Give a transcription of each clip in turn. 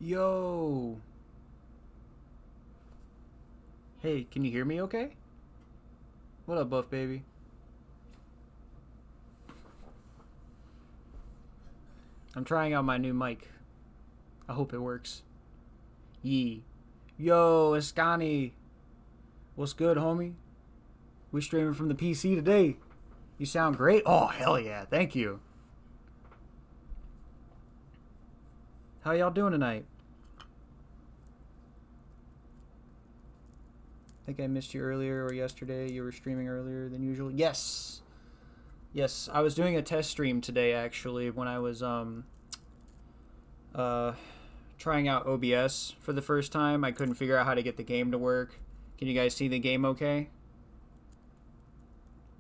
Yo. Hey, can you hear me okay? What up, Buff Baby? I'm trying out my new mic. I hope it works. Yee. Yo, Escani. What's good, homie? We streaming from the PC today. You sound great. Oh, hell yeah. Thank you. How y'all doing tonight? I think I missed you earlier or yesterday. You were streaming earlier than usual. Yes. Yes, I was doing a test stream today actually when I was trying out OBS for the first time. I couldn't figure out how to get the game to work. Can you guys see the game okay?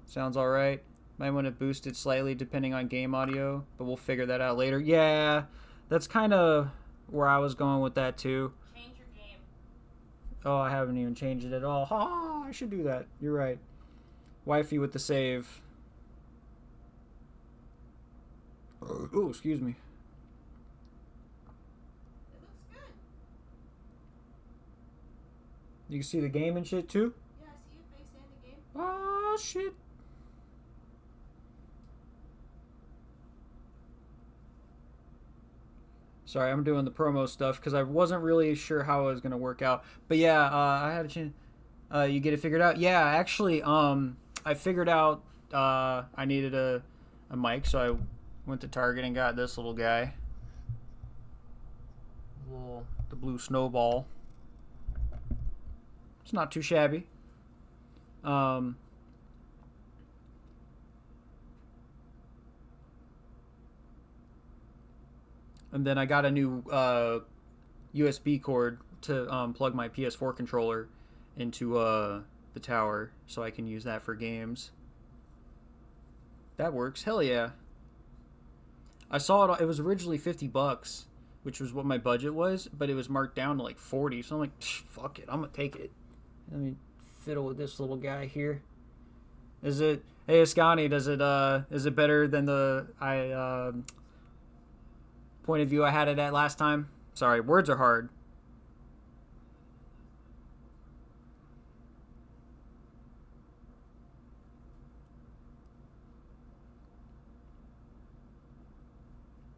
Sounds all right. Might want to boost it slightly depending on game audio, but we'll figure that out later. Yeah, that's kind of where I was going with that too. Change your game. Oh, I haven't even changed it at all. Oh, I should do that. You're right. Wifey with the save. Oh, excuse me. It looks good. You can see the game and shit too? Yeah, I see your face and the game. Oh, shit. Sorry, I'm doing the promo stuff because I wasn't really sure how it was going to work out. But yeah, I had a chance. You get it figured out? Yeah, actually, I figured out I needed a mic, so I went to Target and got this little guy. The blue snowball. It's not too shabby. And then I got a new USB cord to plug my PS4 controller into the tower so I can use that for games. That works. Hell yeah. I saw it. It was originally $50, which was what my budget was, but it was marked down to like 40. So I'm like, fuck it, I'm gonna take it. Let me fiddle with this little guy here. Is it? Hey, Ascani, is it better than the point of view I had it at last time? Sorry, words are hard.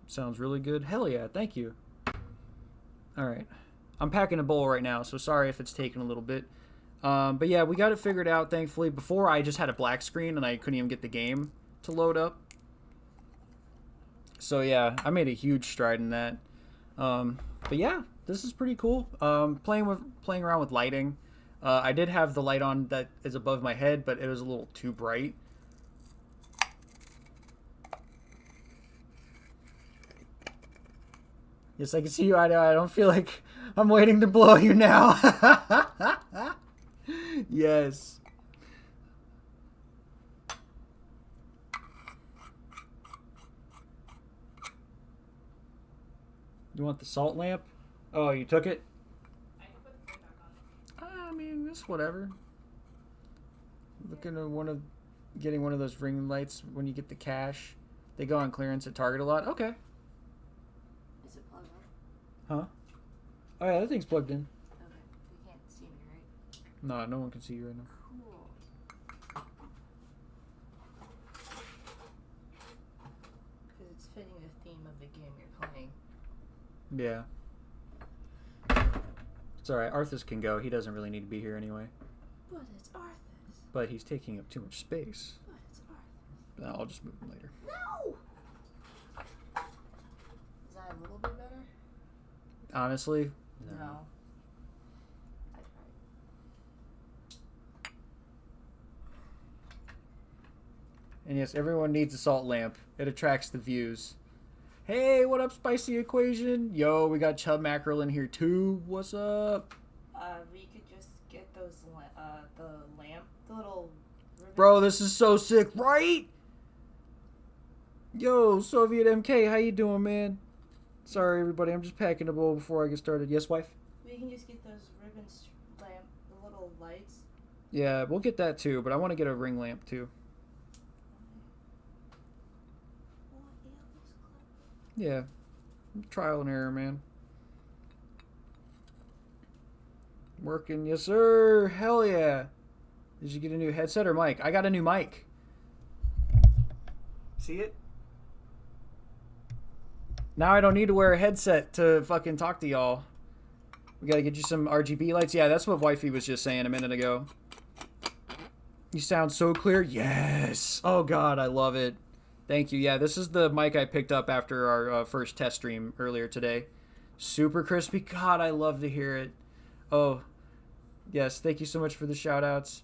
Sounds really good. Hell yeah, thank you. Alright. I'm packing a bowl right now, so sorry if it's taking a little bit. But yeah, we got it figured out, thankfully. Before, I just had a black screen and I couldn't even get the game to load up. So yeah, I made a huge stride in that. But yeah, this is pretty cool. Playing around with lighting. I did have the light on that is above my head, but it was a little too bright. Yes, I can see you. I don't feel like I'm waiting to blow you now. Yes. You want the salt lamp? Oh, you took it? I can put the thing back on. I mean, it's whatever. Looking at getting one of those ring lights when you get the cash. They go on clearance at Target a lot. Okay. Is it plugged in? Huh? Oh yeah, that thing's plugged in. Okay. You can't see me, right? No, no one can see you right now. Cool. Because it's fitting the theme of the game you're playing. Yeah. It's alright. Arthas can go. He doesn't really need to be here anyway. But it's Arthas. But he's taking up too much space. But it's Arthas. No, I'll just move him later. No! Is that a little bit better? Honestly, No. I tried. And yes, everyone needs a salt lamp. It attracts the views. Hey, what up, Spicy Equation? Yo, we got Chub Mackerel in here too. What's up? We could just get those, the lamp, the little ribbon. Bro, this is so sick, right? Yo, Soviet MK, how you doing, man? Sorry, everybody, I'm just packing a bowl before I get started. Yes, wife? We can just get those ribbons, the little lights. Yeah, we'll get that too, but I want to get a ring lamp too. Yeah, trial and error, man. Working, yes sir. Hell yeah. Did you get a new headset or mic? I got a new mic. See it? Now I don't need to wear a headset to fucking talk to y'all. We gotta get you some RGB lights. Yeah, that's what Wifey was just saying a minute ago. You sound so clear. Yes. Oh god, I love it. Thank you. Yeah, this is the mic I picked up after our first test stream earlier today. Super crispy. God, I love to hear it. Oh, yes. Thank you so much for the shout outs.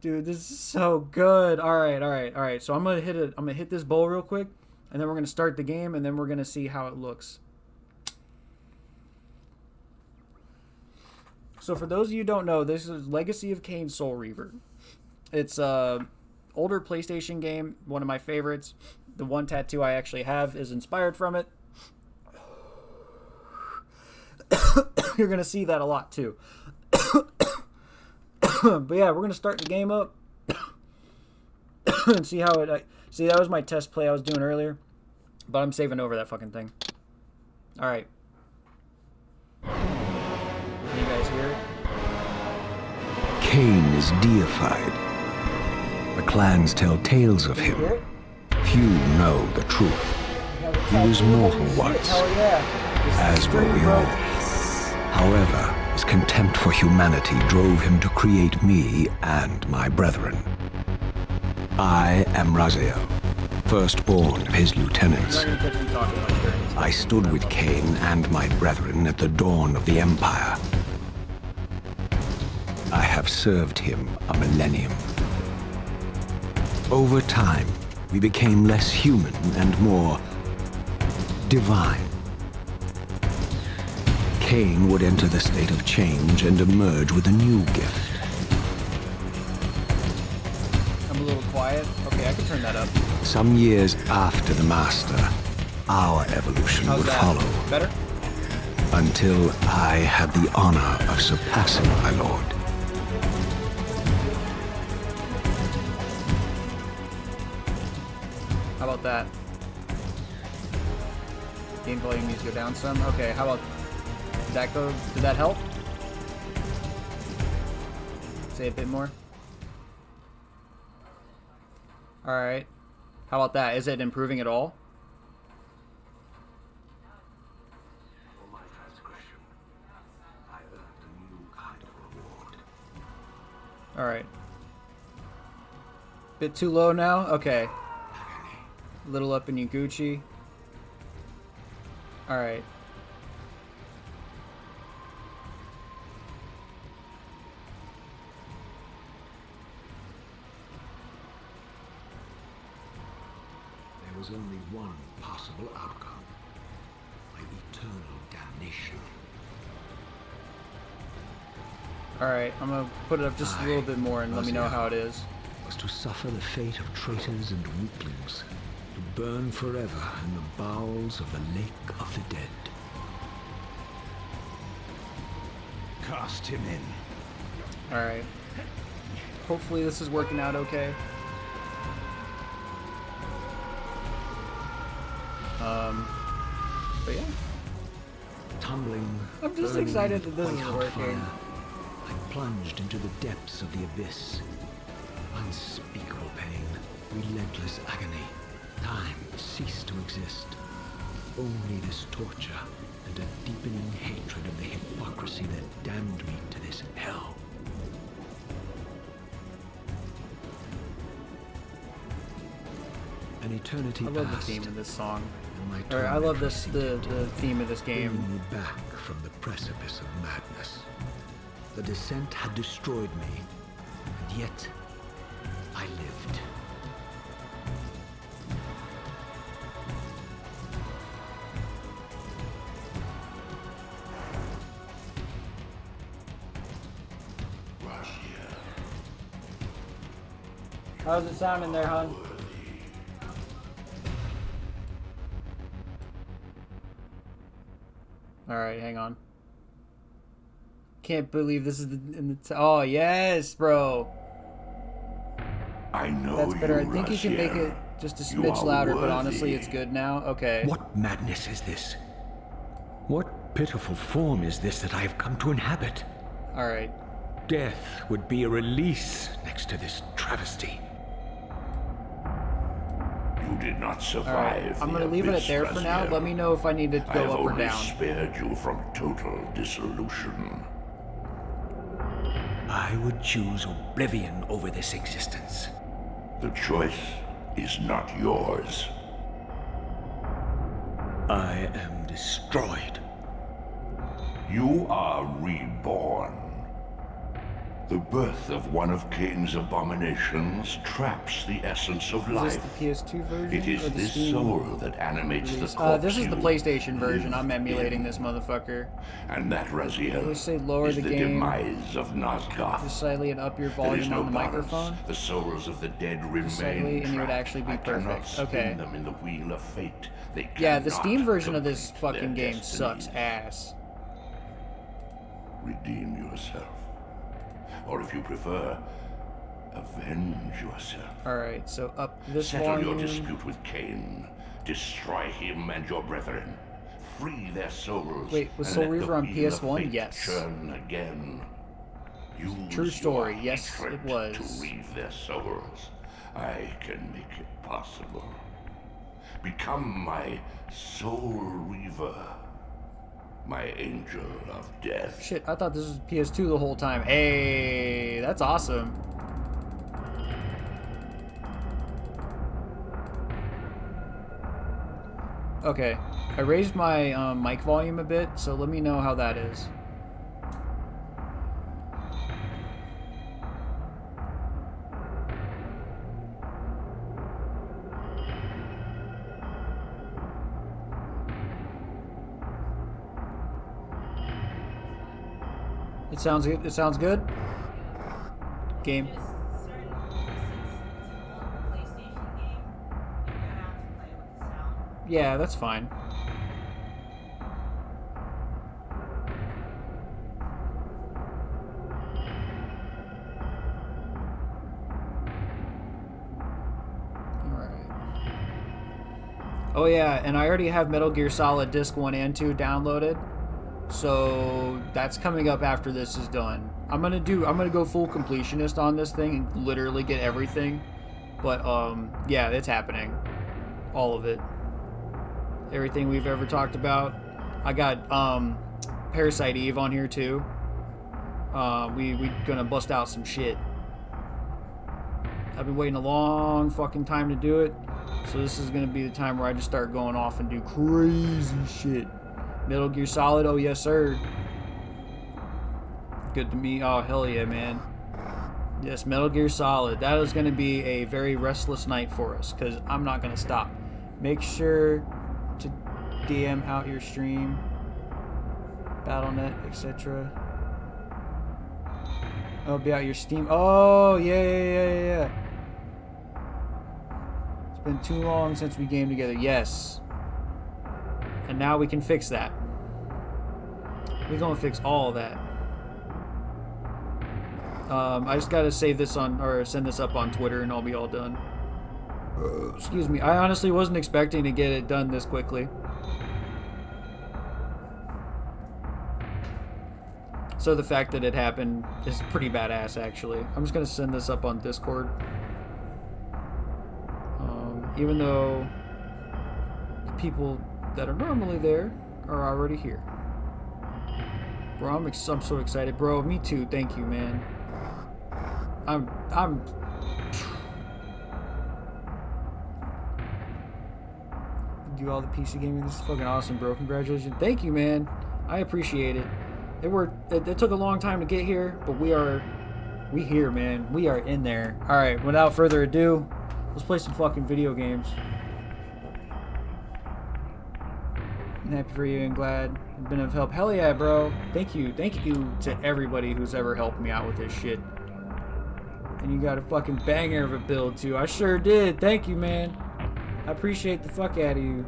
Dude, this is so good. All right. So I'm gonna hit it. I'm gonna hit this bowl real quick, and then we're gonna start the game, and then we're gonna see how it looks. So for those of you who don't know, this is Legacy of Kain Soul Reaver. It's a older PlayStation game, one of my favorites. The one tattoo I actually have is inspired from it. You're gonna see that a lot too. But yeah, we're gonna start the game up and see how it. See, that was my test play I was doing earlier, but I'm saving over that fucking thing. All right. Can you guys hear it? Kain is deified. The clans tell tales of him. Few know the truth. He was mortal once, as were we all. However, his contempt for humanity drove him to create me and my brethren. I am Raziel, firstborn of his lieutenants. I stood with Kain and my brethren at the dawn of the Empire. I have served him a millennium. Over time, we became less human and more divine. Kain would enter the state of change and emerge with a new gift. I'm a little quiet. Okay, I can turn that up. Some years after the Master, our evolution would follow. Better? Until I had the honor of surpassing my lord. How about that? Game volume needs to go down some. Okay, how about that go? Did that help? Say a bit more. Alright. How about that? Is it improving at all? For my transgression, I earned a new kind of reward. Alright. Bit too low now? Okay. A little up in your Gucci. Alright. There was only one possible outcome. My eternal damnation. Alright, I'm gonna put it up just a little bit more and let me know how it is. Was to suffer the fate of traitors and weaklings, to burn forever in the bowels of the lake of the dead. Cast him in. Alright. Hopefully this is working out okay. But yeah. Tumbling, I'm just burning excited with that this is white-hot working. fire, I plunged into the depths of the abyss. Unspeakable pain, relentless agony. Time ceased to exist. Only this torture and a deepening hatred of the hypocrisy that damned me to this hell. An eternity I love the passed, theme of this song. and my Or I love this torment the theme of this game. bringing me back from the precipice of madness. The descent had destroyed me, and yet I lived. How's it sounding there, hon? Alright, hang on. Can't believe this is oh, yes, bro. I know That's better. I you, think you can make Raziel. it just a You smidge are louder, but worthy. honestly, it's good now. Okay. What madness is this? What pitiful form is this that I have come to inhabit? Alright. Death would be a release next to this travesty. You did not survive. Alright, I'm gonna leave it at there for now. Let me know if I need to go up or down. I have only spared you from total dissolution. I would choose oblivion over this existence. The choice is not yours. I am destroyed. You are reborn. The birth of one of Kain's abominations traps the essence of life. Is this the PS2 version? It is or the this Steam soul that animates release? the corpse. This is the you PlayStation version. I'm live emulating in. this motherfucker. And that, Raziel, Let's say lower is the the game. demise of Nazgoth. Just slightly and up your There is volume no on the balance. microphone. The souls of the dead remain Slightly, and it would trapped. actually be I cannot perfect. spin Okay. them in the wheel of fate. They Yeah, the cannot Steam version of this complete fucking their game sucks destinies. ass. Redeem yourself. Or if you prefer, avenge yourself. Alright, so up this Settle volume. your dispute with Kain. Destroy him and your brethren. Free their souls. Wait, was and Soul let the Reaver on wheel of PS1? fate Yes. Churn again. Use True story. your Yes, hatred it was. To reave their souls. I can make it possible. Become my Soul Reaver. My angel of death. Shit, I thought this was PS2 the whole time. Hey, that's awesome. Okay, I raised my mic volume a bit, so let me know how that is. It sounds good. It sounds good. Game. Just certain, since it's an old PlayStation game, you're gonna have to play with the sound. Yeah, that's fine. Alright. Oh yeah, and I already have Metal Gear Solid Disc 1 and 2 downloaded. So that's coming up after this is done. I'm gonna go full completionist on this thing and literally get everything. But yeah, it's happening. All of it. Everything we've ever talked about. I got Parasite Eve on here too. We gonna bust out some shit. I've been waiting a long fucking time to do it. So this is gonna be the time where I just start going off and do crazy shit. Metal Gear Solid, oh yes sir. Good to me. Oh hell yeah, man. Yes, Metal Gear Solid. That is going to be a very restless night for us because I'm not going to stop. Make sure to DM out your stream, Battle.net, etc. Oh, be out your Steam. Oh yeah. It's been too long since we gamed together. Yes. And now we can fix that. We're gonna fix all of that. I just gotta save this on, or send this up on Twitter and I'll be all done. Excuse me. I honestly wasn't expecting to get it done this quickly. So the fact that it happened is pretty badass, actually. I'm just gonna send this up on Discord. Even though the people that are normally there are already here. Bro, I'm so excited. Bro, me too. Thank you, man. I'm do all the PC gaming. This is fucking awesome, bro. Congratulations. Thank you, man. I appreciate it. It took a long time to get here, but we here, man. We are in there. All right, without further ado, let's play some fucking video games. I'm happy for you and glad I've been of help. Hell yeah, bro. Thank you to everybody who's ever helped me out with this shit. And you got a fucking banger of a build too. I sure did. Thank you, man. I appreciate the fuck out of you.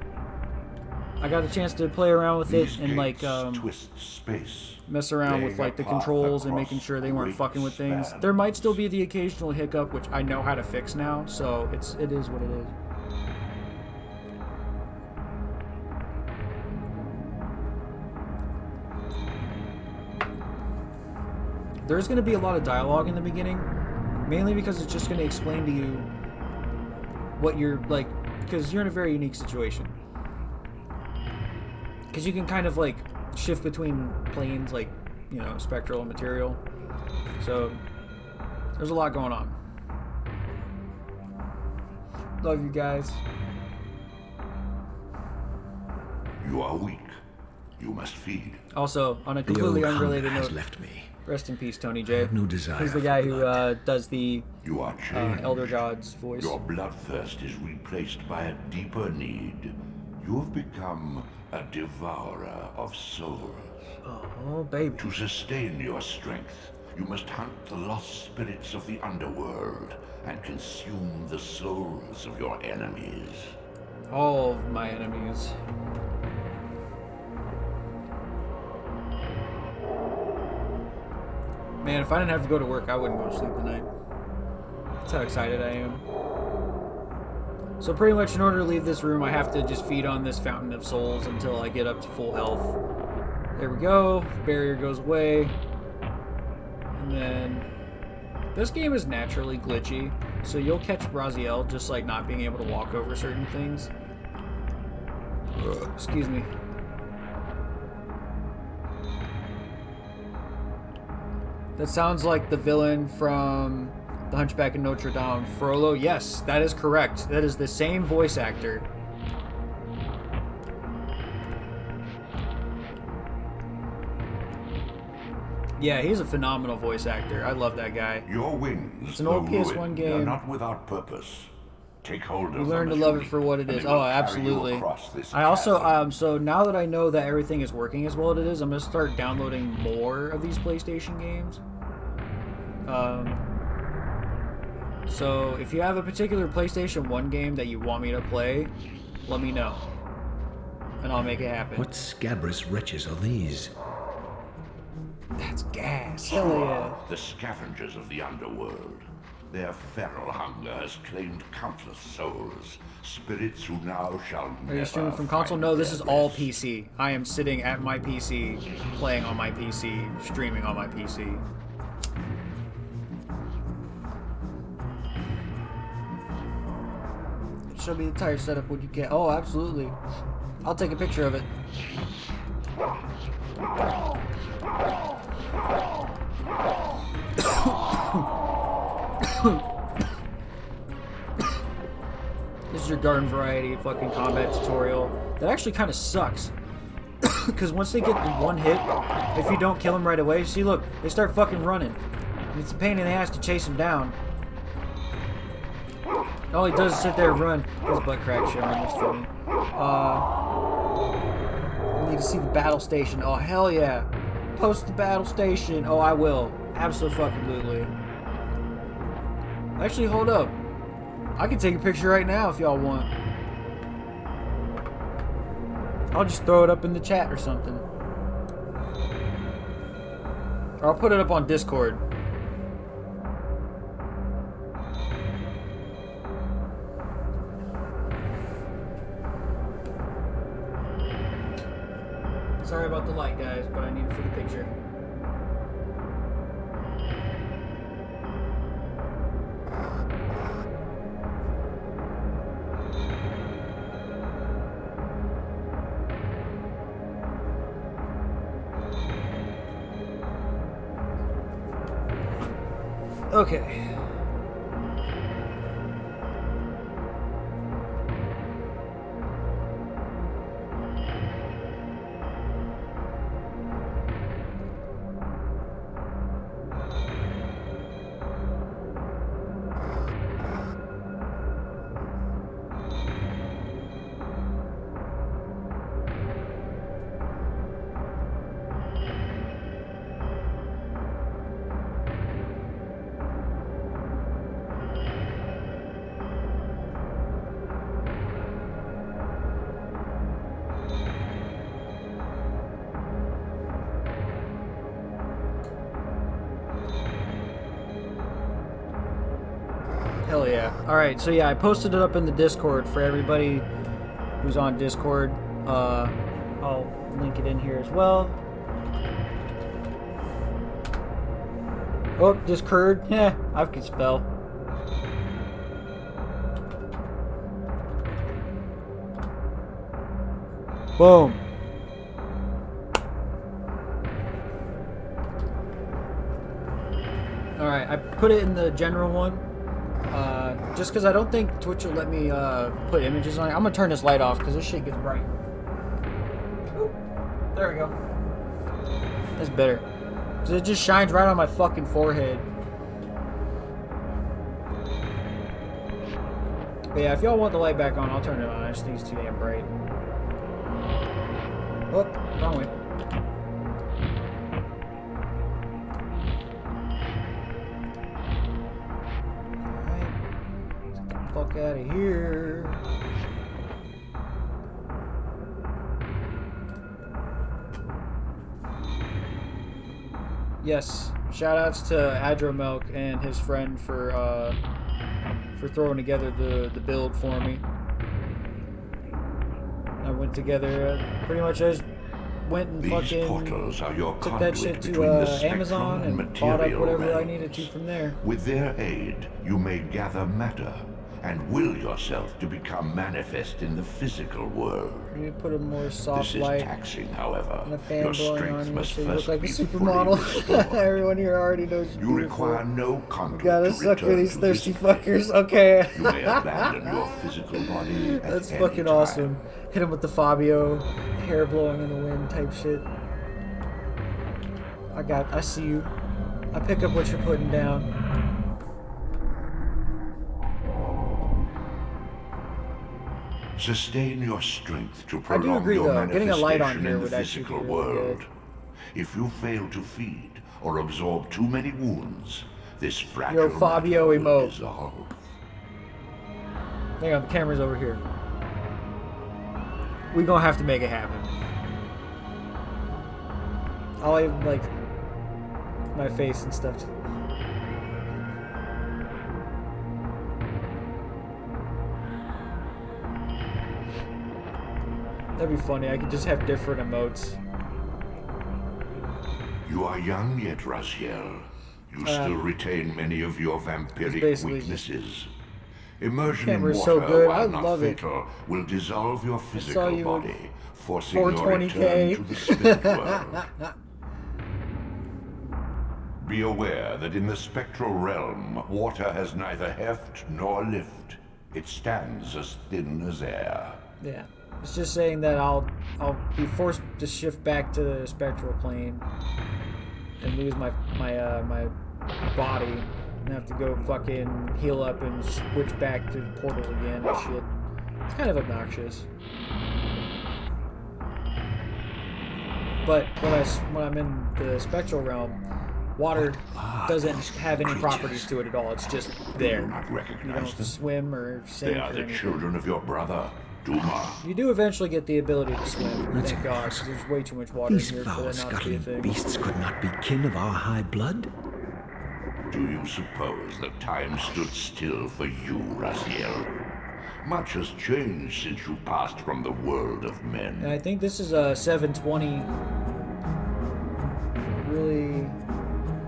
I got a chance to play around with it and like twist space. mess around with like the controls and making sure they weren't fucking with things. There might still be the occasional hiccup, which I know how to fix now, so it is what it is. there's going to be a lot of dialogue in the beginning, mainly because it's just going to explain to you what you're like, because you're in a very unique situation. Because you can kind of like shift between planes, like, you know, spectral and material. So there's a lot going on. Love you guys. You are weak. You must feed. Also, on a The completely old unrelated hunger has note, left me. rest in peace, Tony I J. have no desire He's the for guy who blood. does the You are changed. Elder God's voice. Your bloodthirst is replaced by a deeper need. You have become a devourer of souls. Oh, baby. To sustain your strength, you must hunt the lost spirits of the underworld and consume the souls of your enemies. All of my enemies. Man, if I didn't have to go to work, I wouldn't go to sleep tonight. That's how excited I am. So pretty much in order to leave this room, I have to just feed on this fountain of souls until I get up to full health. There we go. Barrier goes away. And then... This game is naturally glitchy, so you'll catch Raziel just like not being able to walk over certain things. Excuse me. That sounds like the villain from The Hunchback of Notre Dame, Frollo. Yes, that is correct. That is the same voice actor. Yeah, he's a phenomenal voice actor. I love that guy. Your wings, It's an old though PS1 ruined, game. are not without purpose. Take hold of You them learn to as love you it for leap, what it and is. they will Oh, carry you absolutely. across this I also, chasm. so now that I know that everything is working as well as it is, I'm going to start downloading more of these PlayStation games. So if you have a particular PlayStation 1 game that you want me to play, let me know. And I'll make it happen. What scabrous wretches are these? That's gas. Hell yeah. The scavengers of the underworld. Their feral hunger has claimed countless souls, spirits who now shall Are never you streaming from console? find No, this their is all rest. PC. I am sitting at my PC, playing on my PC, streaming on my PC. Show me the tire setup when you get. Oh, absolutely. I'll take a picture of it. This is your garden variety fucking combat tutorial. That actually kind of sucks. Because once they get one hit, if you don't kill them right away, see, look, they start fucking running. And it's a pain in the ass to chase them down. All he does is sit there and run. His butt crack showing. That's funny. I need to see the battle station. Oh, hell yeah. Post the battle station. Oh, I will. Absolutely. Actually, hold up. I can take a picture right now if y'all want. I'll just throw it up in the chat or something. Or I'll put it up on Discord. Sorry about the light, guys, but I need it for the picture. Okay. Hell yeah. Alright, so yeah, I posted it up in the Discord for everybody who's on Discord. I'll link it in here as well. Oh, just curd? Yeah, I can spell. Boom. Alright, I put it in the general one. Just because I don't think Twitch will let me put images on it. I'm going to turn this light off because this shit gets bright. Oop. There we go. That's better. Because it just shines right on my fucking forehead. But yeah, if y'all want the light back on, I'll turn it on. I just think it's too damn bright. Oh, wrong way. Fuck out of here. Yes, shout outs to Adromilk and his friend for throwing together the build for me. I went together pretty much as went and fucking took that shit to Amazon and bought up whatever I needed to from there. With their aid, you may gather matter and will yourself to become manifest in the physical world. You need to put a more soft This is light taxing, however. and a fan Your blowing strength on you must so you look first like a be fully supermodel. restored. Everyone here already knows You require no conduit gotta to suck for return these to thirsty this fuckers. place. Okay. You may abandon your physical body at That's any fucking time. awesome. Hit him with the Fabio, hair blowing in the wind type shit. I see you. I pick up what you're putting down. Sustain your strength to I do prolong agree, your though. Getting a light on manifestation here in would the actually be physical really world. good. If you fail to feed or absorb too many wounds, this fragile Fabio matter will emote. dissolve. Hang on, the camera's over here. We gonna have to make it happen. I'll even, like, my face and stuff. That'd be funny. I could just have different emotes. You are young yet, Raziel. You still retain many of your vampiric basically weaknesses. Immersion in Camera's water, so good. while I not love it. fatal, will dissolve your physical you body, forcing your 420K. return to the spirit world. Be aware that in the spectral realm, water has neither heft nor lift. It stands as thin as air. Yeah. It's just saying that I'll be forced to shift back to the spectral plane and lose my body and have to go fucking heal up and switch back to the portal again and shit. It's kind of obnoxious. But when I'm in the spectral realm, water doesn't have any properties to it at all. It's just there. Do you not You recognize don't them? swim or sink They or are the anything. children of your brother, Duma. You do eventually get the ability to swim. That's Thank God, 'cause there's way too much water These in here for that not to be a foul-scuttling thing. beasts could not be kin of our high blood. Do you suppose that time stood still for you, Raziel? Much has changed since you passed from the world of men. And I think this is a 720. Really,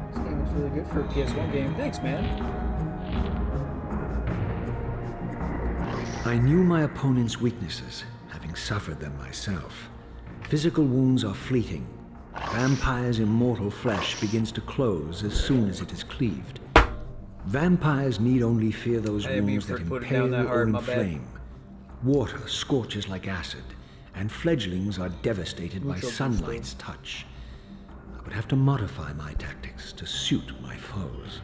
this game is really good for a PS1 game. Thanks, man. I knew my opponent's weaknesses, having suffered them myself. Physical wounds are fleeting. Vampire's immortal flesh begins to close as soon as it is cleaved. Vampires need only fear those I didn't mean wounds for that to put it down impale that or hard, my bad. inflame. Water scorches like acid, and fledglings are devastated by Neutral sunlight's touch. I would have to modify my tactics to suit my foes.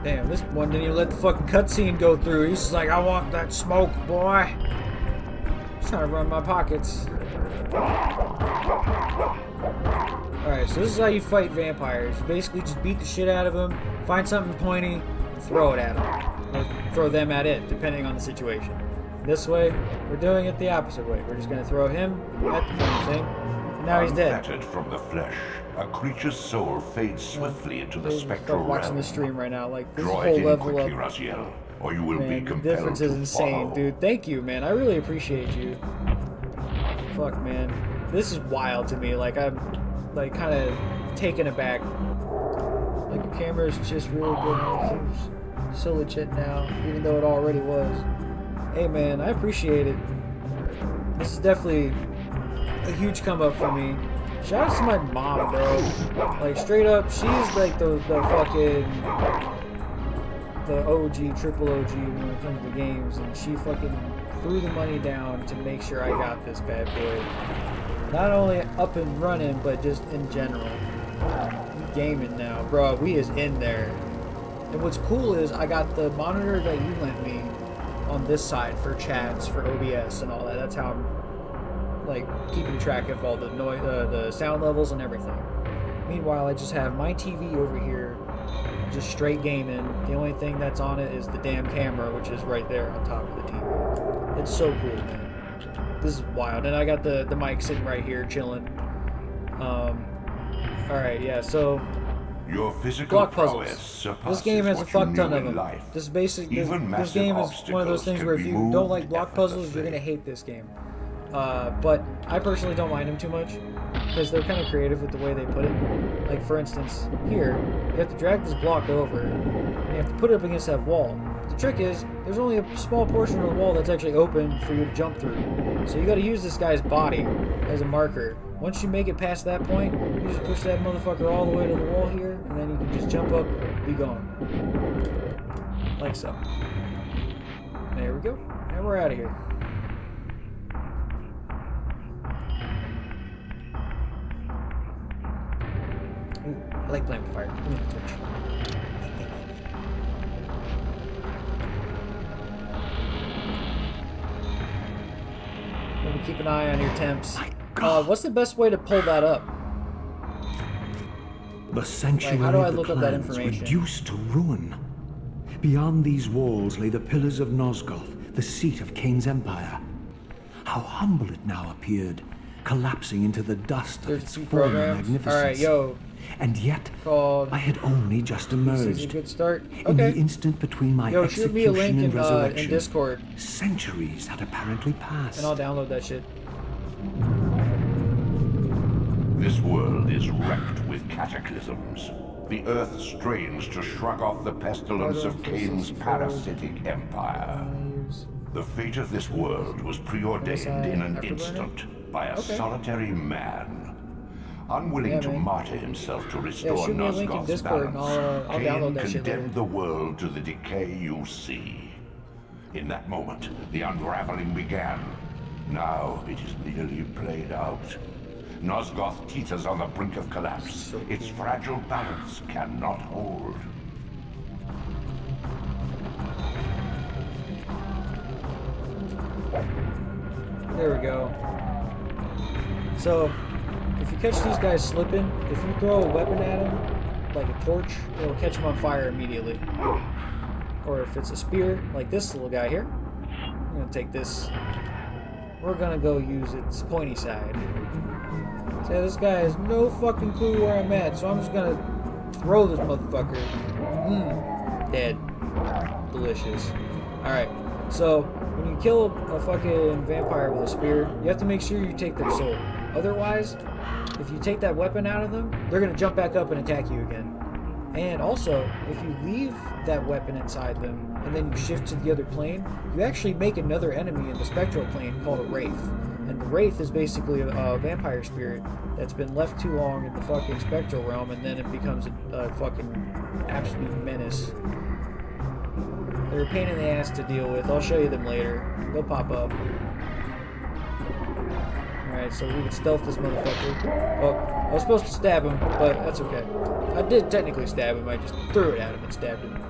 Damn, this one didn't even let the fucking cutscene go through. He's just like, I want that smoke, boy. He's trying to run my pockets. Alright, so this is how you fight vampires. You basically just beat the shit out of them, find something pointy, and throw it at them. Or throw them at it, depending on the situation. This way, we're doing it the opposite way. We're just gonna throw him at the pointy thing, and now he's dead. Unfettered from the flesh, a creature's soul fades swiftly into the Those spectral fuck watching realm. the stream right now, like this Draw whole it in level quickly, up. Raziel, or you will be Man, the compelled difference to is insane, follow. dude. Thank you, man. I really appreciate you. Fuck, man. This is wild to me. Like, I'm, like, kind of taken aback. Like, it camera is just really good. It seems so legit now, even though it already was. Hey man, I appreciate it. This is definitely a huge come up for me. Shout out to my mom, bro. Like, straight up, she's like the fucking, the OG, triple OG when it comes to games, and she fucking threw the money down to make sure I got this bad boy. Not only up and running, but just in general. We gaming now, bro. We is in there. And what's cool is I got the monitor that you lent me on this side for chats, for OBS and all that. That's how I'm like keeping track of all the noise, the sound levels and everything. Meanwhile, I just have my TV over here, just straight gaming. The only thing that's on it is the damn camera, which is right there on top of the TV. It's so cool, man. This is wild. And I got the mic sitting right here, chilling. All right, yeah. So your physical block puzzles. This game has a fuck ton of them. This basic. This game is one of those things where if you don't like block puzzles, you're gonna hate this game. But I personally don't mind them too much because they're kind of creative with the way they put it. Like, for instance, here, you have to drag this block over and you have to put it up against that wall. The trick is, there's only a small portion of the wall that's actually open for you to jump through. So you gotta use this guy's body as a marker. Once you make it past that point, you just push that motherfucker all the way to the wall here, and then you can just jump up, be gone. Like so. There we go. And we're out of here. Ooh, I like playing with fire. Give me the torch. Maybe keep an eye on your temps. What's the best way to pull that up? The sanctuary how do I of the look up that clans information? reduced to ruin. Beyond these walls lay the pillars of Nosgoth, the seat of Kain's empire. How humble it now appeared, collapsing into the dust of There's its two former programs. magnificence. Alright, yo. And yet, Called I had only just This is a emerged. good start. In the Okay. instant between my Yo, shoot me a execution link and in resurrection, Discord, centuries had apparently passed. and I'll download that shit. This world is wrecked with cataclysms. The earth strains to shrug off the pestilence of Kain's parasitic empire. The fate of this world was preordained in an instant by a solitary man. Unwilling to martyr himself to restore shoot me a link in Nosgoth's Discord and balance, I'll Kain download that shit later. condemned the world to the decay you see. In that moment, the unraveling began. Now it is nearly played out. Nosgoth teeters on the brink of collapse. Its fragile balance cannot hold. There we go. So, if you catch these guys slipping, if you throw a weapon at them, like a torch, it'll catch them on fire immediately. Or if it's a spear, like this little guy here, I'm gonna take this. We're gonna go use its pointy side. So yeah, this guy has no fucking clue where I'm at, so I'm just gonna throw this motherfucker. Dead. Delicious. Alright, so when you kill a fucking vampire with a spear, you have to make sure you take their soul. Otherwise, if you take that weapon out of them, they're gonna jump back up and attack you again. And also, if you leave that weapon inside them and then you shift to the other plane, you actually make another enemy in the spectral plane called a wraith. And the wraith is basically a vampire spirit that's been left too long in the fucking spectral realm, and then it becomes a fucking absolute menace. They're a pain in the ass to deal with. I'll show you them later. They'll pop up. Alright, so we can stealth this motherfucker. Oh, I was supposed to stab him, but that's okay. I did technically stab him, I just threw it at him and stabbed him.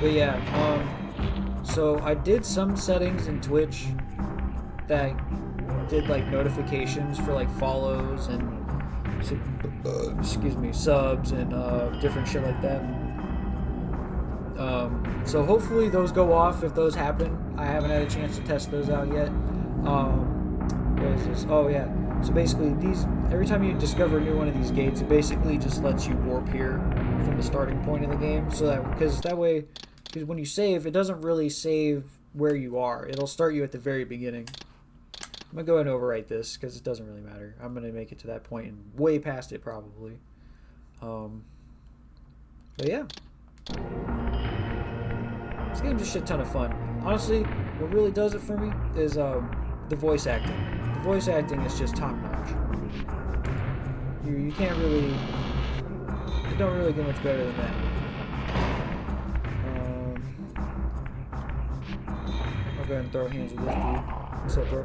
But yeah, so I did some settings in Twitch that did like notifications for like follows and excuse me, subs and different shit like that. So hopefully those go off if those happen. I haven't had a chance to test those out yet. What is this? Oh yeah. So basically every time you discover a new one of these gates, it basically just lets you warp here from the starting point of the game. So that because when you save, it doesn't really save where you are. It'll start you at the very beginning. I'm gonna go ahead and overwrite this because it doesn't really matter. I'm gonna make it to that point and way past it probably. But yeah. This game's a shit ton of fun. Honestly, what really does it for me is the voice acting. The voice acting is just top notch. You can't really, you don't really get much better than that. I'll go ahead and throw hands with this dude. What's up, bro?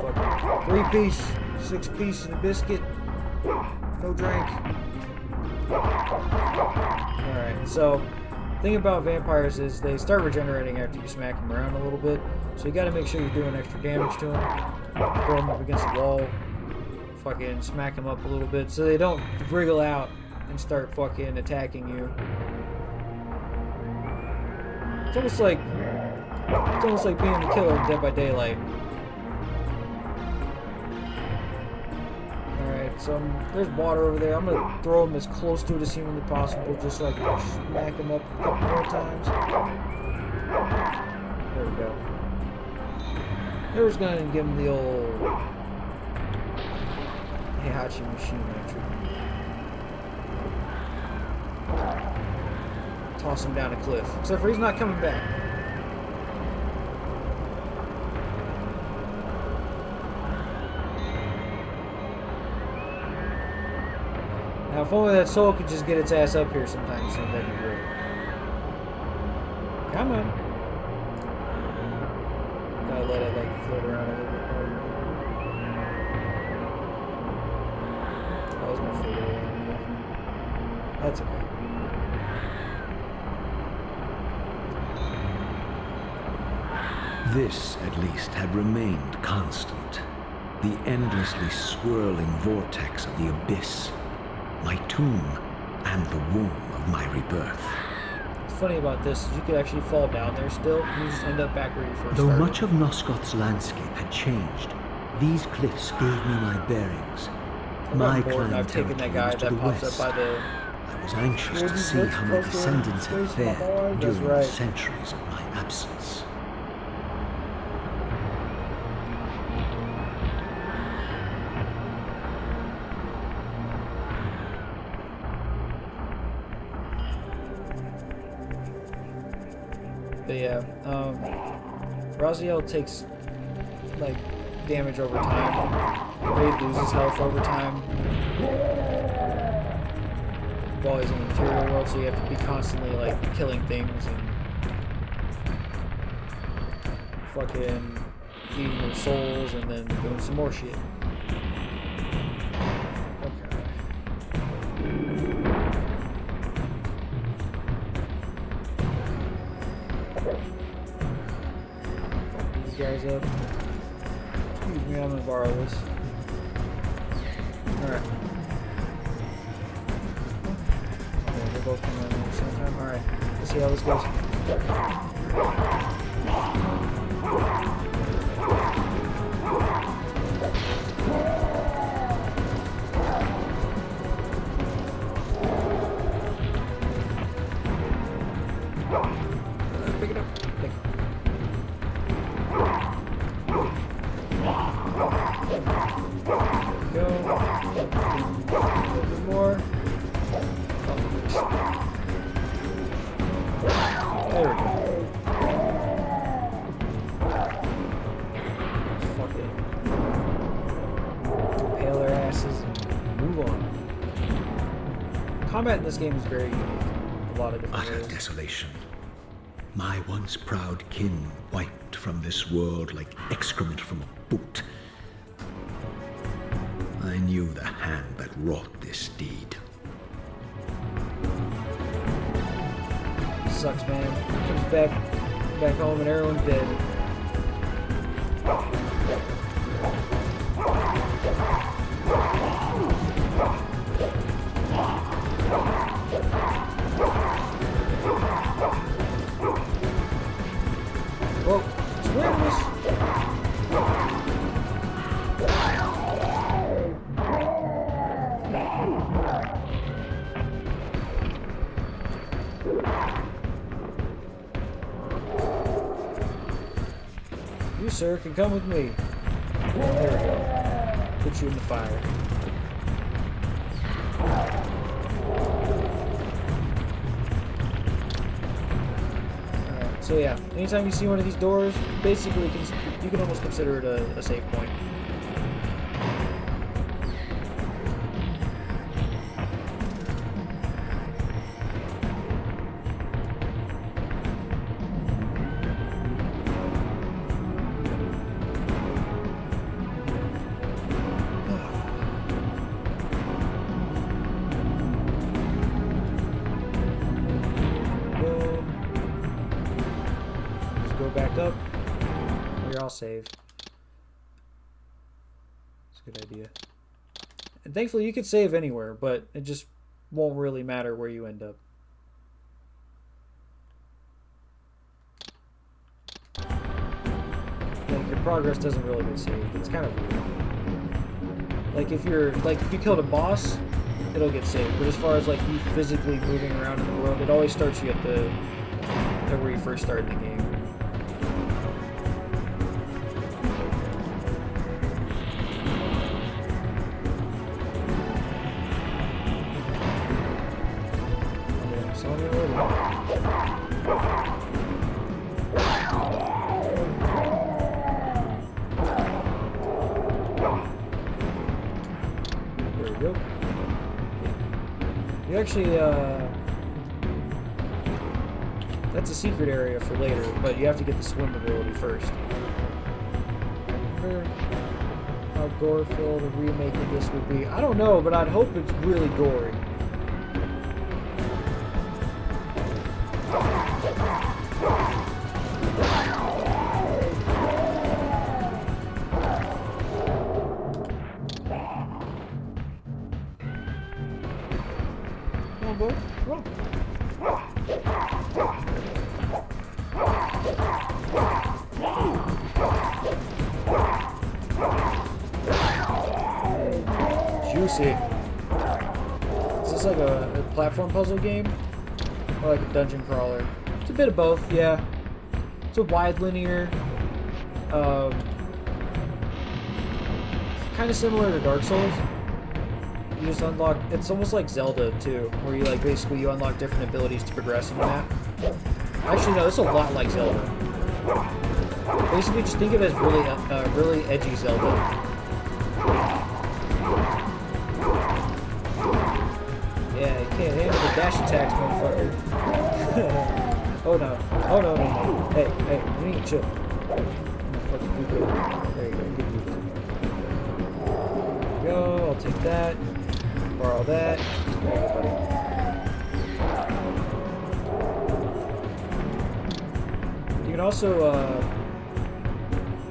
Fucking 3-piece, 6-piece, and a biscuit. No drink. Alright, so the thing about vampires is they start regenerating after you smack them around a little bit. So you gotta make sure you're doing extra damage to them. Throw them up against the wall. Fucking smack them up a little bit so they don't wriggle out and start fucking attacking you. It's almost like being the killer in Dead by Daylight. So there's water over there. I'm going to throw them as close to it as humanly possible just so I can smack them up a couple more times. There we go. There's going to give him the old Heihachi machine entry. Toss him down a cliff. Except for he's not coming back. Now, if only that soul could just get its ass up here sometime soon, that'd be great. Come on. Gotta let it, like, float around a little bit more. I was gonna fade away on that. That's okay. This, at least, had remained constant. The endlessly swirling vortex of the abyss. My tomb, and the womb of my rebirth. What's funny about this is you could actually fall down there still, and you just end up back where you first Though started. much of Nosgoth's landscape had changed, these cliffs gave me my bearings. My clan I've taken that guy territory that was pops to the west. up by the... I was anxious to see how my descendants had fared during right. the centuries of my absence. But yeah, Raziel takes, like, damage over time. Raid loses health over time. While he's in the material world, so you have to be constantly, like, killing things and fucking eating their souls and then doing some more shit. Guys up. Excuse me, I'm gonna borrow this. Alright. Okay, they're both coming out at the same time. Alright, let's see how this goes. Pick it up. Pick it up. Go. A little bit more. There we go. Fuck it. Pale their asses and move on. Combat in this game is very unique. A lot of different Utter ways. desolation. My once proud kin wiped from this world like excrement from a boot. I knew the hand that wrought this deed. Sucks, man. Comes back home and everyone's dead. You, sir, can come with me. There we go. Put you in the fire. Alright, so yeah, anytime you see one of these doors, basically you can almost consider it a save point. Back up. Here, I'll save. It's a good idea. And thankfully, you could save anywhere, but it just won't really matter where you end up. Like, your progress doesn't really get saved. It's kind of weird. Like, if you killed a boss, it'll get saved. But as far as like you physically moving around in the world, it always starts you at where you first started the game. Actually, that's a secret area for later, but you have to get the swim ability first. I wonder how gore-filled a remake of this would be. I don't know, but I'd hope it's really gory. Juicy. Is this like a platform puzzle game? Or like a dungeon crawler? It's a bit of both, yeah. It's a wide linear. Kind of similar to Dark Souls. You just unlock, it's almost like Zelda too, where you like basically you unlock different abilities to progress in the map. Actually no, it's a lot like Zelda. Basically just think of it as really edgy Zelda. Yeah, you can't handle the dash attacks, motherfucker. Oh no. Oh no, no, no. Hey, you need to chill. Fucking do good. There you go, good. There you go, I'll take that. Borrow that. There you go, buddy. You can also,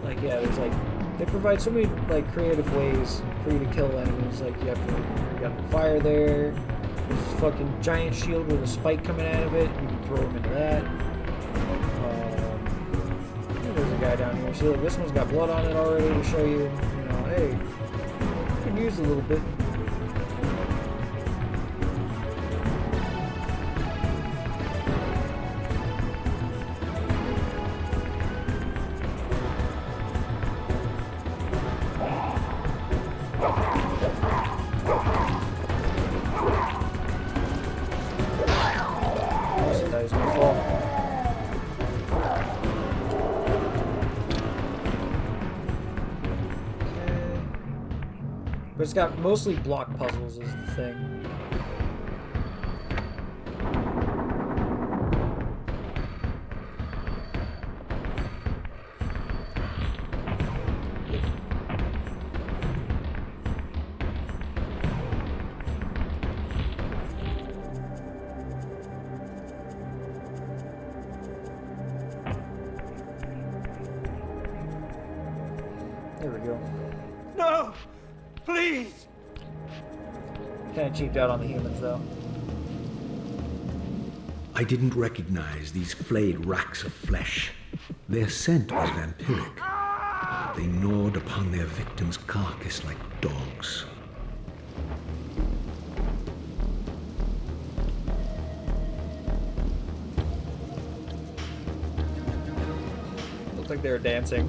like, yeah, there's like, they provide so many, like, creative ways for you to kill enemies. Like, you got the fire there. There's this fucking giant shield with a spike coming out of it. You can throw him into that. There's a guy down here. See, look, this one's got blood on it already to show you, hey, you can use a little bit. But it's got mostly block puzzles is the thing. There we go. No! Please! Kind of cheaped out on the humans, though. I didn't recognize these flayed racks of flesh. Their scent was vampiric. They gnawed upon their victim's carcass like dogs. like they were dancing.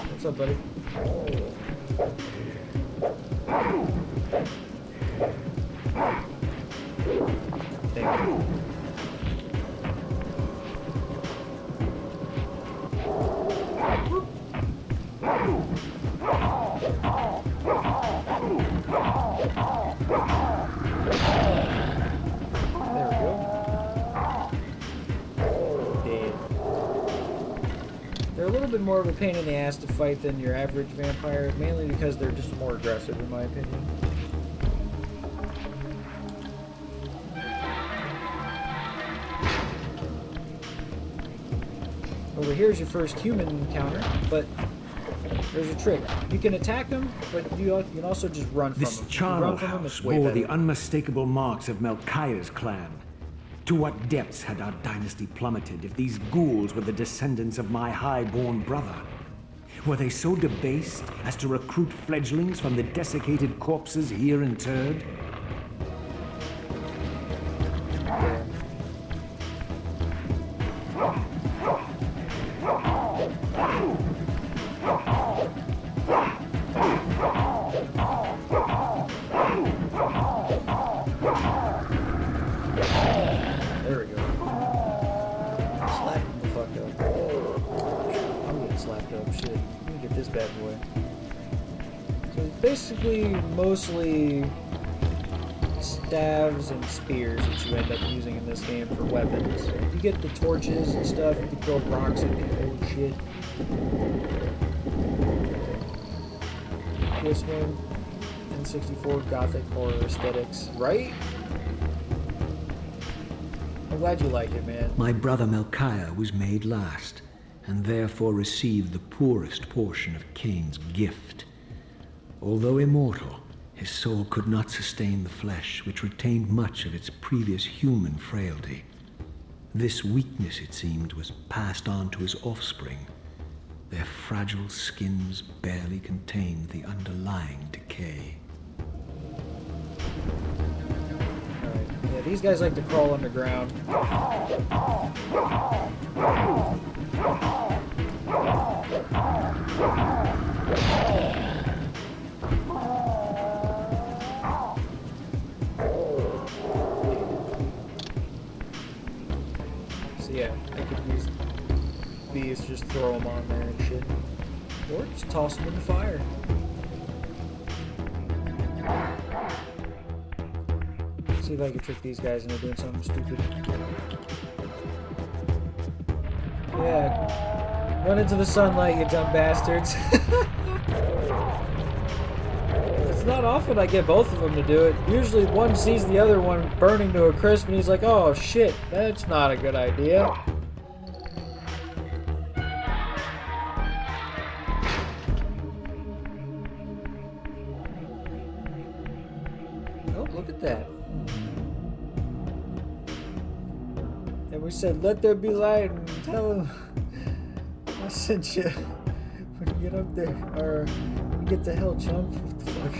What's up, buddy? Thank you. There we go. Dead. They're a little bit more of a pain in the ass to fight than your average vampire, mainly because they're just more aggressive, in my opinion. Over here's your first human encounter, but there's a trick. You can attack them, but you can also just run from This them. If you charnel run from them, house it's way bore better. the unmistakable marks of Melchiah's clan. To what depths had our dynasty plummeted if these ghouls were the descendants of my high-born brother? Were they so debased as to recruit fledglings from the desiccated corpses here interred? There we go. Slap him the fuck up. I'm getting slapped up. Shit. Let me get this bad boy. So it's basically mostly staves and spears that you end up using in this game for weapons. You get the torches and stuff, you can throw rocks at people and shit. This one, N64 gothic horror aesthetics, right? I'm glad you like it, man. My brother Melchiah was made last, and therefore received the poorest portion of Kain's gift. Although immortal, his soul could not sustain the flesh, which retained much of its previous human frailty. This weakness, it seemed, was passed on to his offspring. Their fragile skins barely contained the underlying decay. Alright. Yeah, these guys like to crawl underground. So yeah, I could use these, just throw them on there and shit. Or just toss them in the fire. See if I can trick these guys into doing something stupid. Yeah. Run into the sunlight, you dumb bastards. It's not often I get both of them to do it. Usually one sees the other one burning to a crisp and he's like, oh shit, that's not a good idea. Oh, look at that. And we said, let there be light, and tell him I sent you when you get up there, or when you get to hell, chump. What the fuck?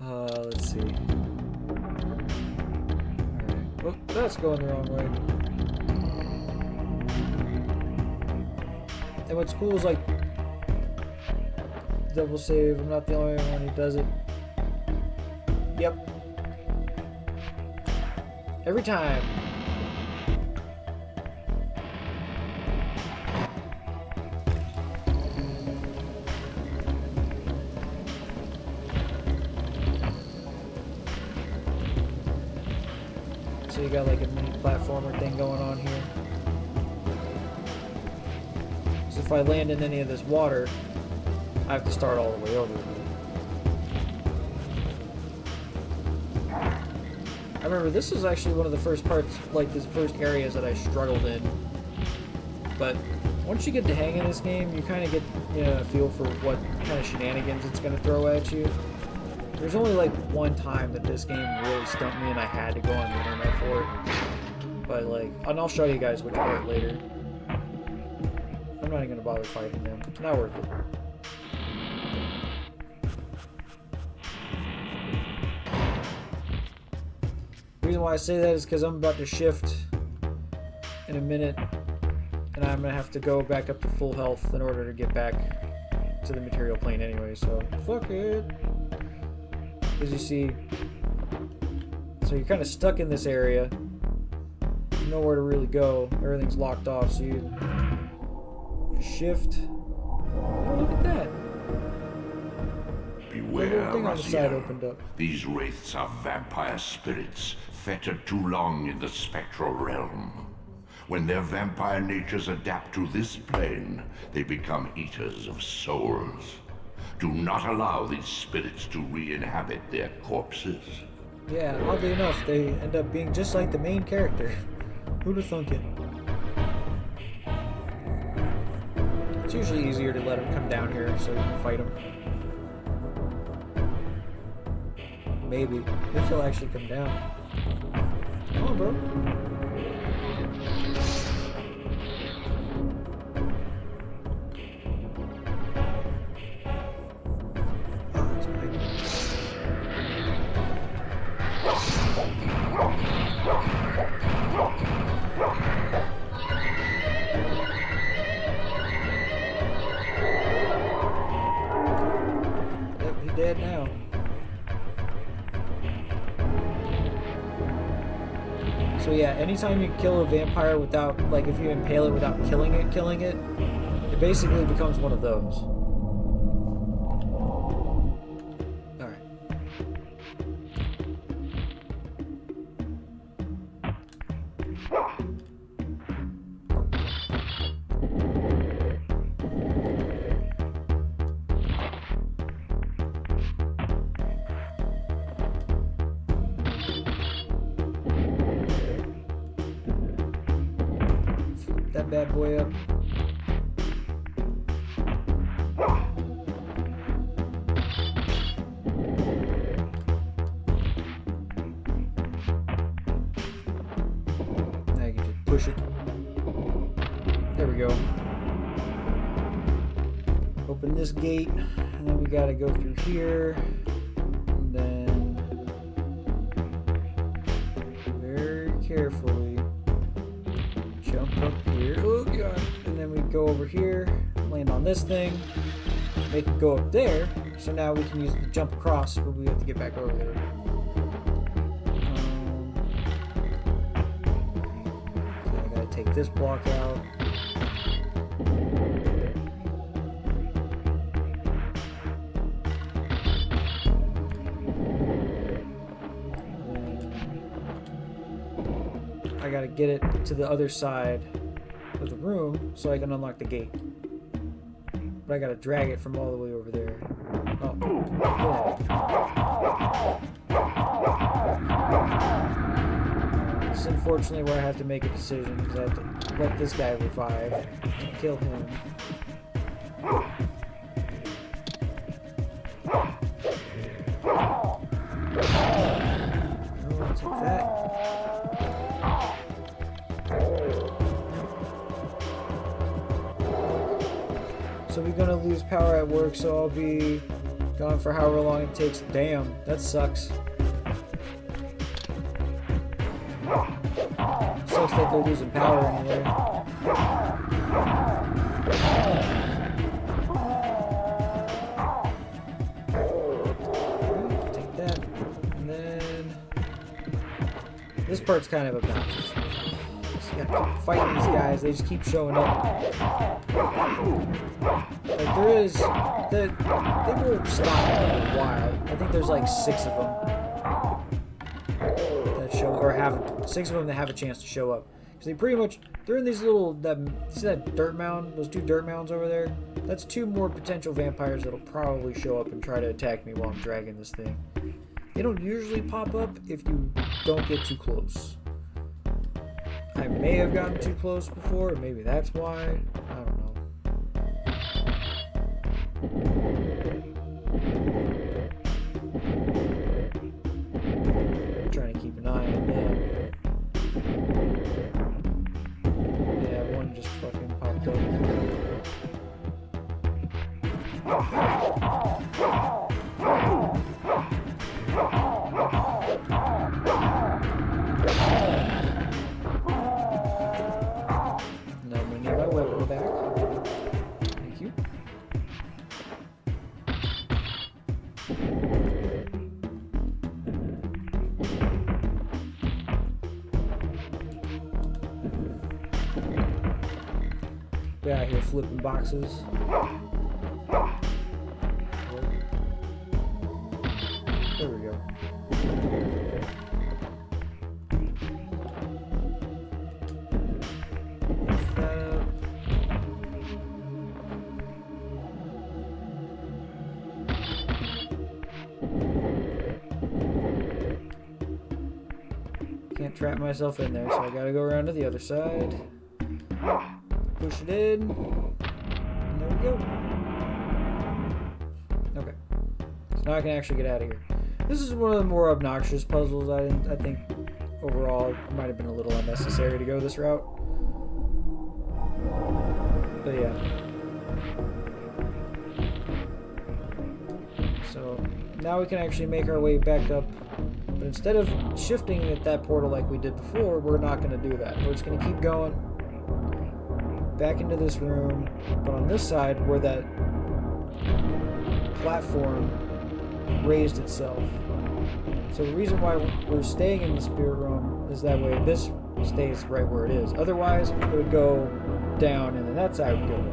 Let's see. Alright. Oh, that's going the wrong way. And what's cool is, like, double save. I'm not the only one who does it. Yep. Every time. So you got like a mini platformer thing going on here. So if I land in any of this water, I have to start all the way over again. I remember this is actually one of the first parts, like the first areas that I struggled in. But once you get the hang of this game, you kind of get a feel for what kind of shenanigans it's going to throw at you. There's only like one time that this game really stumped me and I had to go on the internet for it. But like, and I'll show you guys which part later. I'm not even going to bother fighting them. It's not worth it. The reason why I say that is because I'm about to shift in a minute. And I'm going to have to go back up to full health in order to get back to the material plane anyway. So, fuck it. As you see, so you're kind of stuck in this area. There's nowhere to really go. Everything's locked off, so you shift. Oh, look at that. Beware, thing on the side Raziel. opened up. These wraiths are vampire spirits, fettered too long in the spectral realm. When their vampire natures adapt to this plane, they become eaters of souls. Do not allow these spirits to re-inhabit their corpses. Yeah, oddly enough, they end up being just like the main character. Who'd have thunk it? It's usually easier to let them come down here so you can fight them. Maybe. If he'll actually come down. Come on, bro. Yep, he's dead now. So yeah, anytime you kill a vampire without, like if you impale it without killing it, it basically becomes one of those. Alright. That bad boy up. Now you can just push it. There we go. Open this gate, and then we gotta go through here, and then very carefully jump up here. Oh god! And then we go over here, land on this thing, make it go up there. So now we can use the jump across, but we have to get back over there. Okay, I gotta take this block out. I gotta get it to the other side of the room so I can unlock the gate. But I gotta drag it from all the way over there. Oh, yeah. This is unfortunately where I have to make a decision because I have to let this guy revive and kill him. Oh, take that. So we're gonna lose power at work, so I'll be gone for however long it takes. Damn, that sucks. Sucks that they're losing power anyway. Take that, and then this part's kind of obnoxious. You gotta keep fighting these guys, they just keep showing up. Like there is, they will stop after a while. I think there's like 6 of them that show, or have 6 of them that have a chance to show up. Because they pretty much, they're in these little, see that dirt mound, those 2 dirt mounds over there? That's 2 more potential vampires that'll probably show up and try to attack me while I'm dragging this thing. They don't usually pop up if you don't get too close. I may have gotten too close before, maybe that's why. I don't know. I'm trying to keep an eye on them. Yeah, one just fucking popped up. Now I'm gonna need my weapon back. Thank you. Get out here flipping boxes. There we go. Lift that up. Can't trap myself in there, so I gotta go around to the other side. Push it in. And there we go. Okay. So now I can actually get out of here. This is one of the more obnoxious puzzles. I think overall it might have been a little unnecessary to go this route. But yeah. So now we can actually make our way back up. But instead of shifting at that portal like we did before, we're not going to do that. We're just going to keep going back into this room. But on this side, where that platform raised itself. So the reason why we're staying in the spirit room is that way this stays right where it is. Otherwise, it would go down and then that side would go up.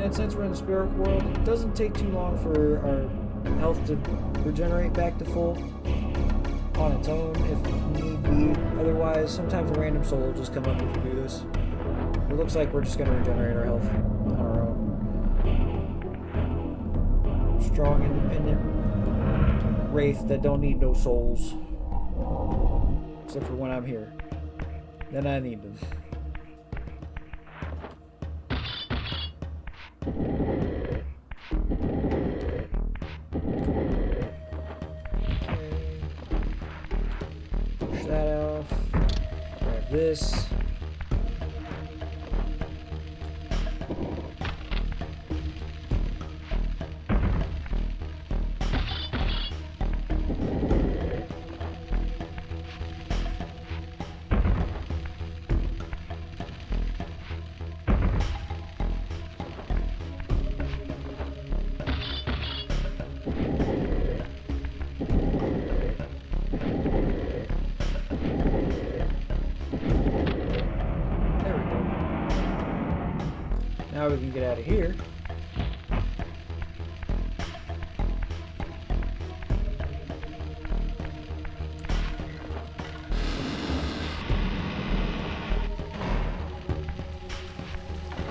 And since we're in the spirit world, it doesn't take too long for our health to regenerate back to full on its own if need be. Otherwise, sometimes a random soul will just come up if we do this. It looks like we're just going to regenerate our health on our own. Strong, independent wraith that don't need no souls. Except for when I'm here. Then I need them. Push that off. Grab this. Now we can get out of here.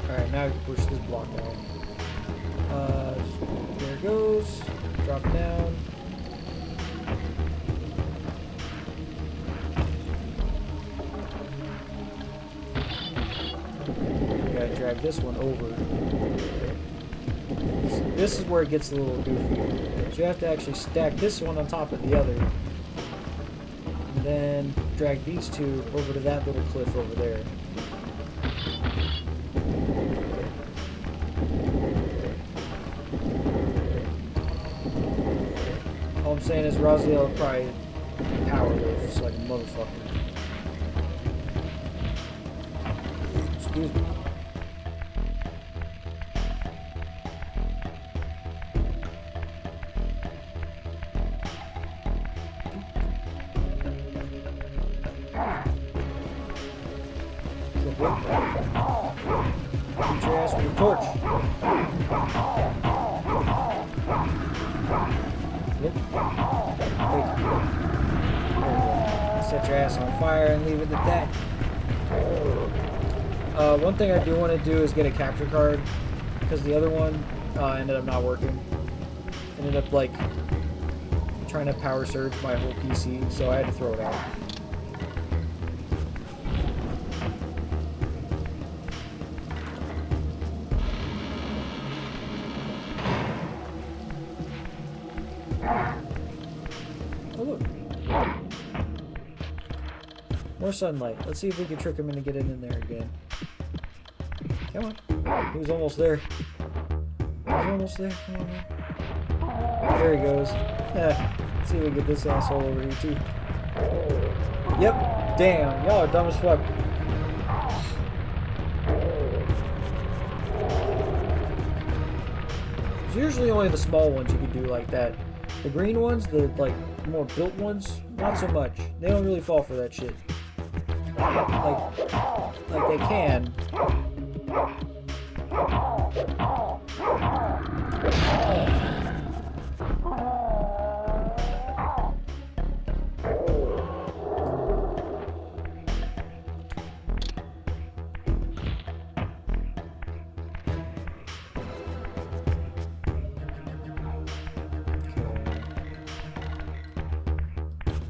Alright, now we can push this block out. There it goes. Drop down. Drag this one over. This is where it gets a little goofy. So you have to actually stack this one on top of the other. And then drag these two over to that little cliff over there. All I'm saying is Raziel probably power lifts like a motherfucker. Excuse me. Beat your ass with a torch. Look. Wait. There we go. Set your ass on fire and leave it at that. One thing I do want to do is get a capture card because the other one ended up not working. And Ended up like trying to power surge my whole PC, so I had to throw it out. Oh look. More sunlight. Let's see if we can trick him into getting in there again. Come on. He was almost there. He was almost there. Come on, man. There he goes. Yeah. Let's see if we can get this asshole over here, too. Yep. Damn. Y'all are dumb as fuck. It's usually only the small ones you can do like that. The green ones, the, like, more built ones, not so much. They don't really fall for that shit. Like they can.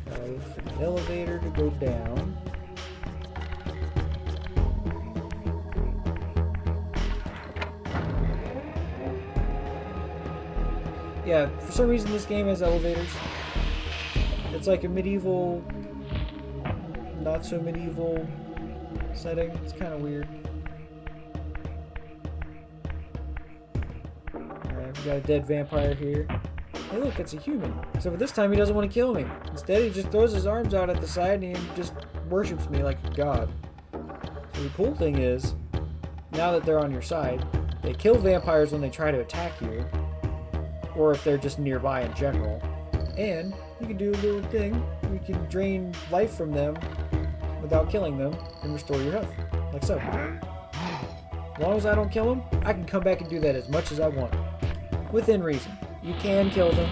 Okay. For the elevator to go down. Yeah, for some reason this game has elevators. It's like a medieval, not so medieval setting. It's kind of weird. Alright, we got a dead vampire here. Hey look, it's a human. Except for this time he doesn't want to kill me. Instead he just throws his arms out at the side and he just worships me like a god. So the cool thing is, now that they're on your side, they kill vampires when they try to attack you. Or if they're just nearby in general. And you can do a little thing. You can drain life from them without killing them and restore your health. Like so. As long as I don't kill them, I can come back and do that as much as I want. Within reason. You can kill them.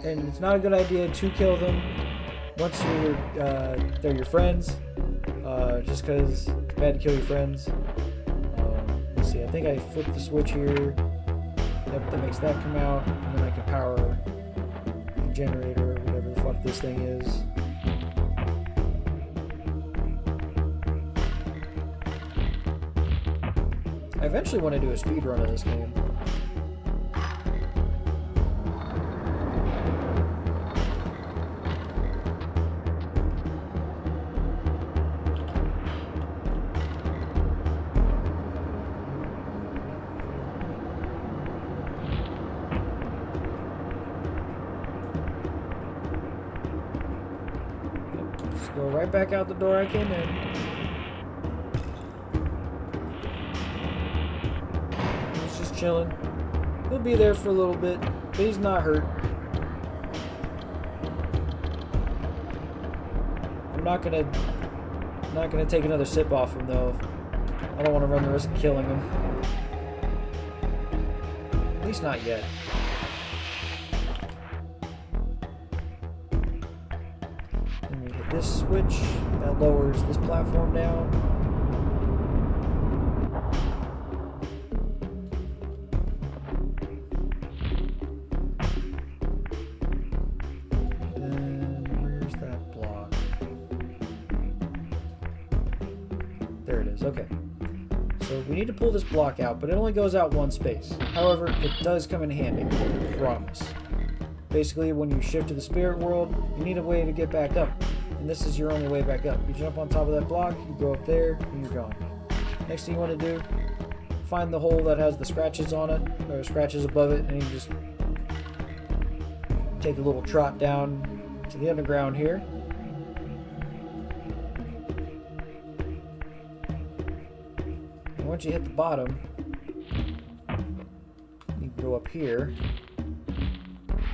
And it's not a good idea to kill them once they're your friends. Just because it's bad to kill your friends. Let's see, I think I flipped the switch here. Yep, that makes that come out, and then I can power the generator, whatever the fuck this thing is. I eventually want to do a speed run of this game. Go right back out the door I came in. He's just chilling. He'll be there for a little bit, but he's not hurt. I'm not gonna take another sip off him though. I don't want to run the risk of killing him. At least not yet. This switch that lowers this platform down. And where's that block? There it is. Okay. So we need to pull this block out, but it only goes out one space. However, it does come in handy. I promise. Basically, when you shift to the spirit world, you need a way to get back up. And this is your only way back up. You jump on top of that block, you go up there, and you're gone. Next thing you want to do, find the hole that has the scratches on it, or scratches above it, and you just take a little trot down to the underground here. And once you hit the bottom, you can go up here.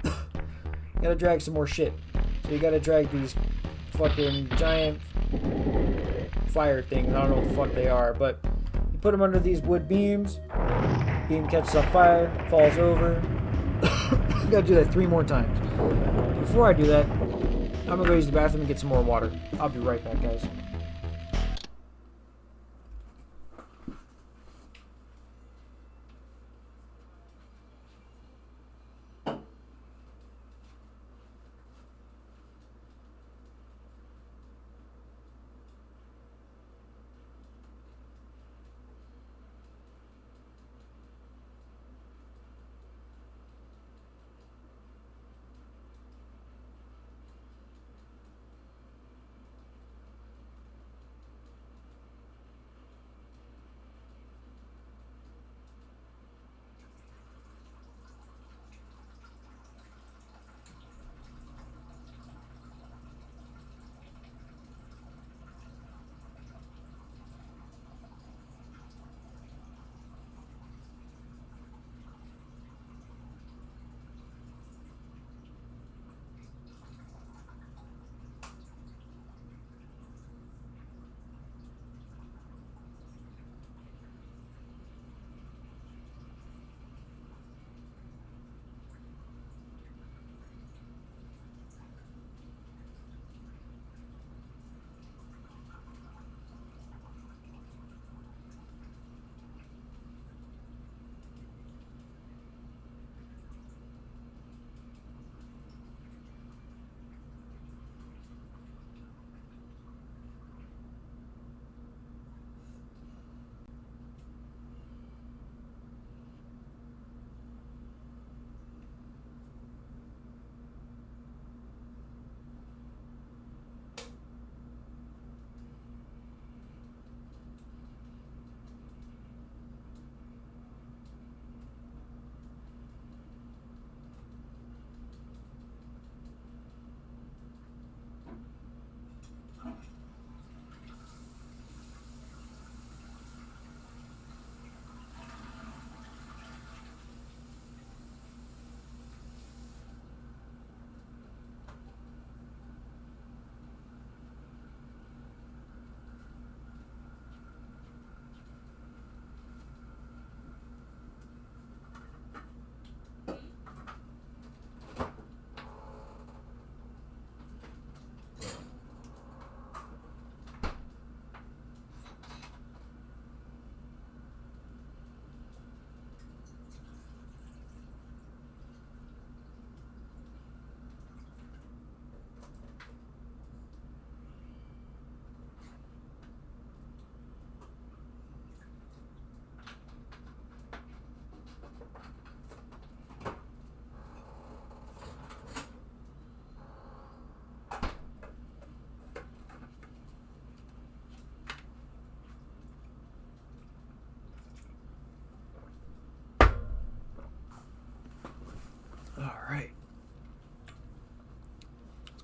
You gotta drag some more shit. So you gotta drag these fucking giant fire things. I don't know what the fuck they are, but you put them under these wood beams. Beam catches on fire, falls over. You gotta do that 3 more times. Before I do that, I'm gonna go use the bathroom and get some more water. I'll be right back, guys.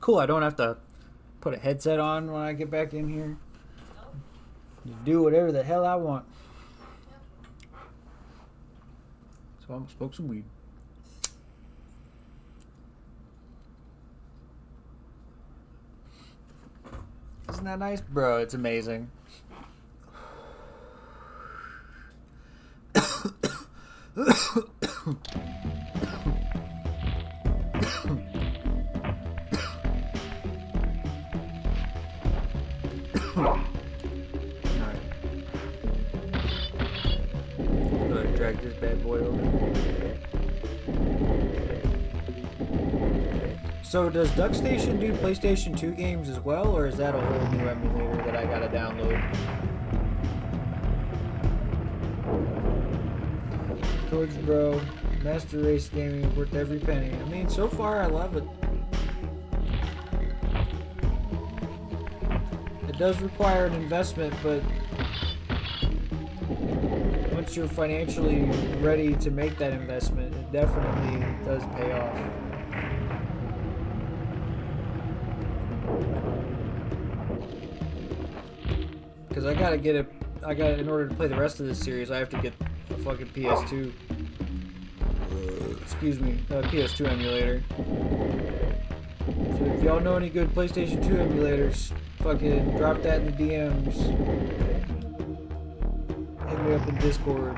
Cool, I don't have to put a headset on when I get back in here. Just do whatever the hell I want. So I'm gonna smoke some weed. Isn't that nice? Bro, it's amazing. Drag this bad boy over. So does DuckStation do PlayStation 2 games as well, or is that a whole new emulator that I gotta download? Torch Bro, Master Race Gaming is worth every penny. I mean, so far I love it. It does require an investment, but once you're financially ready to make that investment, it definitely does pay off. Because I gotta get in order to play the rest of this series, I have to get a fucking PS2. Excuse me, PS2 emulator. So if y'all know any good PlayStation 2 emulators, fucking drop that in the DMs. Hit me up in Discord.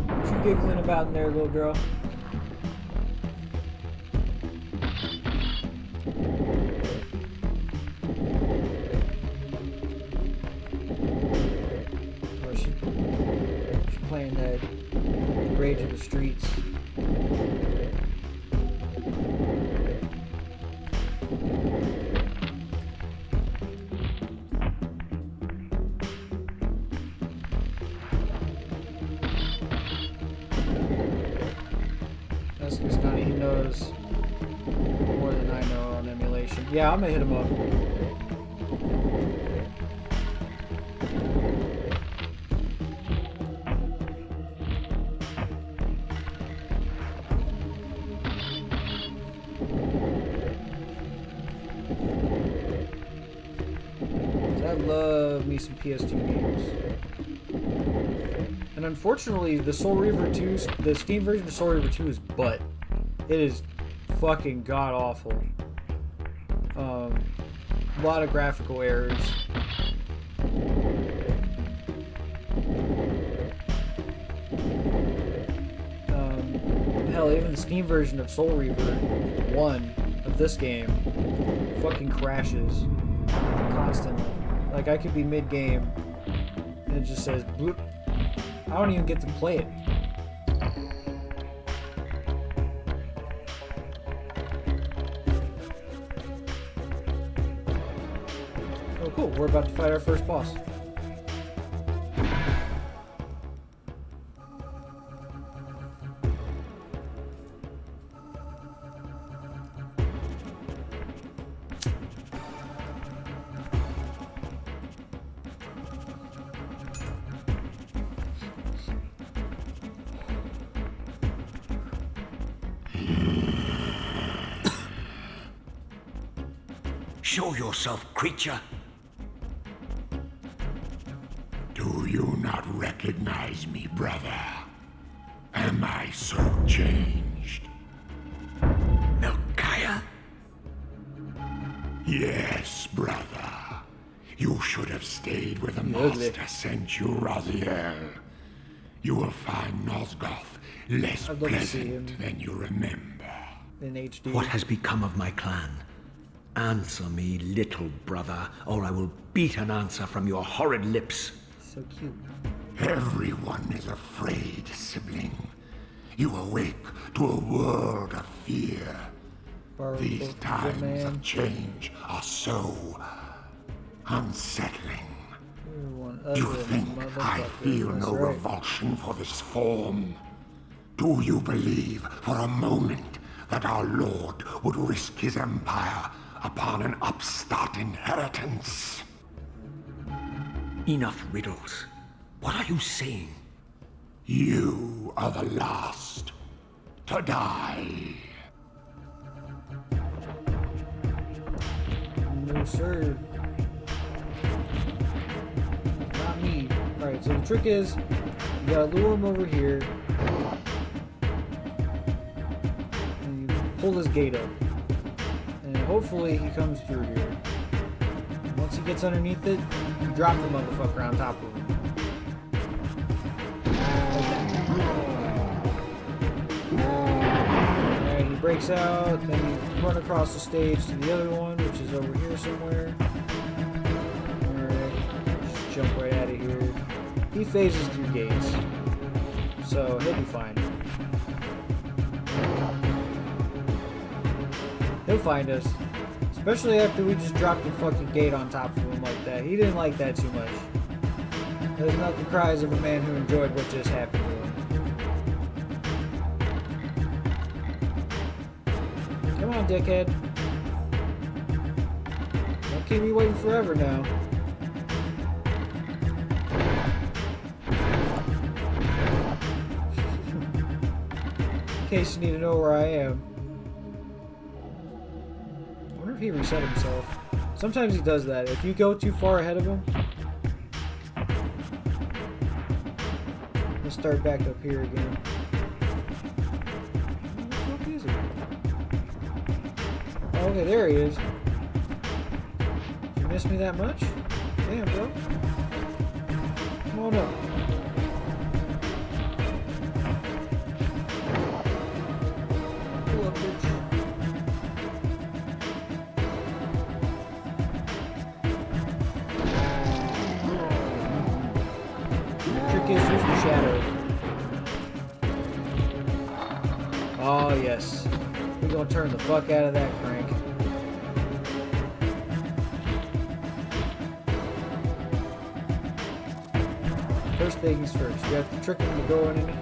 What you giggling about in there, little girl? Oh, she's playing that Rage of the Streets. That's because Connie, he knows more than I know on emulation. Yeah, I'm gonna hit him up. I love me some PS2 games. And unfortunately, the Soul Reaver 2, the Steam version of Soul Reaver 2 is butt. It is fucking god awful. A lot of graphical errors. Hell, even the Steam version of Soul Reaver 1 of this game fucking crashes constantly. Like, I could be mid-game and it just says bloop. I don't even get to play it. Oh cool, we're about to fight our first boss. Show yourself, creature. Do you not recognize me, brother? Am I so changed? Melchiah? Yes, brother. You should have stayed where the Ugly. master sent you, Raziel. You will find Nosgoth less I'd love to see him. pleasant than you remember. In HD. What has become of my clan? Answer me, little brother, or I will beat an answer from your horrid lips. So cute. Everyone is afraid, sibling. You awake to a world of fear. Borrowed These both from times Good Man. of change are so unsettling. You're one You ugly think I motherfucker. feel That's no right. revulsion for this form? Do you believe for a moment that our Lord would risk his empire upon an upstart inheritance? Enough riddles. What are you saying? You are the last to die. No, sir. Not me. Alright, so the trick is, you gotta lure him over here. And you pull this gate up. And hopefully he comes through here. And once he gets underneath it, you drop the motherfucker on top of him. Alright, he breaks out, then you run across the stage to the other one, which is over here somewhere. Alright, just jump right out of here. He phases through gates, so he'll be fine. He'll find us. Especially after we just dropped the fucking gate on top of him like that. He didn't like that too much. There's not the cries of a man who enjoyed what just happened to him. Come on, dickhead. Don't keep me waiting forever now. In case you need to know where I am. I wonder if he reset himself. Sometimes he does that. If you go too far ahead of him, he'll start back up here again. Where the fuck is he? Oh, okay, there he is. You miss me that much? Damn, bro. Come on up. Pull up, bitch. Trick is use the shadow. Oh, yes. We're gonna turn the fuck out of that crank. First things first, you have to trick him to go in here.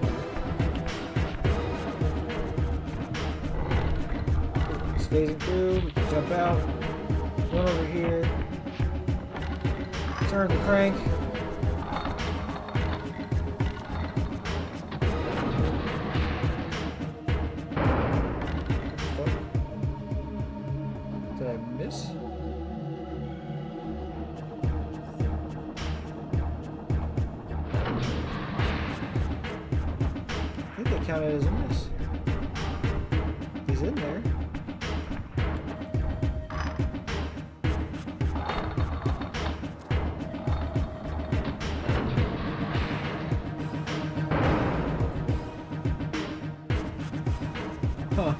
He's phasing through, we can jump out, run over here, turn the crank. Did I miss? I think that counted as a miss. He's in there. Huh.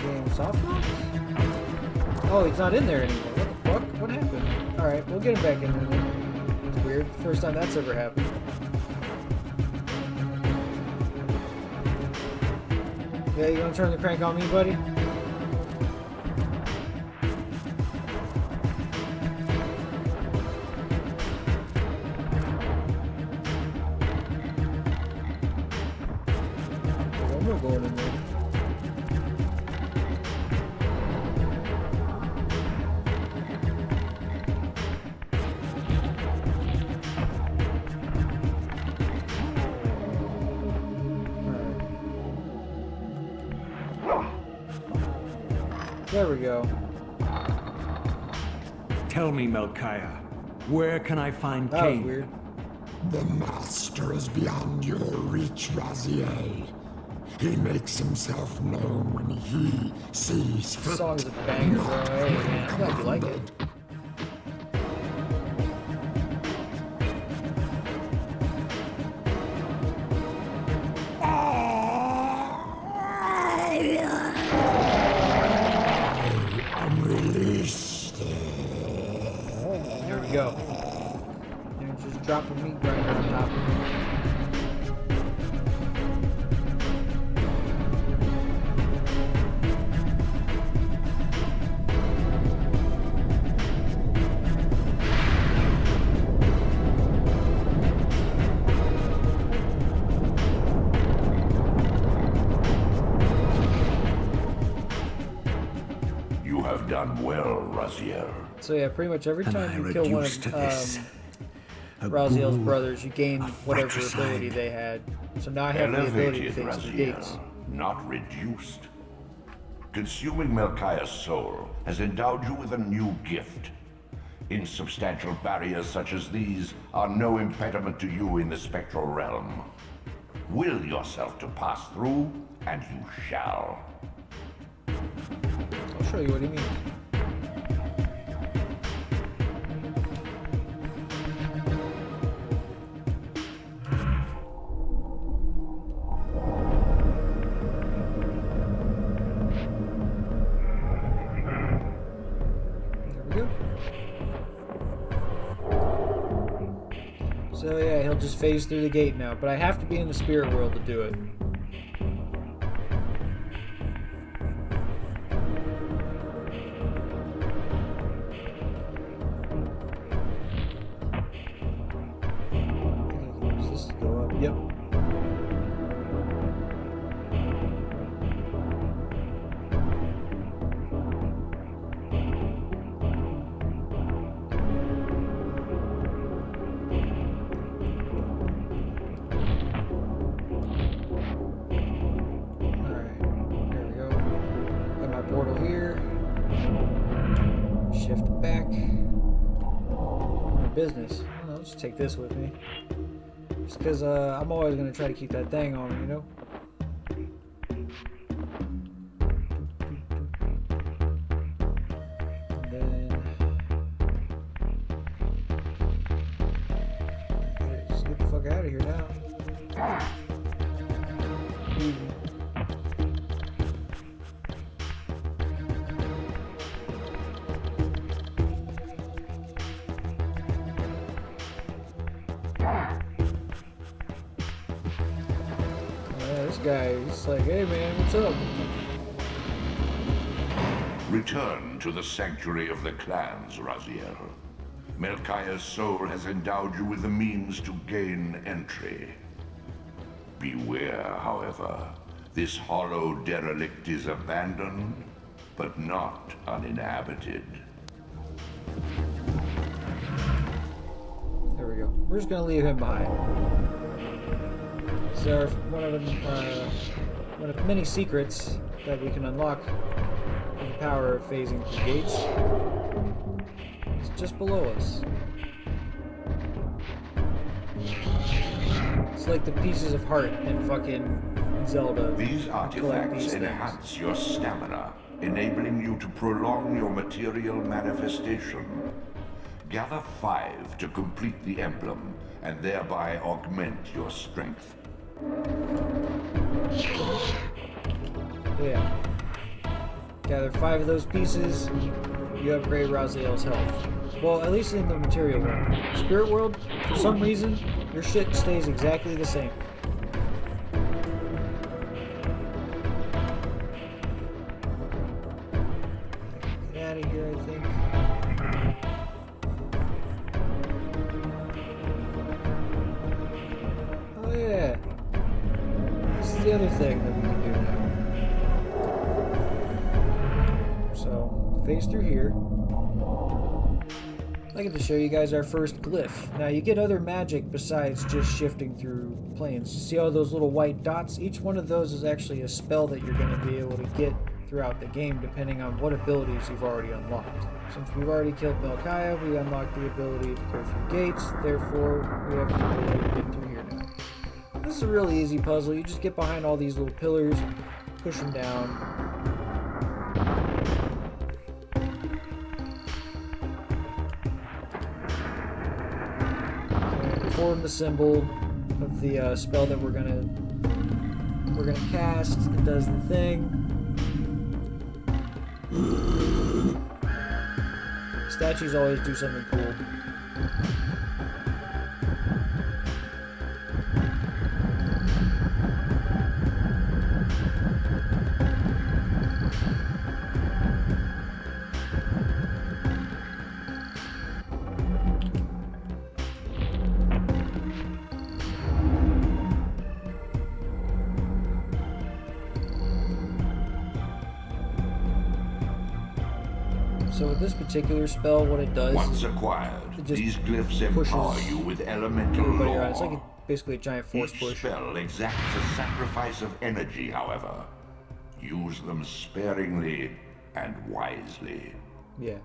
Game soft lock? Oh, he's not in there anymore. What the fuck? What happened? Alright, we'll get him back in there then. It's weird. First time that's ever happened. Yeah, you gonna turn the crank on me, buddy? I'm not going in there. There we go. Tell me, Melchiah, where can I find That was Kain? weird. The master is beyond your reach, Raziel. He makes himself known when he sees This fit. song is a banger, bro. Hey, man, I'm glad you like it. I'm released. There we go. And just drop a meat grinder on top of it. You have done well, Raziel. So yeah, pretty much every Am time I you kill one reduced of to this? A Raziel's ghoul brothers, you gain of whatever fratricide. ability they had. So now I have the ability to Elevated, phase through gates. Raziel, not reduced. Consuming Melchiah's soul has endowed you with a new gift. Insubstantial barriers such as these are no impediment to you in the spectral realm. Will yourself to pass through, and you shall. I'll show you what he means. So yeah, he'll just phase through the gate now, but I have to be in the spirit world to do it. Use this to go up. Yep. Business. I'll just take this with me. Just because I'm always going to try to keep that thing on me, you know? And then... Just get the fuck out of here now. Guy, he's like, hey man, what's up? Return to the sanctuary of the clans, Raziel. Melchiah's soul has endowed you with the means to gain entry. Beware, however, this hollow derelict is abandoned, but not uninhabited. There we go. We're just gonna leave him behind. So one of many secrets that we can unlock with the power of phasing through gates. It's just below us. It's like the pieces of heart in fucking Zelda. These artifacts these enhance your stamina, enabling you to prolong your material manifestation. Gather 5 to complete the emblem, and thereby augment your strength. Yeah. Gather 5 of those pieces, you upgrade Raziel's health. Well, at least in the material world. Spirit world, for some reason, your shit stays exactly the same. Get out of here, I think. Oh yeah. This is the other thing that we can do now. So, phase through here. I get to show you guys our first glyph. Now you get other magic besides just shifting through planes. See all those little white dots? Each one of those is actually a spell that you're going to be able to get throughout the game depending on what abilities you've already unlocked. Since we've already killed Melchiah, we unlocked the ability to go through gates, therefore we have the ability to get through here now. This is a really easy puzzle. You just get behind all these little pillars, push them down. Form the symbol of the spell that we're gonna cast. It does the thing. Statues always do something cool. So with this particular spell, what it does Once is acquired, it just these glyphs pushes empower you with elemental everybody lore. around. It's like basically a giant force Each push. spell exacts a sacrifice of energy, however. Use them sparingly and wisely. Yeah.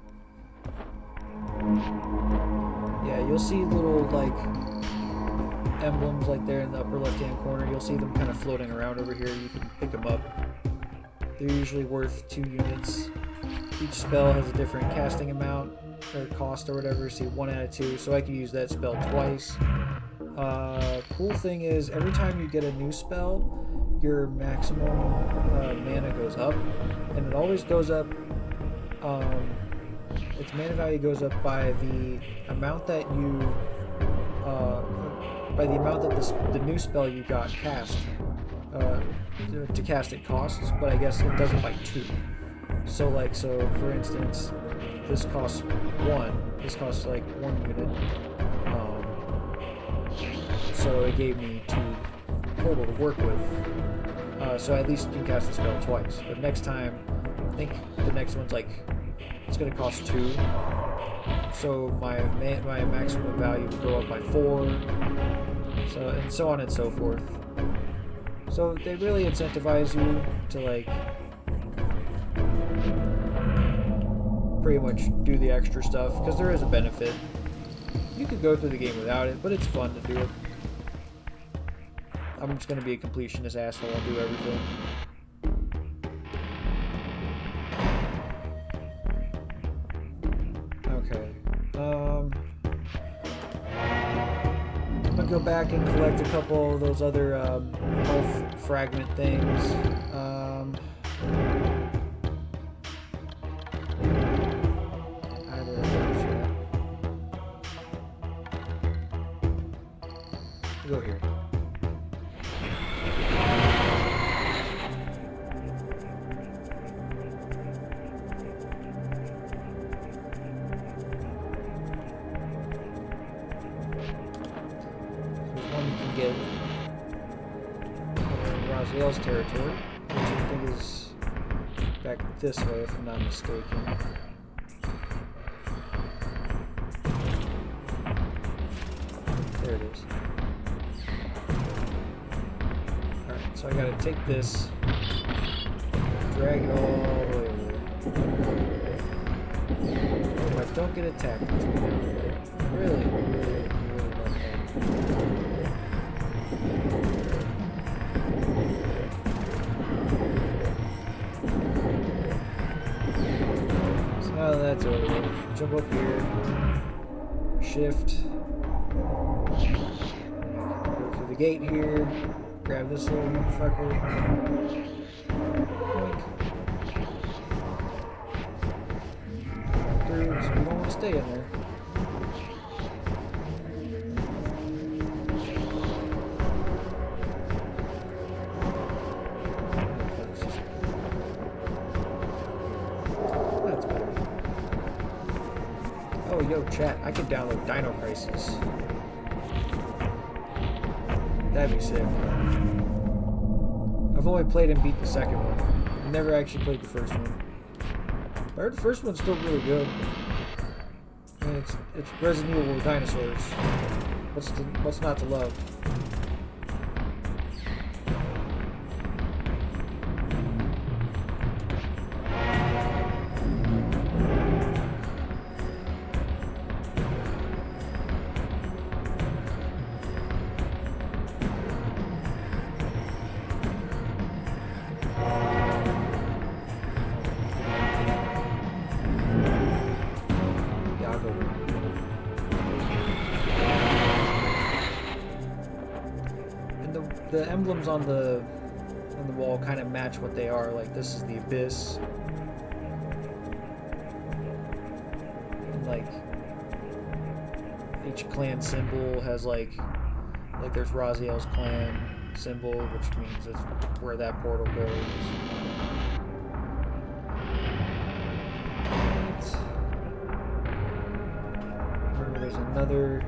Yeah, you'll see little like emblems like there in the upper left-hand corner. You'll see them kind of floating around over here. You can pick them up. They're usually worth 2 units. Each spell has a different casting amount or cost or whatever. See, 1 out of 2. So I can use that spell twice. Cool thing is every time you get a new spell, your maximum mana goes up, and it always goes up. Its mana value goes up by the amount that you the new spell you got cast to cast it costs, but I guess it does it by 2. So for instance, this costs 1. This costs like 1 unit. So it gave me 2 total to work with. So at least you can cast the spell twice. But next time, I think the next one's like it's gonna cost 2. So my maximum value would go up by 4. And so on and so forth. So they really incentivize you to like pretty much do the extra stuff because there is a benefit. You could go through the game without it, but it's fun to do it. I'm just gonna be a completionist asshole and do everything. Okay. I'm gonna go back and collect a couple of those other health fragment things. Either of those yet. Go here. Get Raziel's territory, which I think is back this way if I'm not mistaken. There it is. Alright, so I gotta take this, drag it all the way over there. If I don't get attacked between now and then, really not bad. So now that's over, jump up here, shift, go through the gate here, grab this little motherfucker, boink, through, so we don't want to stay in there. Oh, yo, chat, I could download Dino Crisis. That'd be sick. I've only played and beat the second one. I never actually played the first one. I heard the first one's still really good. I mean, it's Resident Evil with dinosaurs. What's not to love? The emblems on the wall kind of match what they are. Like this is the abyss, and like each clan symbol has like there's Raziel's clan symbol, which means it's where that portal goes. Right. Remember, there's another.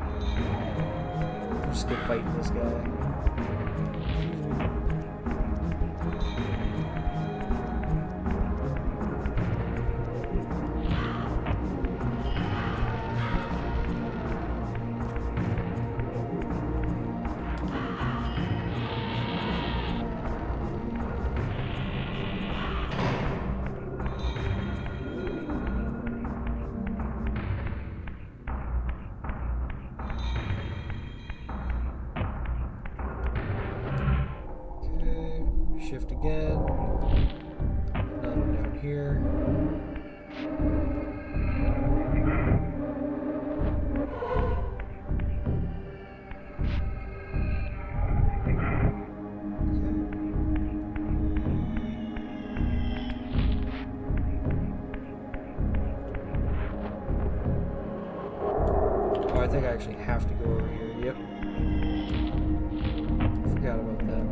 I'm just gonna fight this guy. again. Another one down here. Oh, I think I actually have to go over here. Yep. Forgot about that.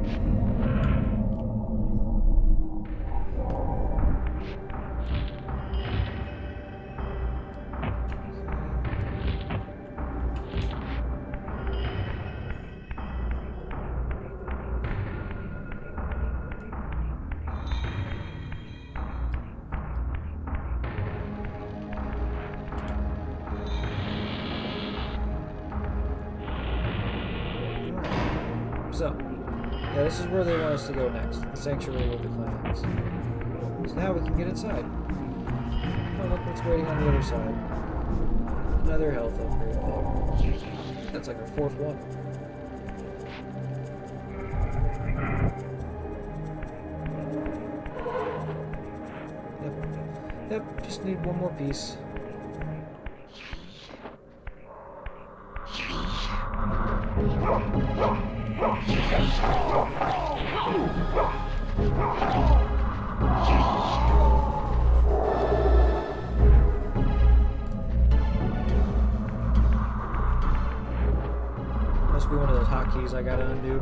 So, yeah, this is where they want us to go next. The sanctuary of the clans. So now we can get inside. Oh, look what's waiting on the other side. Another health upgrade there. That's like our fourth one. Yep, just need one more piece. Must be one of those hotkeys I gotta undo.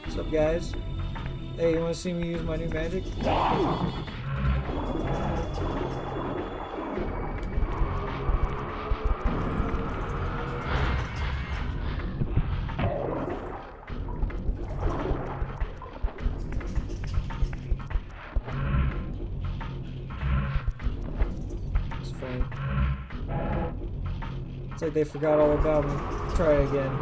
What's up, guys? Hey, you want to see me use my new magic? It's funny. It's like they forgot all about me. Try it again.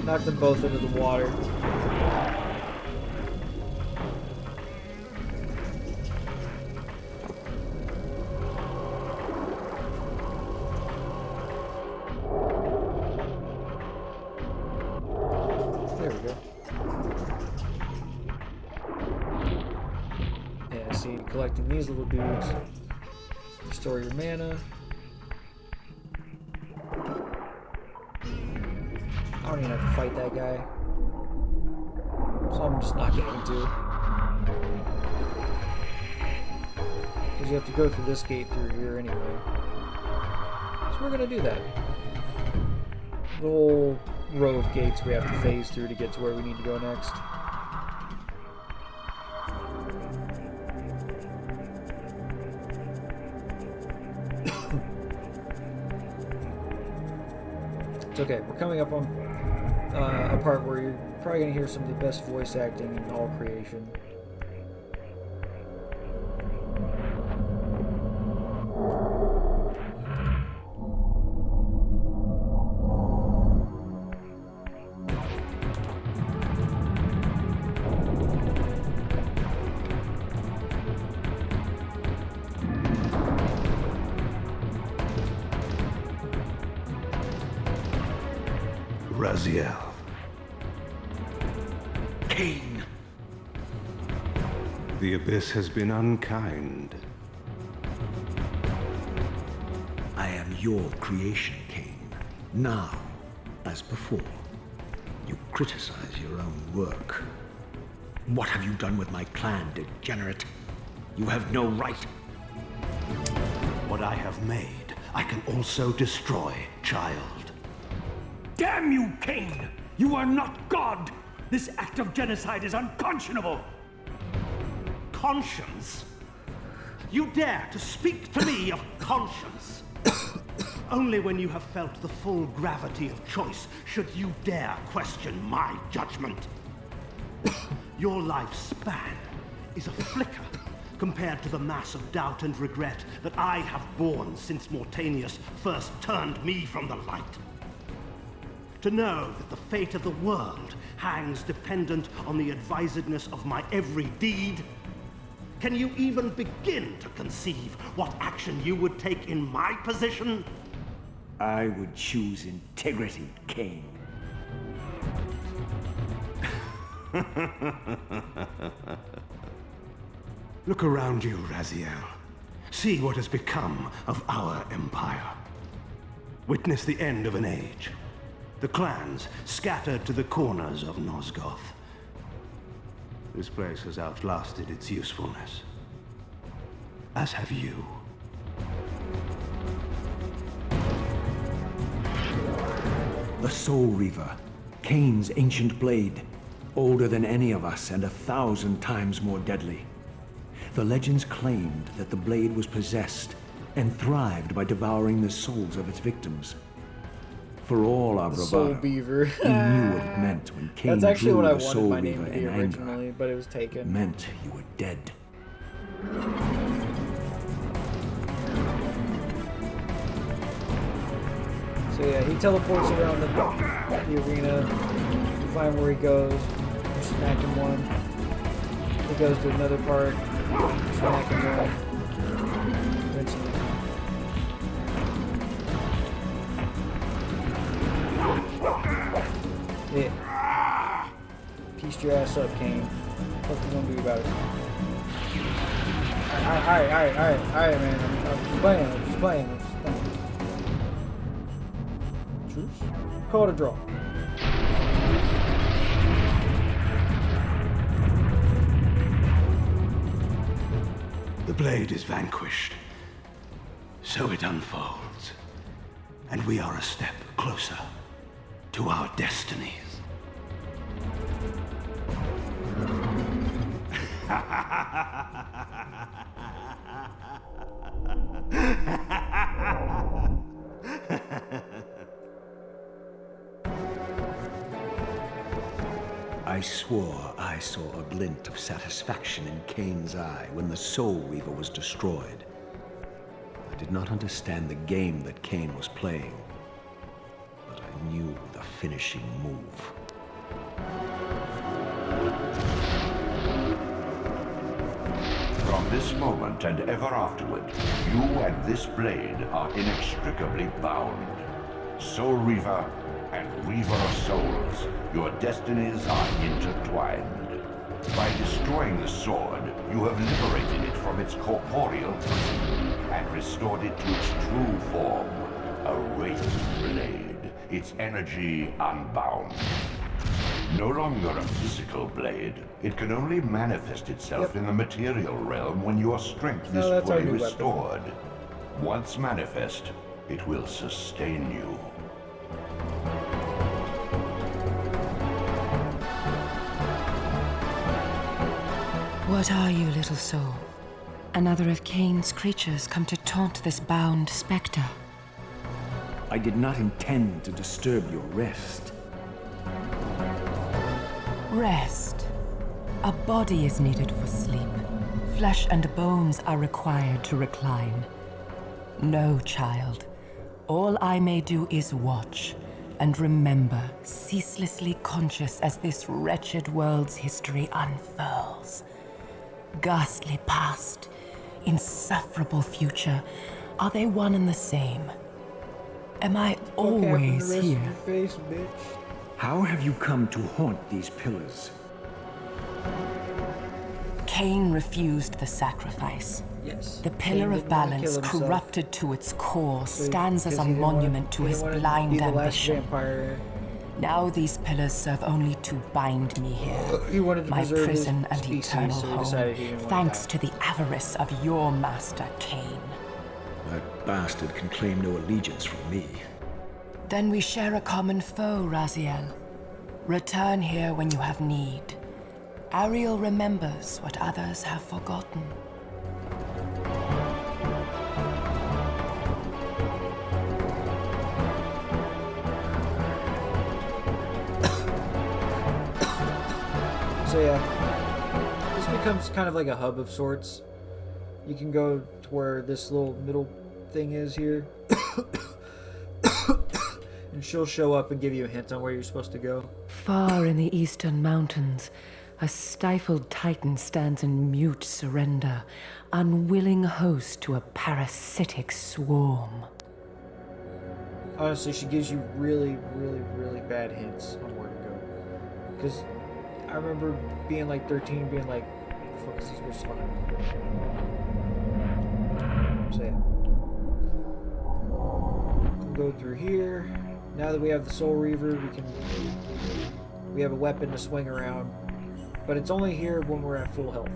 Knocked them both into the water. There we go. Yeah, see, collecting these little dudes. Restore your mana. I don't even have to fight that guy. So I'm just not going to. Because you have to go through this gate through here anyway. So we're going to do that. The whole row of gates we have to phase through to get to where we need to go next. It's okay. We're coming up on a part where you're probably going to hear some of the best voice acting in all creation. Raziel. Kain! The Abyss has been unkind. I am your creation, Kain. Now, as before, you criticize your own work. What have you done with my clan, degenerate? You have no right. What I have made, I can also destroy, child. Damn you, Kain! You are not God! This act of genocide is unconscionable! Conscience? You dare to speak to me of conscience? Only when you have felt the full gravity of choice should you dare question my judgment. Your lifespan is a flicker compared to the mass of doubt and regret that I have borne since Mortanius first turned me from the light. To know that the fate of the world hangs dependent on the advisedness of my every deed? Can you even begin to conceive what action you would take in my position? I would choose integrity, Kain. Look around you, Raziel. See what has become of our empire. Witness the end of an age. The clans scattered to the corners of Nosgoth. This place has outlasted its usefulness. As have you. The Soul Reaver, Kain's ancient blade, older than any of us and 1,000 times more deadly. The legends claimed that the blade was possessed and thrived by devouring the souls of its victims. For all our Soul bravado, Beaver. he knew what it meant when Kain That's actually drew what I the wanted Soul my name Reaver to be in anger. originally, but it was It taken. meant you were dead. So yeah, he teleports around the arena. You find where he goes. You smack him one. He goes to another part. You smack him one. Rinse him. Yeah. Pieced your ass up, Kain. What you gonna do about it? Alright, man. I'm just playing. I'm just playing. Truce? Call it a draw. The blade is vanquished. So it unfolds. And we are a step closer to our destinies. I swore I saw a glint of satisfaction in Kain's eye when the Soul Reaver was destroyed. I did not understand the game that Kain was playing, but I knew the finishing move. From this moment and ever afterward, you and this blade are inextricably bound. Soul Reaver and Reaver of Souls, your destinies are intertwined. By destroying the sword, you have liberated it from its corporeal prison and restored it to its true form, a wraith blade, its energy unbound. No longer a physical blade, it can only manifest itself in the material realm when your strength No, is that's our fully new weapon. restored. Once manifest, it will sustain you. What are you, little soul? Another of Kain's creatures come to taunt this bound specter. I did not intend to disturb your rest. Rest. A body is needed for sleep. Flesh and bones are required to recline. No, child. All I may do is watch and remember, ceaselessly conscious as this wretched world's history unfurls. Ghastly past, insufferable future, are they one and the same? Am I always here? Face, bitch. How have you come to haunt these pillars? Kain refused the sacrifice. Yes. The pillar of balance, corrupted to its core, stands as a monument to his blind ambition. Now these pillars serve only to bind me here, He wanted to my preserve prison his and species, eternal so he home, decided he didn't want thanks that. to the avarice of your master, Kain. That bastard can claim no allegiance from me. Then we share a common foe, Raziel. Return here when you have need. Ariel remembers what others have forgotten. So yeah, this becomes kind of like a hub of sorts. you can go to where this little middle thing is here. And she'll show up and give you a hint on where you're supposed to go. Far in the eastern mountains, a stifled titan stands in mute surrender, unwilling host to a parasitic swarm. Honestly, she gives you really, really, really bad hints on where to go. Because I remember being like 13, being like, the fuck is this weird spot? So yeah. We'll go through here. Now that we have the Soul Reaver, we have a weapon to swing around. But it's only here when we're at full health.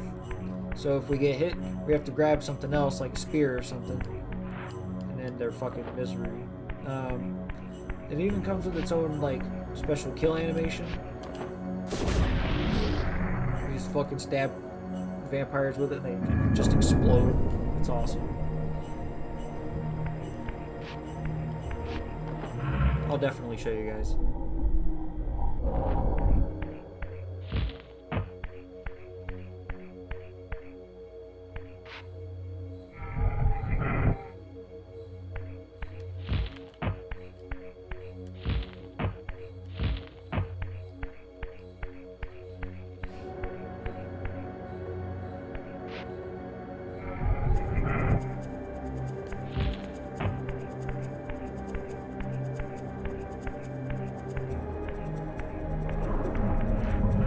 So if we get hit, we have to grab something else, like a spear or something. And then they're fucking misery. It even comes with its own, like, special kill animation. You just fucking stab vampires with it and they just explode. It's awesome. I'll definitely show you guys.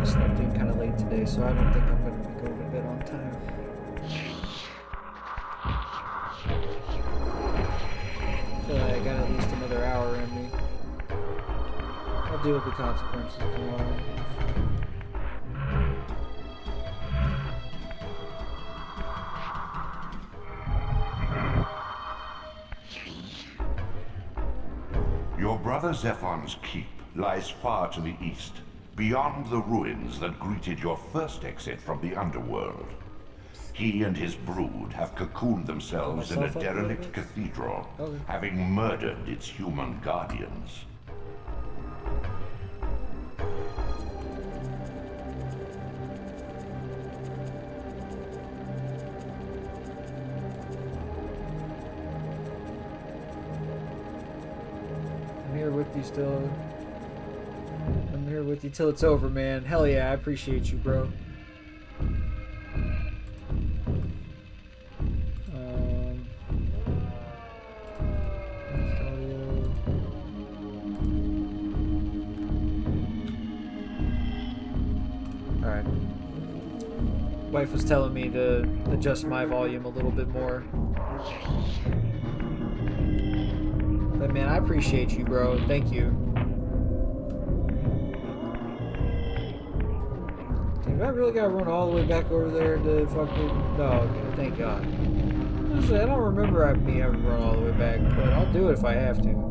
Slept in kind of late today, so I don't think I'm going to be going to bed on time. I feel like I got at least another hour in me. I'll deal with the consequences tomorrow. Your brother Zephon's keep lies far to the east, beyond the ruins that greeted your first exit from the underworld. He and his brood have cocooned themselves in a derelict cathedral, having murdered its human guardians. I'm here with you still. I'm here with you till it's over, man. Hell yeah, I appreciate you, bro. Alright. Wife was telling me to adjust my volume a little bit more. But man, I appreciate you, bro. Thank you. Dude, I really gotta run all the way back over there to fucking... No, okay, thank God. Honestly, I don't remember me having to run all the way back, but I'll do it if I have to.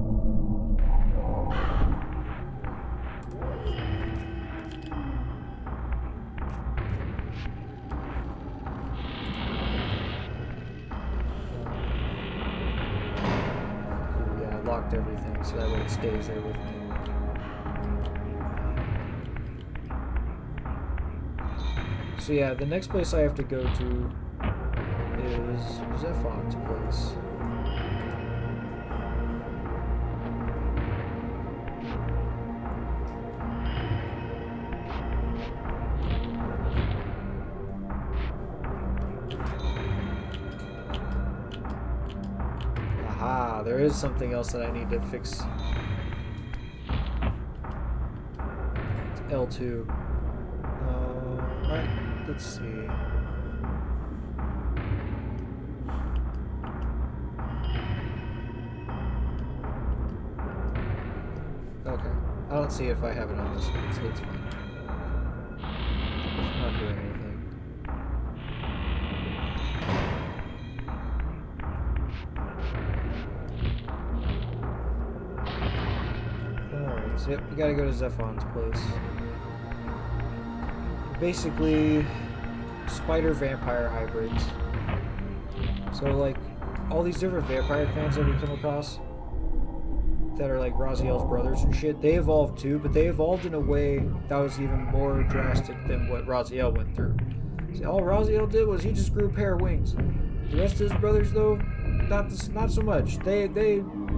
Everything so that way it stays there with me. So yeah, the next place I have to go to is Zephon's place. Aha, there is something else that I need to fix. It's L2. Right, let's see. Okay, I don't see if I have it on this one, so it's fine. I'm not doing anything. So yep, you gotta go to Zephon's place. Basically, spider vampire hybrids. So like, all these different vampire clans that we come across that are like Raziel's brothers and shit, they evolved too, but they evolved in a way that was even more drastic than what Raziel went through. See, all Raziel did was he just grew a pair of wings. The rest of his brothers, though, not so much. They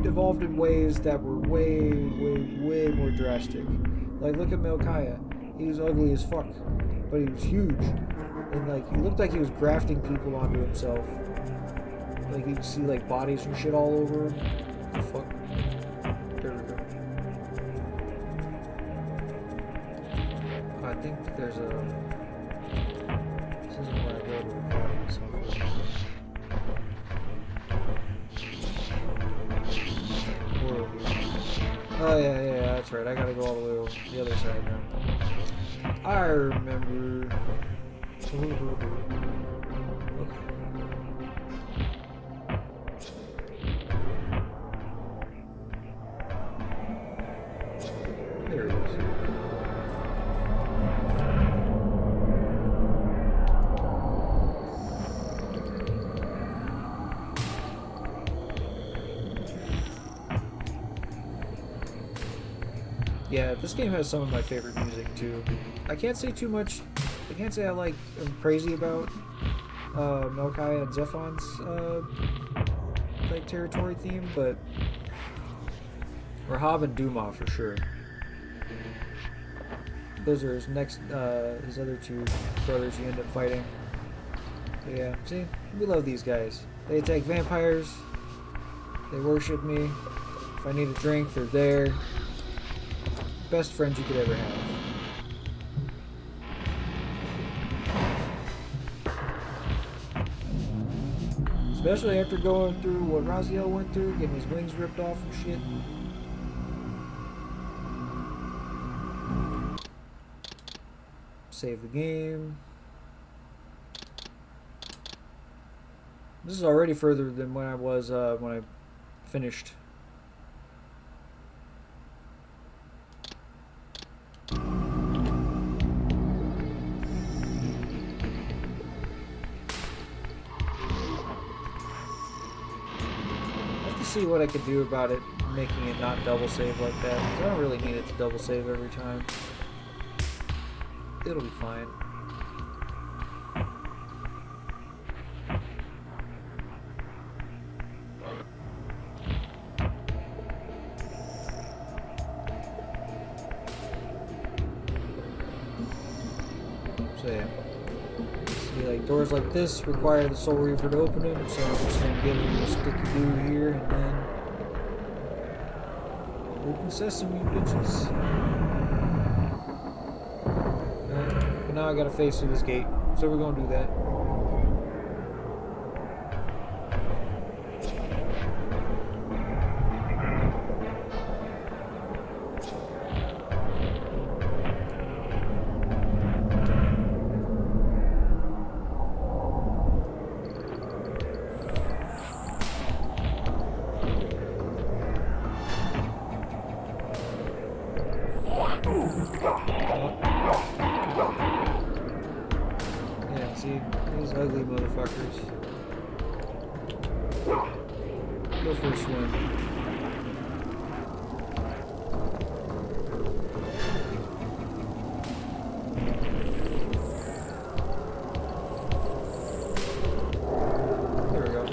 evolved in ways that were way more drastic. Like, look at Melchiah. He was ugly as fuck, but he was huge. And, like, he looked like he was grafting people onto himself. Like, you could see, like, bodies and shit all over him. What the fuck? There we go. I think there's a... This isn't where I go to record myself. Oh, yeah, that's right. I gotta go all the way over the other side now. I remember. Okay. There it is. Yeah, this game has some of my favorite music too. I can't say too much. I can't say I'm crazy about Melchiah and Zephon's like territory theme, but Rahab and Duma for sure. Those are his next, his other two brothers you end up fighting. But yeah, see, we love these guys. They attack vampires. They worship me. If I need a drink, they're there. Best friends you could ever have. Especially after going through what Raziel went through, getting his wings ripped off and shit. Save the game. This is already further than when I was when I finished. See what I could do about it, making it not double save like that, because I don't really need it to double save every time. It'll be fine. So yeah. See, like doors like this require the Soul Reaver to open them, so I'm just gonna give it a little sticky do here and then open sesame, bitches. Alright, but now I gotta face through this gate, so we're gonna do that. Yeah, see, these ugly motherfuckers. Go for a swim. There we go.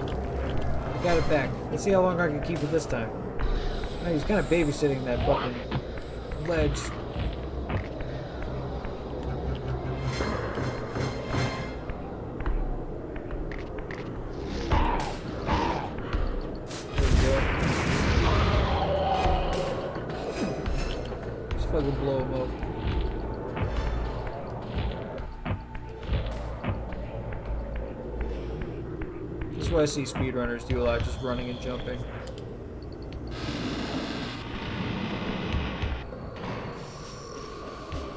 I got it back. Let's see how long I can keep it this time. Oh, he's kind of babysitting that fucking ledge. Fucking blow him up. This is what I see speedrunners do a lot, just running and jumping.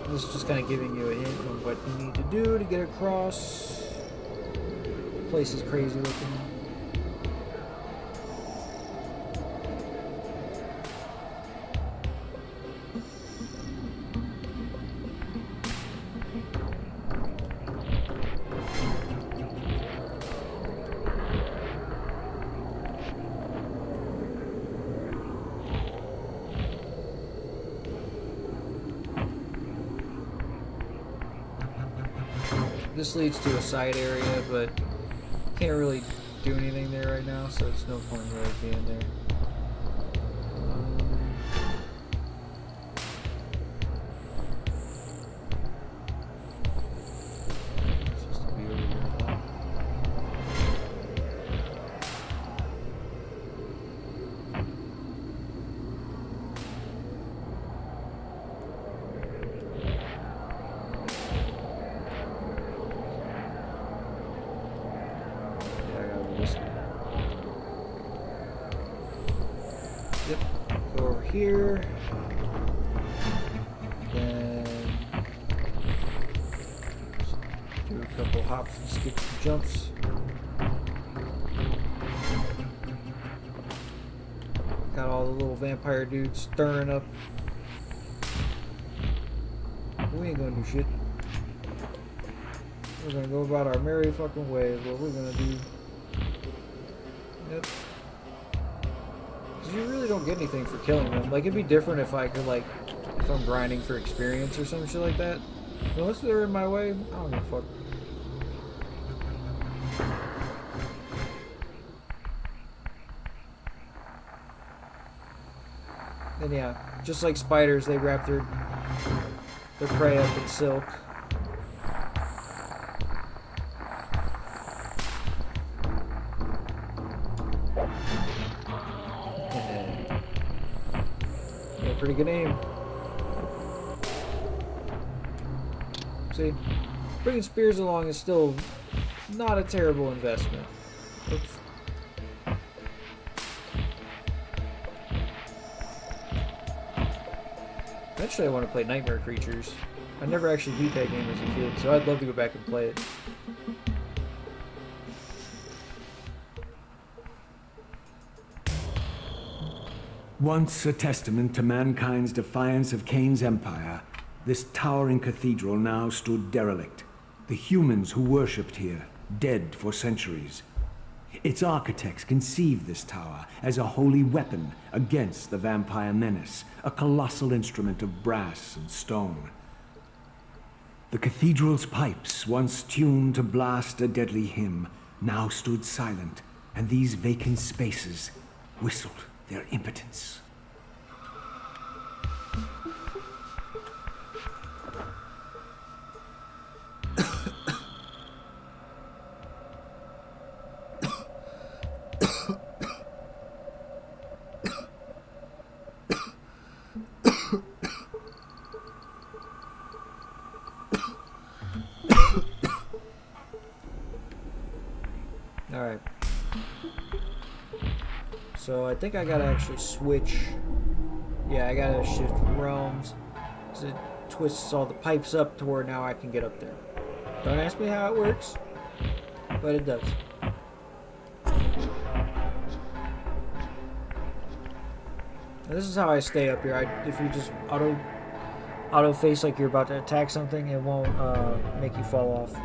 This is just kind of giving you a hint on what you need to do to get across. The place is crazy looking. This leads to a side area, but can't really do anything there right now, so it's no point really being there. Supposed to be over here, I thought. Yep, go over here. Then do a couple hops and skips and jumps. Got all the little vampire dudes stirring up. We ain't gonna do shit. We're gonna go about our merry fucking way is what we're gonna do. Yep. Because you really don't get anything for killing them. Like, it'd be different if I could, like, if I'm grinding for experience or some shit like that. But unless they're in my way, I don't give a fuck. And yeah, just like spiders, they wrap their prey up in silk. Yeah, pretty good aim. See, bringing spears along is still not a terrible investment. Oops. Eventually I want to play Nightmare Creatures. I never actually beat that game as a kid, so I'd love to go back and play it. Once a testament to mankind's defiance of Kain's empire, this towering cathedral now stood derelict. The humans who worshipped here, dead for centuries. Its architects conceived this tower as a holy weapon against the vampire menace, a colossal instrument of brass and stone. The cathedral's pipes, once tuned to blast a deadly hymn, now stood silent, and these vacant spaces whistled their impotence. Alright. So I think I gotta actually switch. Yeah, I gotta shift realms. Because it twists all the pipes up to where now I can get up there. Don't ask me how it works, but it does. And this is how I stay up here. If you just auto face like you're about to attack something, it won't make you fall off.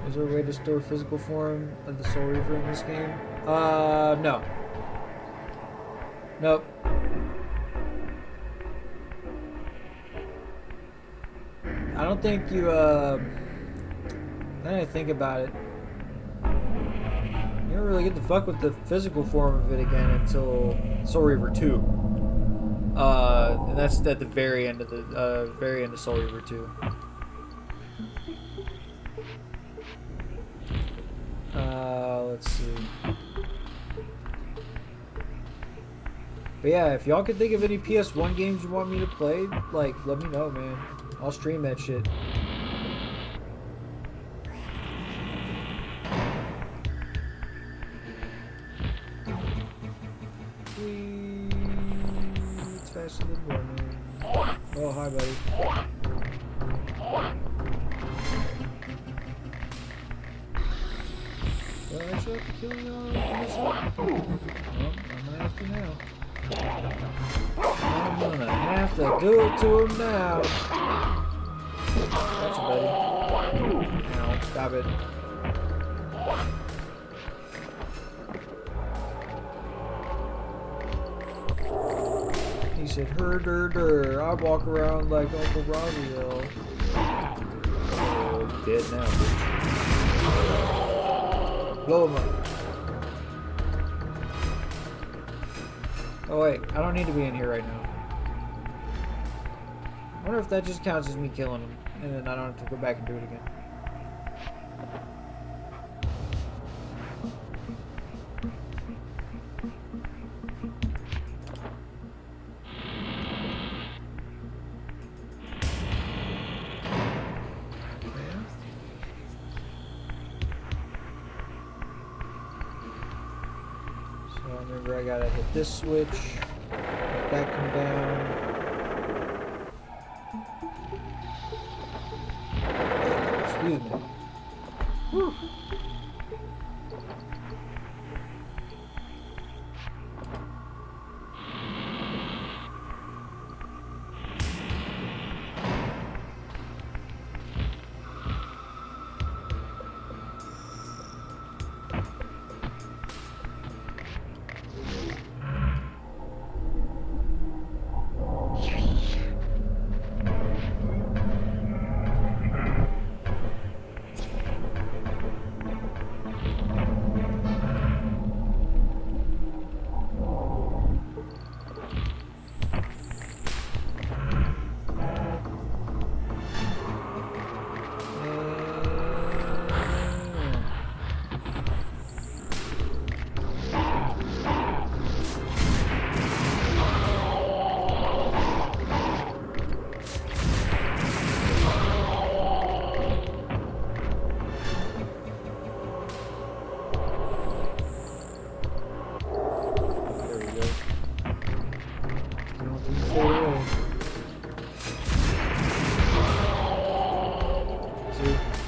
Is there a way to store physical form of the Soul Reaver in this game? No. Nope. I don't think you, now that I think about it, you don't really get to fuck with the physical form of it again until Soul Reaver 2. And that's at the very end of Soul Reaver 2. Let's see. But yeah, if y'all can think of any PS1 games you want me to play, like, let me know, man. I'll stream that shit. It's faster than running. Oh, hi, buddy. Do I actually have to kill you all in this one? Well, I'm gonna have to now. I'm gonna have to do it to him now. Gotcha, buddy. Ow, stop it. He's said, herder, I walk around like Uncle Raziel. Oh, dead now, bitch. Blow him up. Oh wait, I don't need to be in here right now. I wonder if that just counts as me killing him, and then I don't have to go back and do it again. Remember, I gotta hit this switch, let that come down. Excuse me. Whew.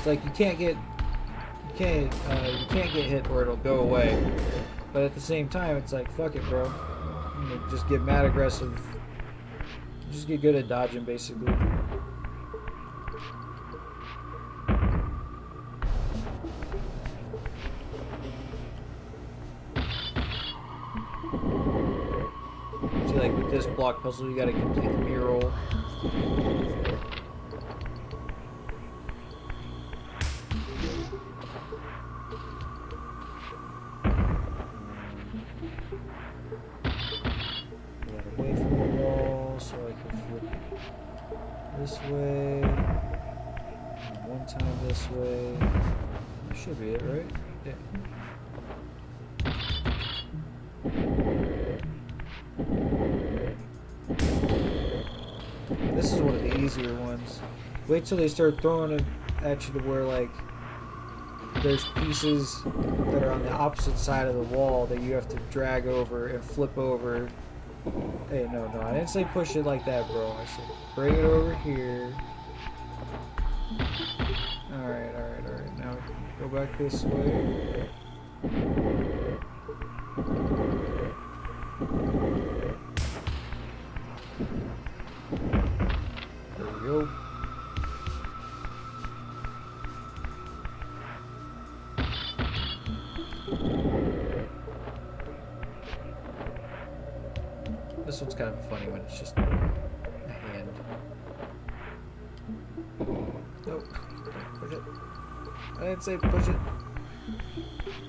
Like you can't get hit or it'll go away, but at the same time it's like fuck it, bro. You just get mad aggressive, just get good at dodging basically. See, like with this block puzzle you gotta complete the mural. This way, and one time this way. That should be it, right? Yeah. This is one of the easier ones. Wait till they start throwing it at you to where like there's pieces that are on the opposite side of the wall that you have to drag over and flip over. Hey, no, I didn't say push it like that, bro. I said bring it over here. Alright. Now go back this way. There we go. This one's kind of funny when it's just a hand. Nope. Push it. I didn't say push it.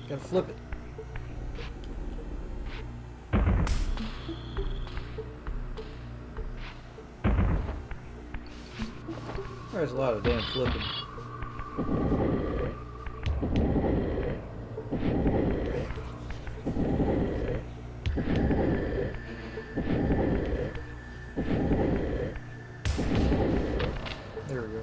Gotta flip it. There's a lot of damn flipping. There we go.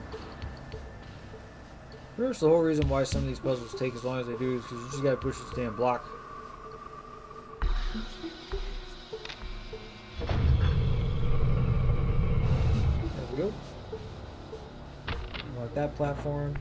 Here's the whole reason why some of these puzzles take as long as they do is because you just gotta push this damn block. There we go. Like that platform.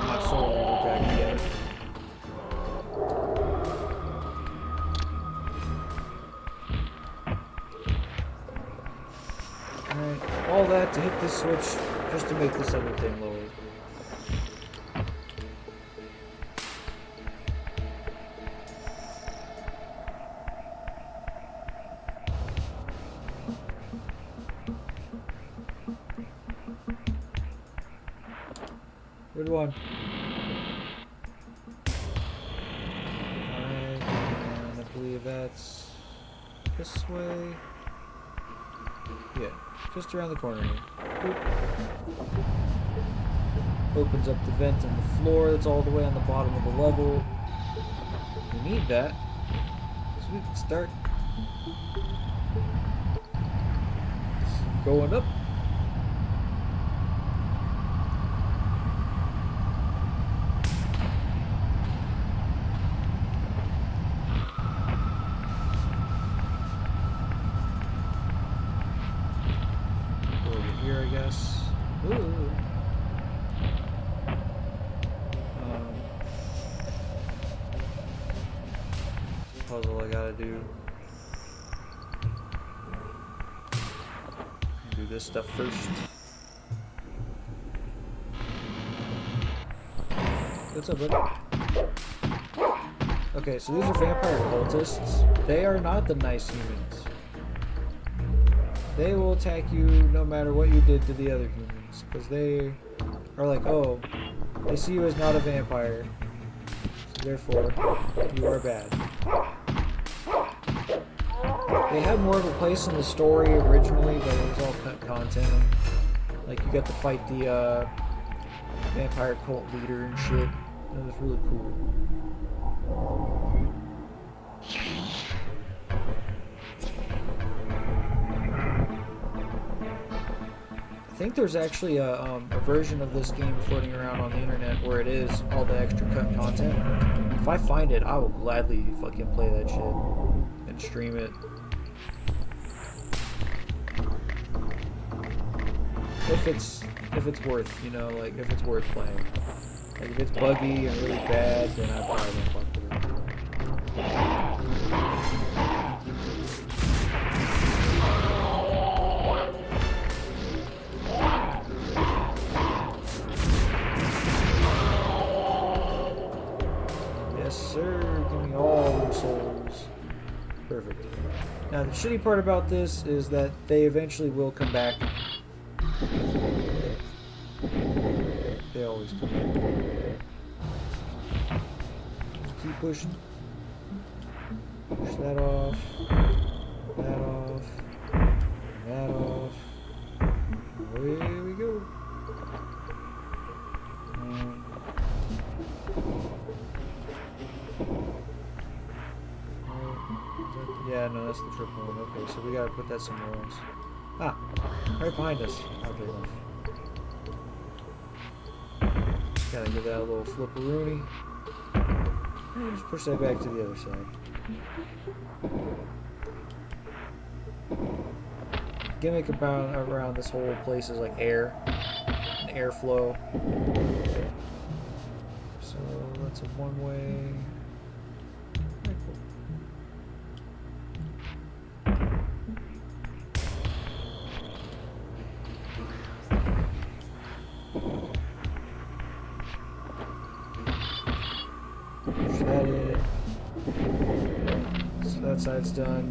my soul reaver back together. Alright, all that to hit this switch just to make this other thing lower. Good one. Alright, and I believe that's this way. Yeah, just around the corner here. Boop. Opens up the vent in the floor that's all the way on the bottom of the level. We need that, so we can start going up. Here, I guess. Ooh. Puzzle I gotta do. Do this stuff first. What's up, buddy? Okay, so these are vampire cultists. They are not the nice humans. They will attack you no matter what you did to the other humans, because they are like, oh, they see you as not a vampire, so therefore you are bad. They had more of a place in the story originally, but it was all cut content. Like, you got to fight the vampire cult leader and shit. That was really cool. I think there's actually a version of this game floating around on the internet where it is all the extra cut content. If I find it, I will gladly fucking play that shit and stream it. If it's worth, you know, like if it's worth playing. Like if it's buggy and really bad, then I probably won't fuck with it. Yes, sir. Give me all them souls. Perfect. Now, the shitty part about this is that they eventually will come back. They always come back. Just keep pushing. Push that off. That off. That off. Away we go. Yeah, no, that's the triple one. Okay, so we gotta put that somewhere else. Ah, right behind us. Okay, enough. Gotta give that a little flipperoonie. And just push that back to the other side. Gimmick around this whole place is like air. And airflow. So that's a one-way. Very cool. Push that in. So that side's done.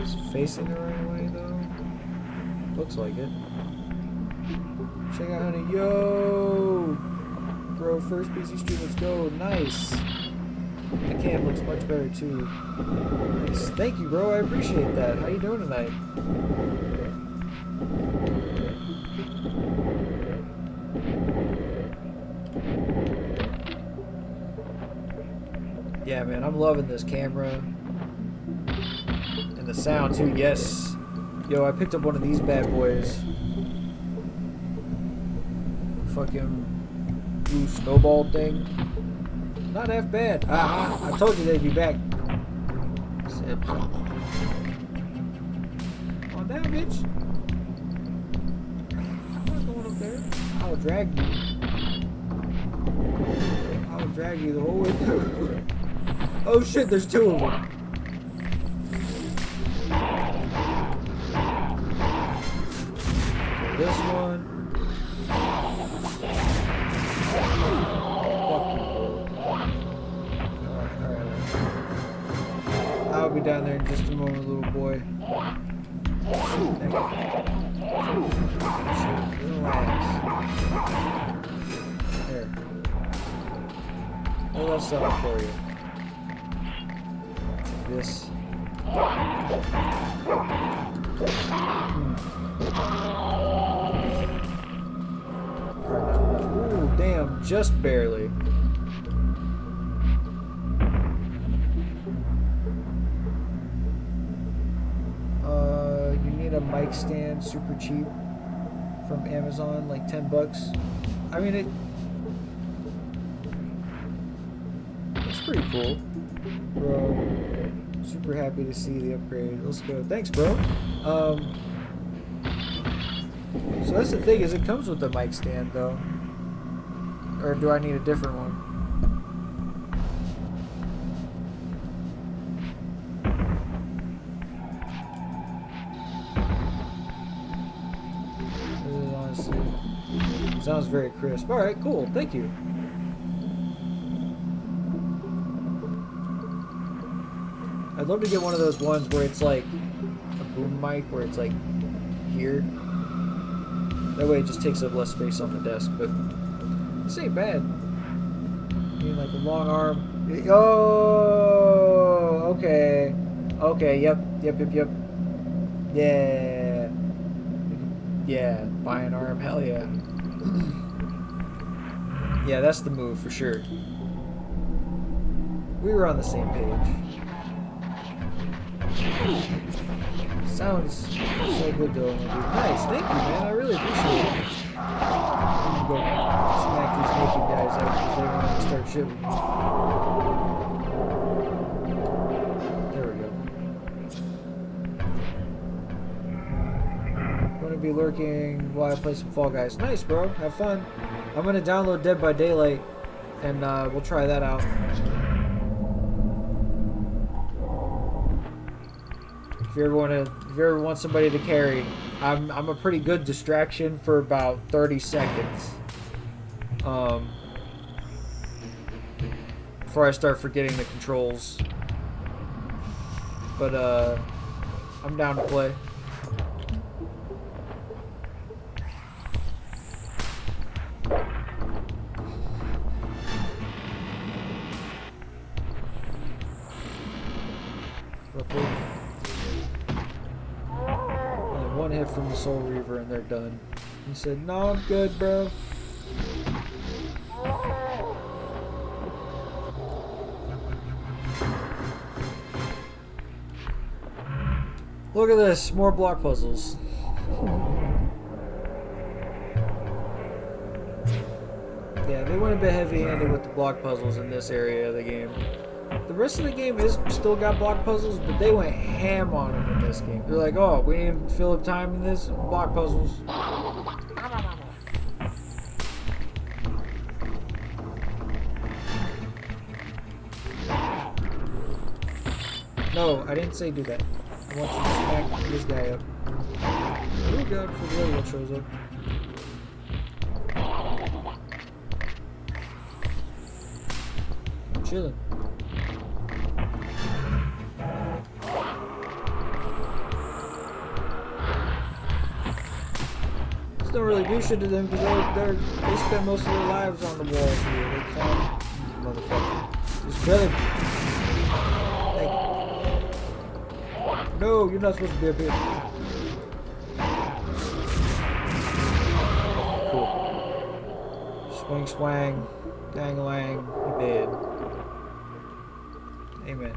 Is it facing the right way though? Looks like it. Check out, honey. Yo! Bro, first PC stream, let's go. Nice. The cam looks much better too. Nice. Thank you, bro. I appreciate that. How you doing tonight? Yeah, man, I'm loving this camera. And the sound, too, yes. Yo, I picked up one of these bad boys. Fucking blue snowball thing. Not half bad. I told you they'd be back. Oh, down, bitch. I'm not going up there. I'll drag you. I'll drag you the whole way through. Oh shit, there's two of them. Okay, this one. Fuck you, bro. Alright. I'll be down there in just a moment, little boy. Relax. There. I'll have something for you. This. Ooh, damn, just barely. You need a mic stand, super cheap, from Amazon, like $10. I mean, it's pretty cool. Bro, super happy to see the upgrade. Let's go. Thanks, bro. So that's the thing, is it comes with the mic stand, though. Or do I need a different one? Honestly, sounds very crisp. Alright, cool. Thank you. I'd love to get one of those ones where it's like a boom mic, where it's like here. That way it just takes up less space on the desk, but this ain't bad. I mean, like a long arm. Oh, okay. Okay, yep. Yeah. Yeah, buy an arm, hell yeah. Yeah, that's the move for sure. We were on the same page. Sounds so good though. Nice, thank you, man. I really appreciate it. I'm gonna go smack these naked guys out because they want to start shit with me. There we go. Gonna be lurking while I play some Fall Guys. Nice, bro. Have fun. I'm gonna download Dead by Daylight, and we'll try that out. If you ever want somebody to carry, I'm a pretty good distraction for about 30 seconds. Before I start forgetting the controls. But I'm down to play. One hit from the Soul Reaver and they're done. He said, "No, I'm good, bro." Look at this, more block puzzles. Yeah, they went a bit heavy-handed with the block puzzles in this area of the game. The rest of the game is still got block puzzles, but they went ham on them in this game. They're like, "Oh, we need to fill up time in this block puzzles." No, I didn't say do that. I want you to smack this guy up. Oh god, before the other one shows up. I'm chilling. Don't really do shit to them because they spend most of their lives on the walls here. They can't, motherfucker. Just kill him. Thank you. No, you're not supposed to be up here. Cool. Swing, swang, dang-a-lang, you're dead. Amen.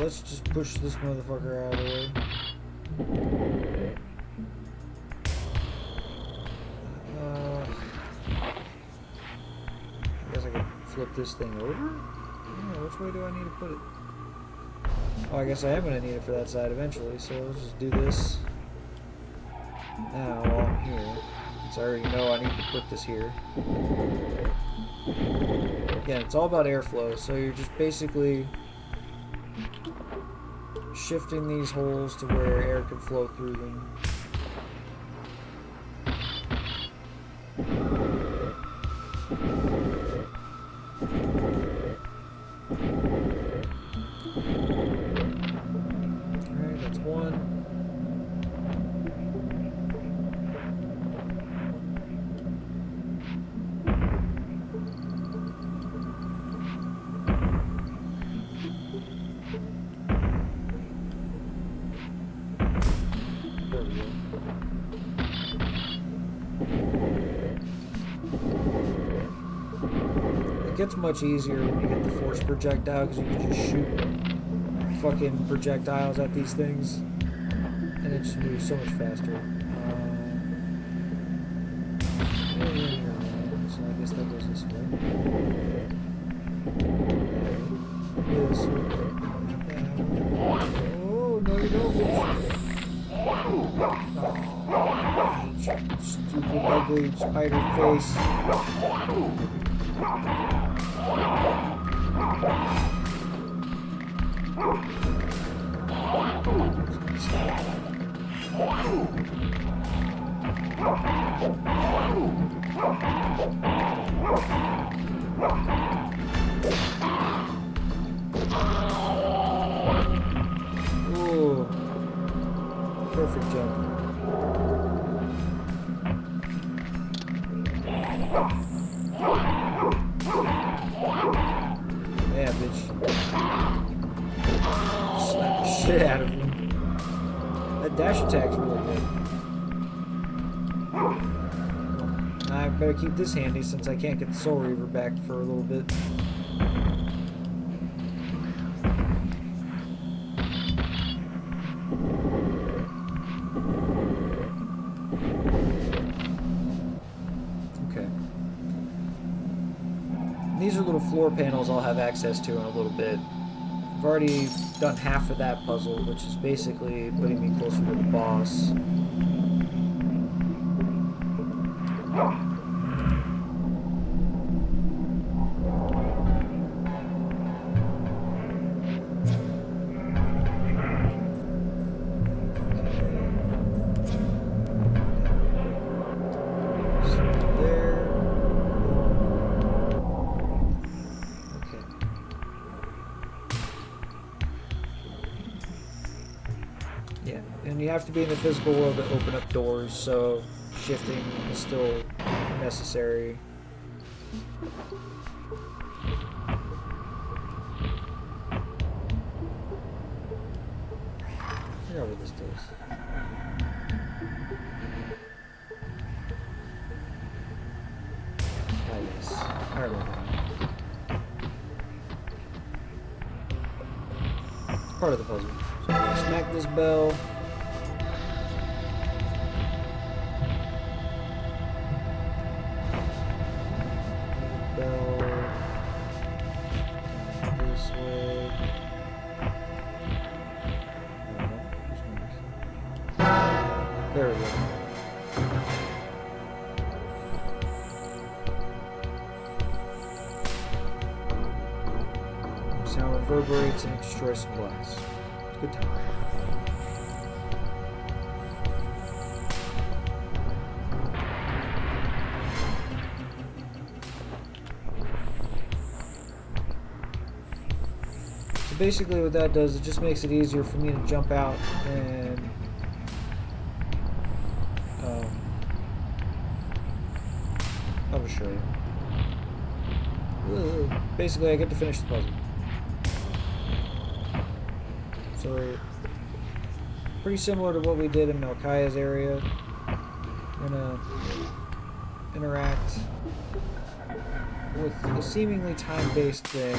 let's just push this motherfucker out of the way. I guess I could flip this thing over? Yeah, which way do I need to put it? Oh, I guess I am going to need it for that side eventually, so let's just do this now while I'm here. Since I already know I need to put this here. Again, it's all about airflow, so you're just basically shifting these holes to where air can flow through them. Alright, that's one. It gets much easier when you get the force projectile because you can just shoot fucking projectiles at these things and it just moves so much faster. So I guess that goes this way. This way. Oh, no you don't. Stupid, ugly spider face. Ooh. Perfect jump. Yeah, bitch. Slap the shit out of him. That dash attack's really good. I better keep this handy since I can't get the Soul Reaver back for a little bit. Okay. These are little floor panels I'll have access to in a little bit. I've already done half of that puzzle, which is basically putting me closer to the boss. And you have to be in the physical world to open up doors, so shifting is still necessary. I forgot what this does. Ah, yes. I remember now. It's part of the puzzle. So I'm gonna smack this bell. There we go. Sound reverberates and it destroys some glass. Good time. So basically what that does, it just makes it easier for me to jump out and I'll just show you. Basically, I get to finish the puzzle. So, pretty similar to what we did in Melchiah's area. We're gonna interact with a seemingly time-based thing,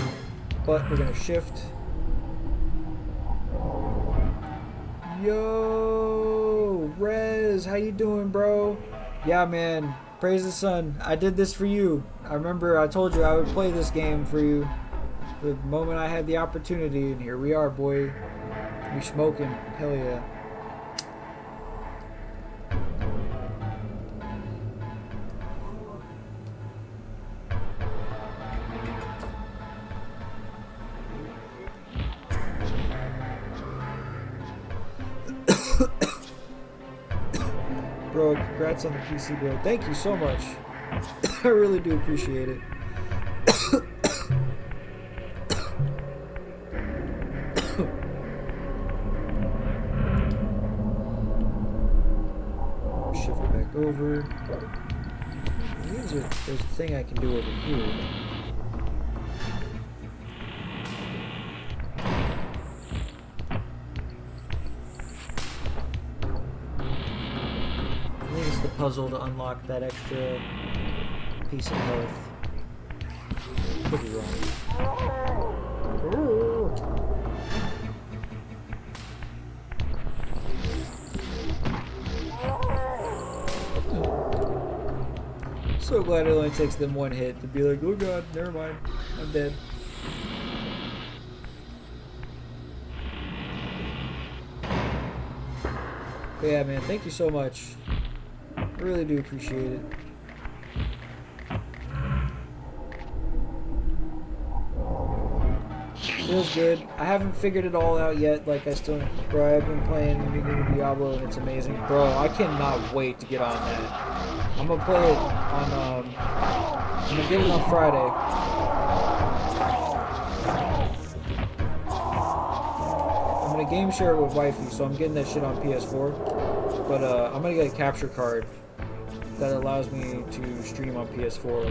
but we're gonna shift Yo, Rez, how you doing, bro? Yeah, man. Praise the sun. I did this for you. I remember I told you I would play this game for you the moment I had the opportunity, and here we are, boy. We smoking. Hell yeah. Bro, congrats on the PC, bro. Thank you so much. I really do appreciate it. Shift it back over. There's a thing I can do over here. The puzzle to unlock that extra piece of health. Could be wrong. So glad it only takes them one hit to be like, oh god, never mind, I'm dead. But yeah, man, thank you so much. I really do appreciate it. Feels good. I haven't figured it all out yet. Like, I've been playing Diablo and it's amazing. Bro, I cannot wait to get on that. I'm gonna play it on, I'm gonna get it on Friday. I'm gonna game share it with wifey, so I'm getting that shit on PS4. But, I'm gonna get a capture card that allows me to stream on PS4.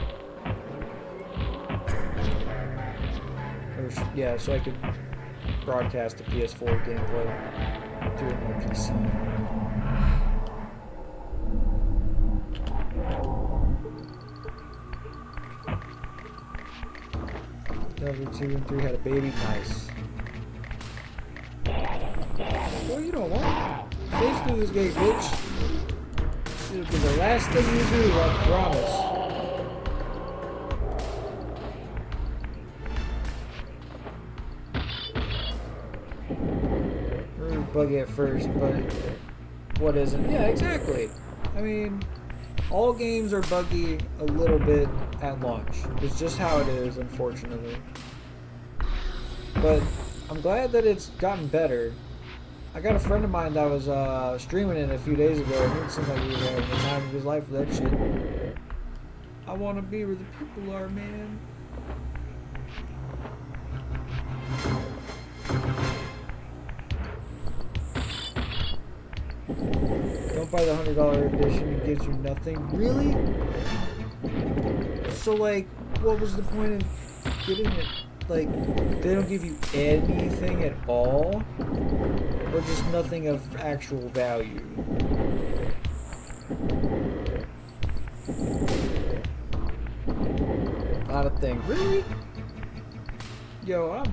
Yeah, so I could broadcast a PS4 gameplay through my PC. Level 2 and 3 had a baby. Nice. Well, you don't want to face through this gate, bitch. It'll be the last thing you do, I promise. Really buggy at first, but what isn't? Yeah, exactly. I mean, all games are buggy a little bit at launch. It's just how it is, unfortunately. But I'm glad that it's gotten better. I got a friend of mine that was streaming it a few days ago, and it seemed like he was having the time of his life with that shit. I want to be where the people are, man. Don't buy the $100 edition, it gives you nothing. Really? So, like, what was the point of getting it? Like, they don't give you anything at all? Or just nothing of actual value? Not a thing. Really? Yo,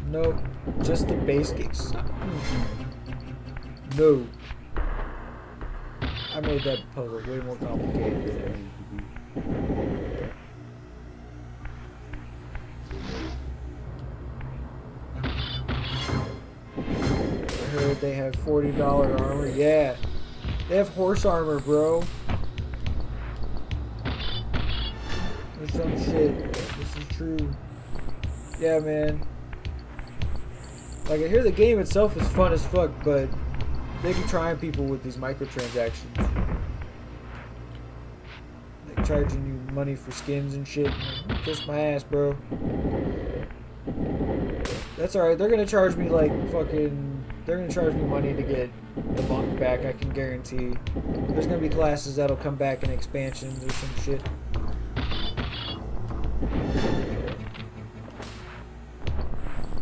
Nope. Just the base case. No. I made that puzzle way more complicated than it needed to be. I heard they have $40 armor. Yeah. They have horse armor, bro. Or some shit. This is true. Yeah, man. Like, I hear the game itself is fun as fuck, but they be trying people with these microtransactions. Like, charging you money for skins and shit. Like, kiss my ass, bro. That's alright. They're gonna charge me, like, they're gonna charge me money to get the monk back, I can guarantee. There's gonna be classes that'll come back in expansions or some shit.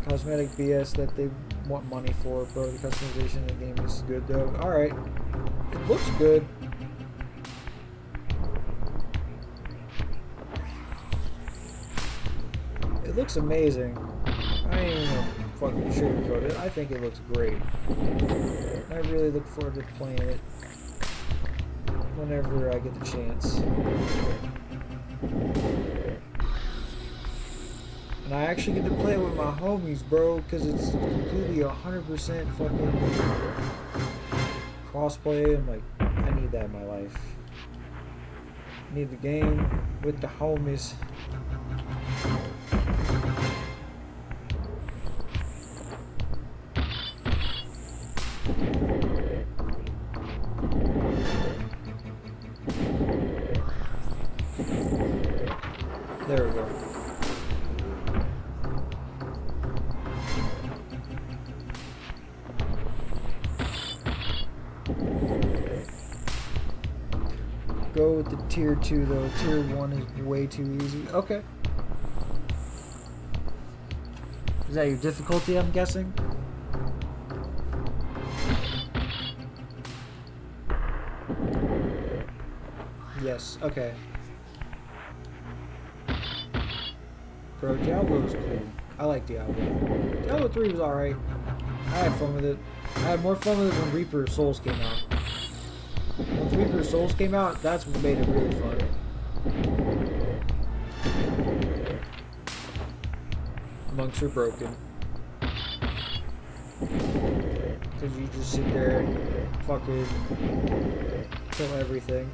Cosmetic BS that they want money for, bro. The customization of the game is good, though. Alright. It looks good. It looks amazing. I ain't even gonna fucking sugarcoat it. I think it looks great. I really look forward to playing it whenever I get the chance. And I actually get to play it with my homies, bro, because it's completely 100% fucking crossplay. I'm like, I need that in my life. I need the game with the homies. There we go. Go with the tier 2 though. Tier 1 is way too easy. Okay. Is that your difficulty, I'm guessing? Yes, okay. Bro, Diablo's cool. I like Diablo. Diablo 3 was alright. I had fun with it. I had more fun with it when Reaper of Souls came out. Once Reaper of Souls came out, that's what made it really fun. Monks are broken. Because you just sit there and fucking kill everything.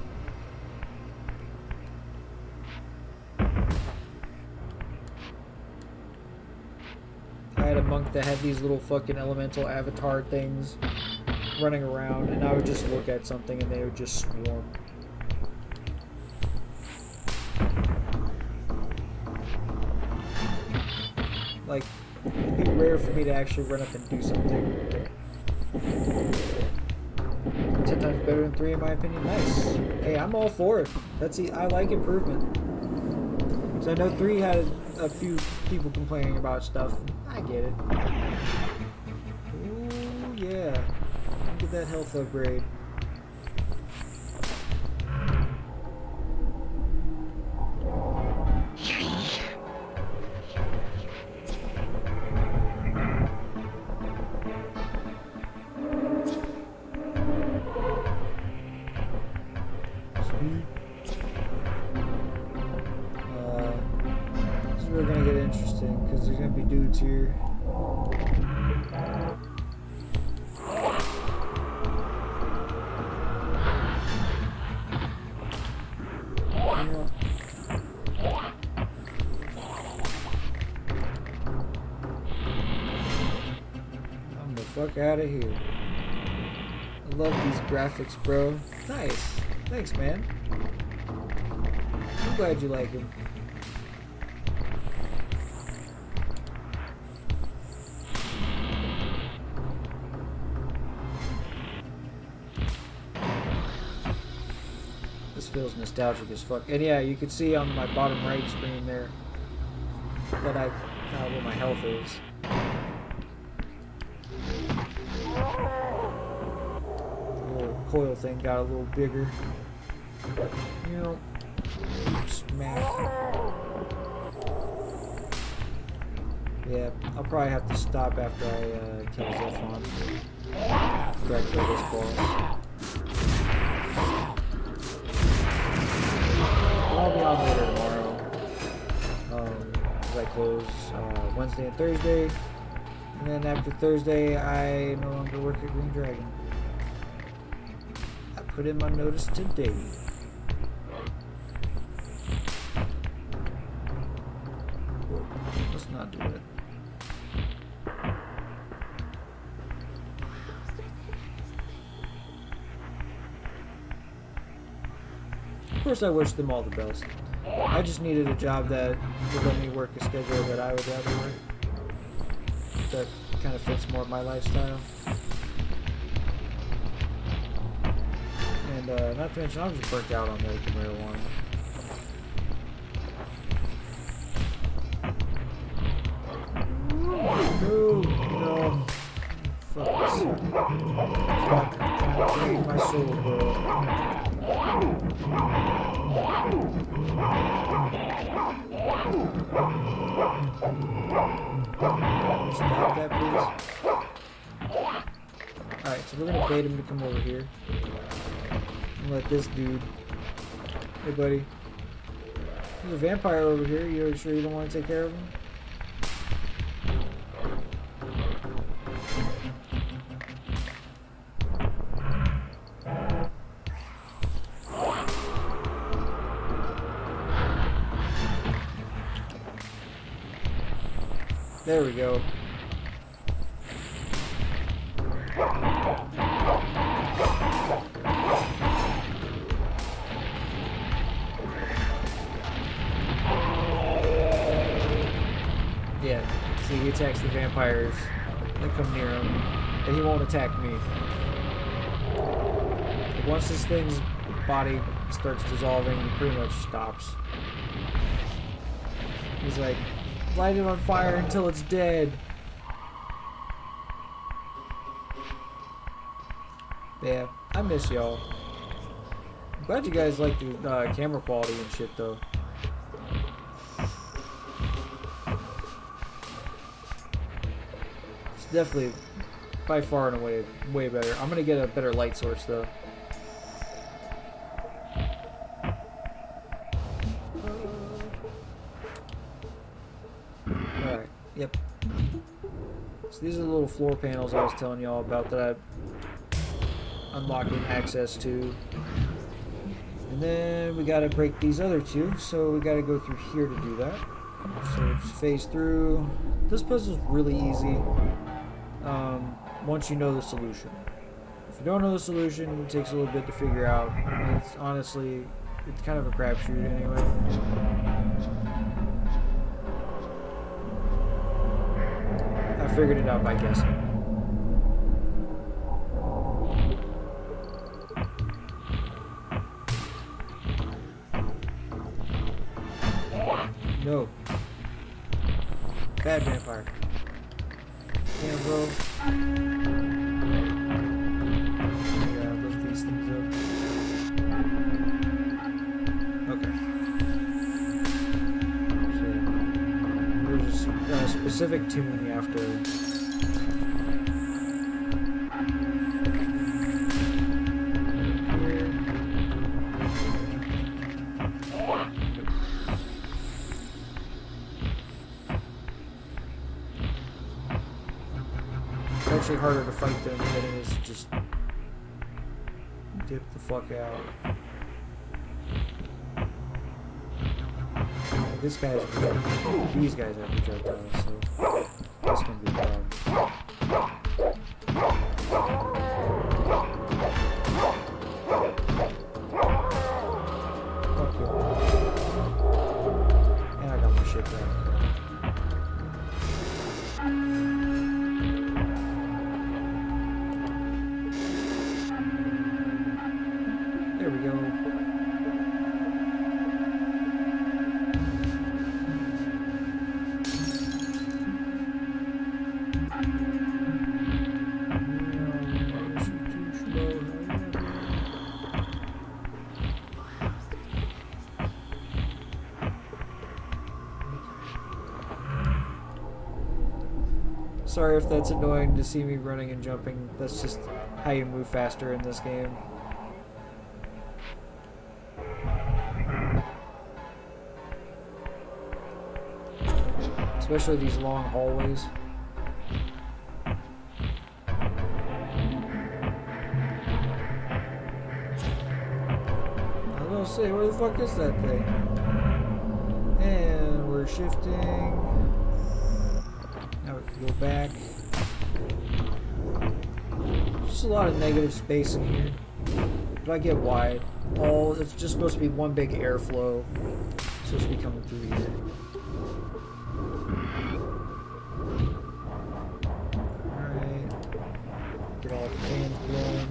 I had a monk that had these little fucking elemental avatar things running around, and I would just look at something and they would just swarm. Like, it'd be rare for me to actually run up and do something. 10 times better than 3 in my opinion. Nice. Hey, I'm all for it. I like improvement. So I know 3 had a few people complaining about stuff. I get it. Ooh, yeah. Get that health upgrade. This is really gonna get interesting because there's gonna be dudes here. I'm the fuck out of here. I love these graphics, bro. Nice. Thanks, man. I'm glad you like him. This feels nostalgic as fuck. And yeah, you can see on my bottom right screen there that where my health is. The little coil thing got a little bigger. You know, smack. Yeah, I'll probably have to stop after I kill Zephon. After I kill this boss. I'll be on later tomorrow. As I close Wednesday and Thursday. And then after Thursday, I no longer work at Green Dragon. I put in my notice today. Let's not do it. Of course, I wish them all the best. I just needed a job that would let me work a schedule that I would rather work. That kind of fits more of my lifestyle. And not to mention, I'm just burnt out on medical marijuana. No. Fuck. Stop trying to take my soul, bro. Stop that, please. Alright, so we're gonna bait him to come over here. And let this dude... Hey, buddy. There's a vampire over here. You sure you don't want to take care of him? There we go. Yeah, see, he attacks the vampires that come near him, but he won't attack me. Like, once this thing's body starts dissolving, he pretty much stops. He's like, light it on fire until it's dead. Yeah, I miss y'all. I'm glad you guys like the camera quality and shit, though. It's definitely, by far and away, way better. I'm gonna get a better light source, though. Alright, yep. So these are the little floor panels I was telling y'all about that I'm unlocking access to. And then we gotta break these other two, so we gotta go through here to do that. So just phase through. This puzzle's really easy once you know the solution. If you don't know the solution, it takes a little bit to figure out. It's honestly, it's kind of a crapshoot anyway. I figured it out by guessing. No. Bad vampire. Damn, bro. Yeah, lift these things up. Okay. So, there's a specific tune you have to... It's actually harder to fight them than it is to just dip the fuck out. This guy's good. These guys have projectiles, so that's gonna be a problem. Fuck you. And I got my shit back. There we go. Sorry if that's annoying to see me running and jumping. That's just how you move faster in this game. Especially these long hallways. I was gonna say, where the fuck is that thing? And we're shifting. Now we can go back. Just a lot of negative space in here. But I get why. It's just supposed to be one big airflow. It's supposed to be coming through here. Get all the fans blowing.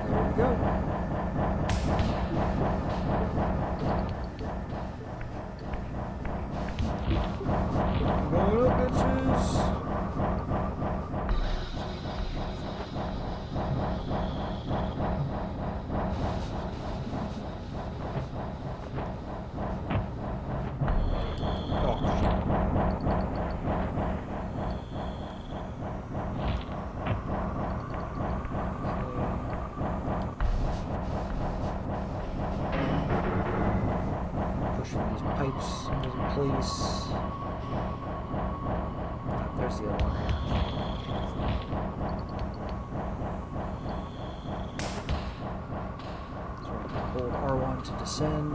There we go. Going up, bitches. place. Oh, there's the other one. So I can hold R1 to descend.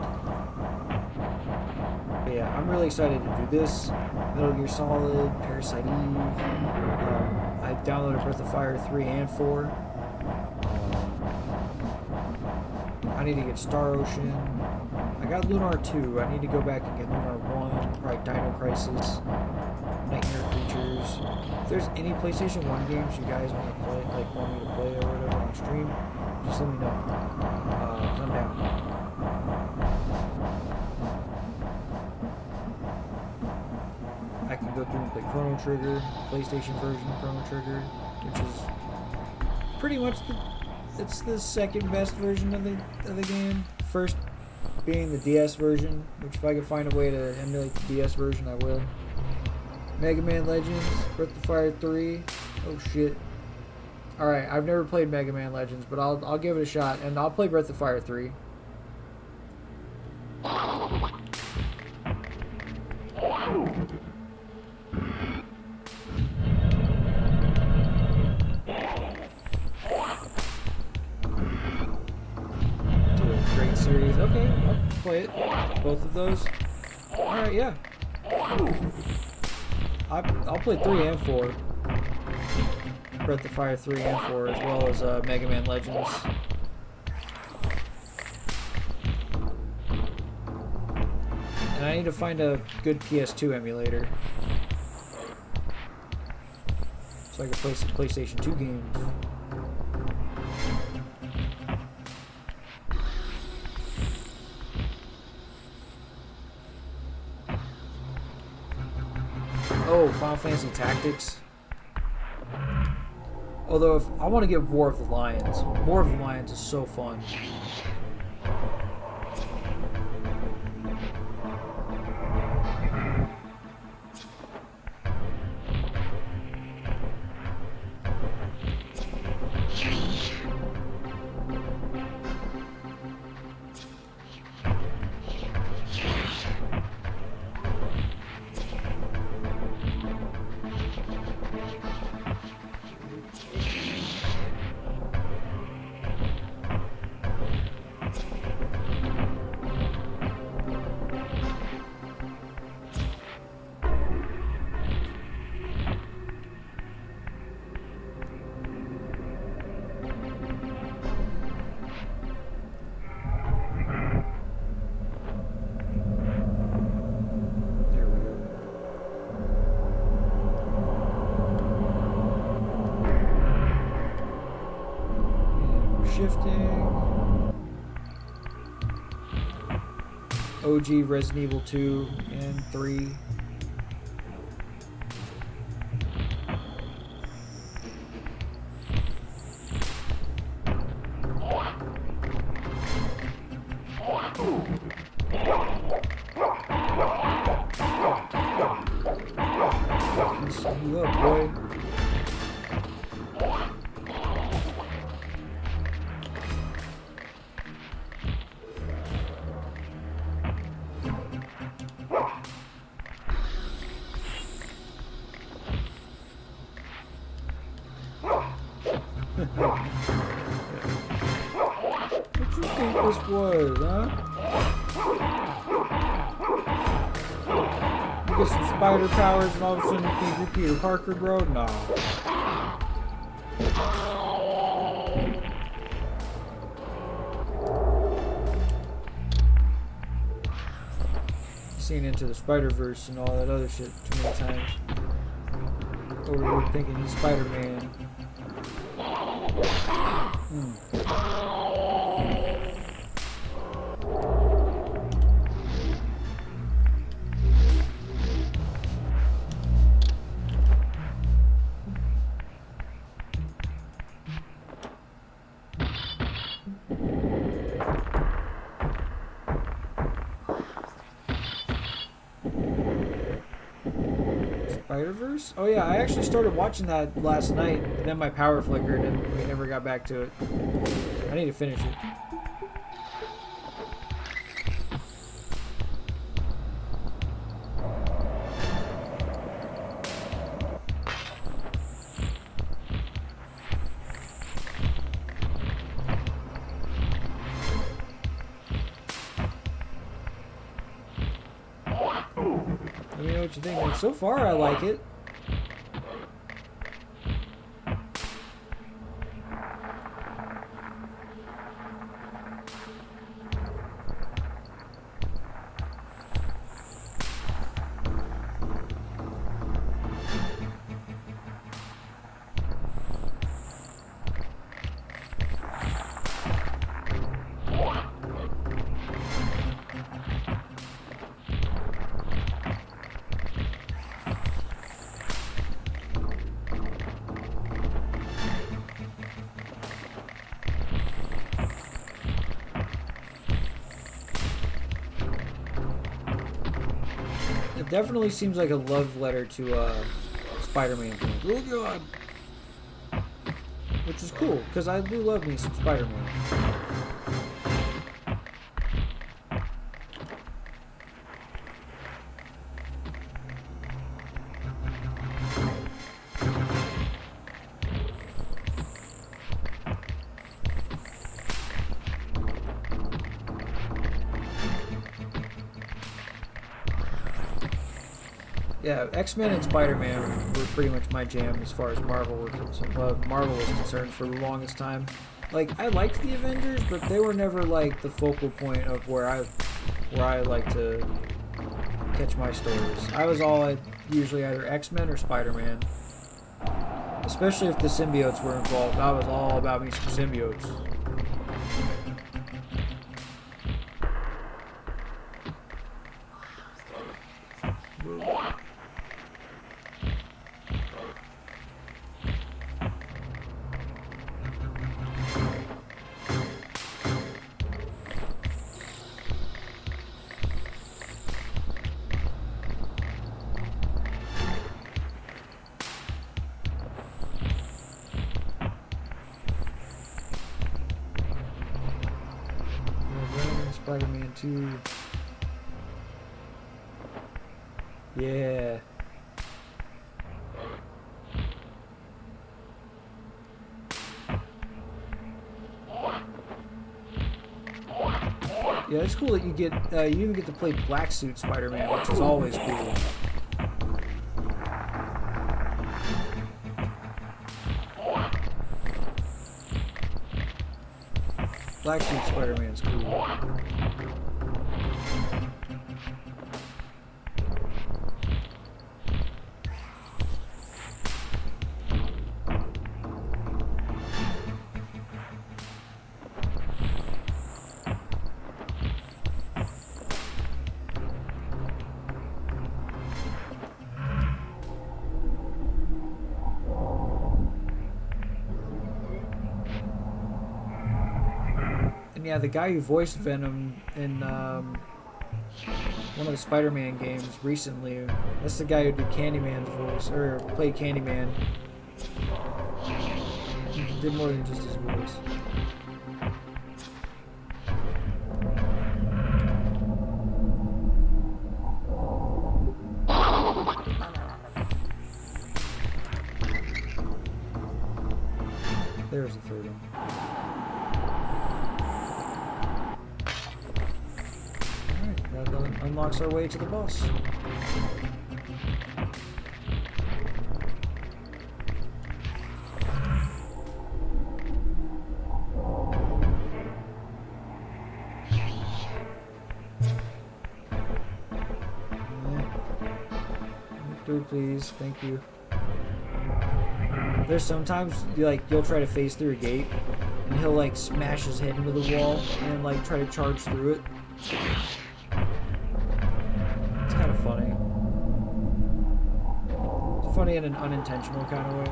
But yeah, I'm really excited to do this. Metal Gear Solid, Parasite Eve. I downloaded Breath of Fire 3 and 4. I need to get Star Ocean. I got Lunar 2. I need to go back and get Lunar 1. Probably Dino Crisis. Nightmare Creatures. If there's any PlayStation 1 games you guys want to play, like want me to play or whatever on stream, just let me know. I'm down. I can go through and play Chrono Trigger, PlayStation version of Chrono Trigger, which is pretty much it's the second best version of the game. First being the DS version, which if I could find a way to emulate the DS version, I will. Mega Man Legends, Breath of Fire 3. Oh shit. Alright, I've never played Mega Man Legends, but I'll give it a shot, and I'll play Breath of Fire 3. Great series. Okay, I'll play it. Both of those. Alright, yeah. I'll play 3 and 4. Breath of Fire 3 and 4, as well as Mega Man Legends. And I need to find a good PS2 emulator, so I can play some PlayStation 2 games. Oh, Final Fantasy Tactics. Although, if I want to get War of the Lions. War of the Lions is so fun. OG Resident Evil 2 and 3. You up, boy. What you think this was, huh? You get some spider powers and all of a sudden you think you're Peter Parker, bro? No. Seen Into the Spider-Verse and all that other shit too many times. Over here thinking he's Spider-Man. Spider-Verse? Oh yeah, I actually started watching that last night, and then my power flickered and we never got back to it. I need to finish it. what you think. So far, I like it. It definitely seems like a love letter to Spider-Man games. Oh god! Which is cool, because I do love me some Spider-Man. Yeah, X-Men and Spider-Man were pretty much my jam as far as Marvel was concerned for the longest time. Like, I liked the Avengers, but they were never like the focal point of where I like to catch my stories. I was all usually either X-Men or Spider-Man. Especially if the symbiotes were involved. I was all about me some symbiotes. Spider-Man 2. Yeah. Yeah, it's cool that you get you even get to play Black Suit Spider-Man, which is always cool. Black Suit Spider-Man's cool. And yeah, the guy who voiced Venom in one of the Spider-Man games recently, that's the guy who did Candyman's voice, or played Candyman. He did more than just his voice. There's the third one. That unlocks our way to the boss. Dude, please, thank you. There's sometimes you'll try to phase through a gate, and he'll like smash his head into the wall and like try to charge through it. It's kind of funny. It's funny in an unintentional kind of way.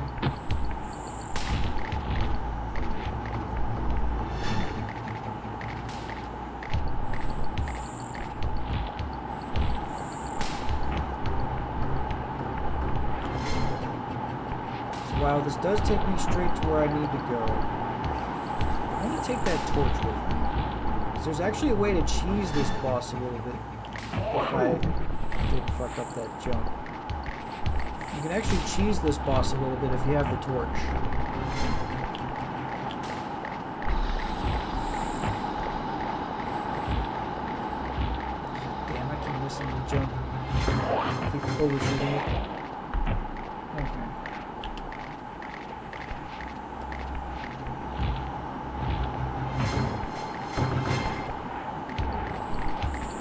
Wow, this does take me straight to where I need to go. I want to take that torch with me. 'Cause there's actually a way to cheese this boss a little bit. If I didn't fuck up that jump. You can actually cheese this boss a little bit if you have the torch. Damn, I keep missing the jump. overshooting it. Okay.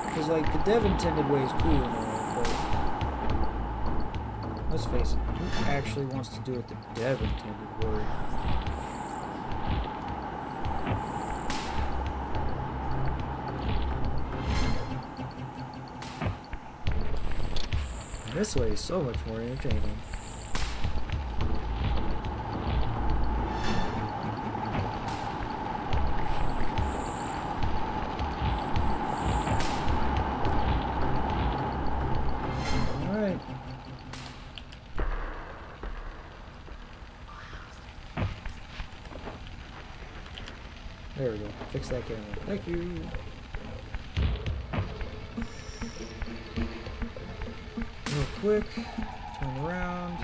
Because, like, the dev intended way is cool and all, but let's face it, who actually wants to do it the dev intended way? This way is so much more entertaining. Alright. There we go. Fix that camera. Thank you. Real quick, turn around.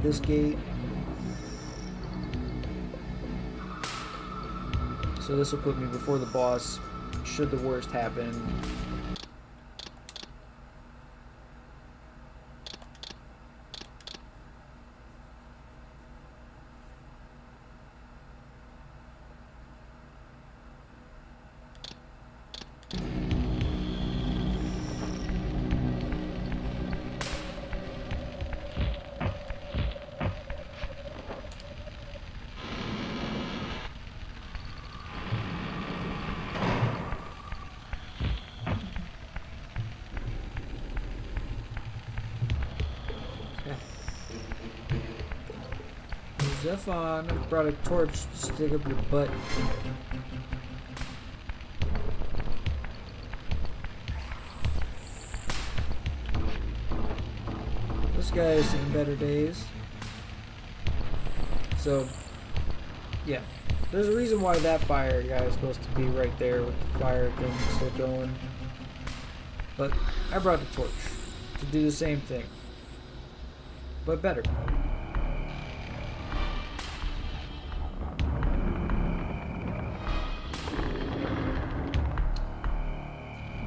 This gate. So this will put me before the boss, should the worst happen. Zephon, I brought a torch to stick up your butt. This guy has seen better days. So, yeah. There's a reason why that fire guy is supposed to be right there with the fire thing still going. But I brought the torch to do the same thing. But better.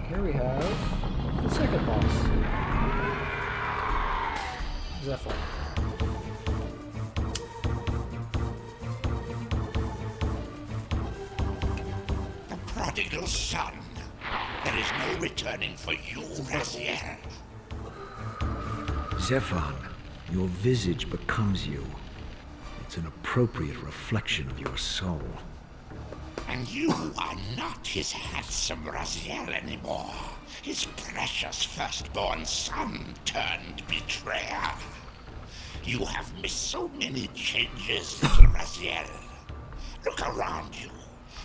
Here we have the second boss. Zephyr. The prodigal son. There is no returning for you, Raziel. Zephon, your visage becomes you. It's an appropriate reflection of your soul. And you are not his handsome Raziel anymore. His precious firstborn son turned betrayer. You have missed so many changes, little Raziel. Look around you.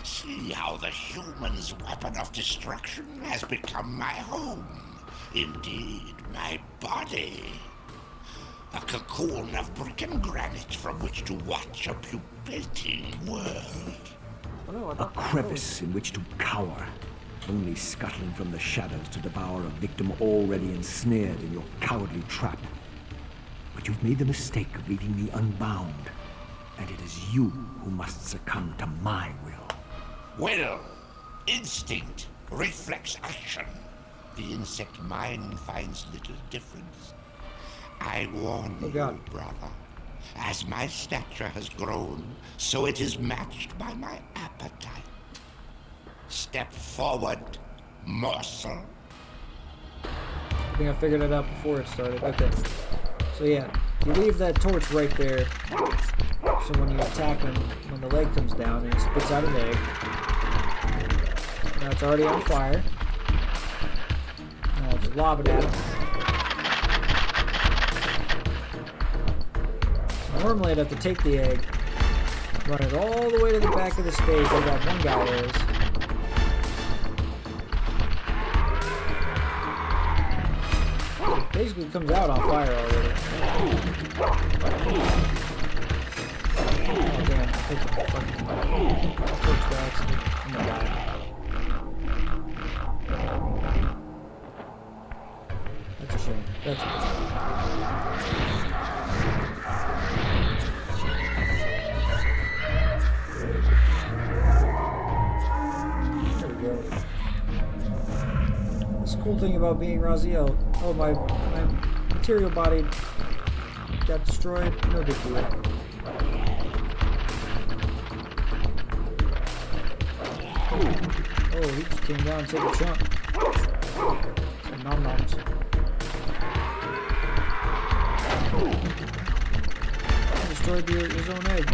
See how the human's weapon of destruction has become my home. Indeed, my body. A cocoon of brick and granite from which to watch a pupating world. A crevice in which to cower, only scuttling from the shadows to devour a victim already ensnared in your cowardly trap. But you've made the mistake of leaving me unbound, and it is you who must succumb to my will. Will, instinct, reflex action. The insect mind finds little difference. I warn you, brother. As my stature has grown, so it is matched by my appetite. Step forward, morsel. I think I figured it out before it started. Okay. So yeah, you leave that torch right there. So when you attack him, when the leg comes down and he spits out an egg. Now it's already on fire. And I'll just lob it at him. Normally I'd have to take the egg, run it all the way to the back of the stage where that one guy is. It basically comes out on fire already. Oh damn, I picked up the fucking torch by accident. I'm gonna die. That's a shame. That's a shame. cool thing about being Raziel. Oh, my material body got destroyed. No big deal. Oh, he just came down and took a chunk. Some nom-noms. He destroyed his own egg.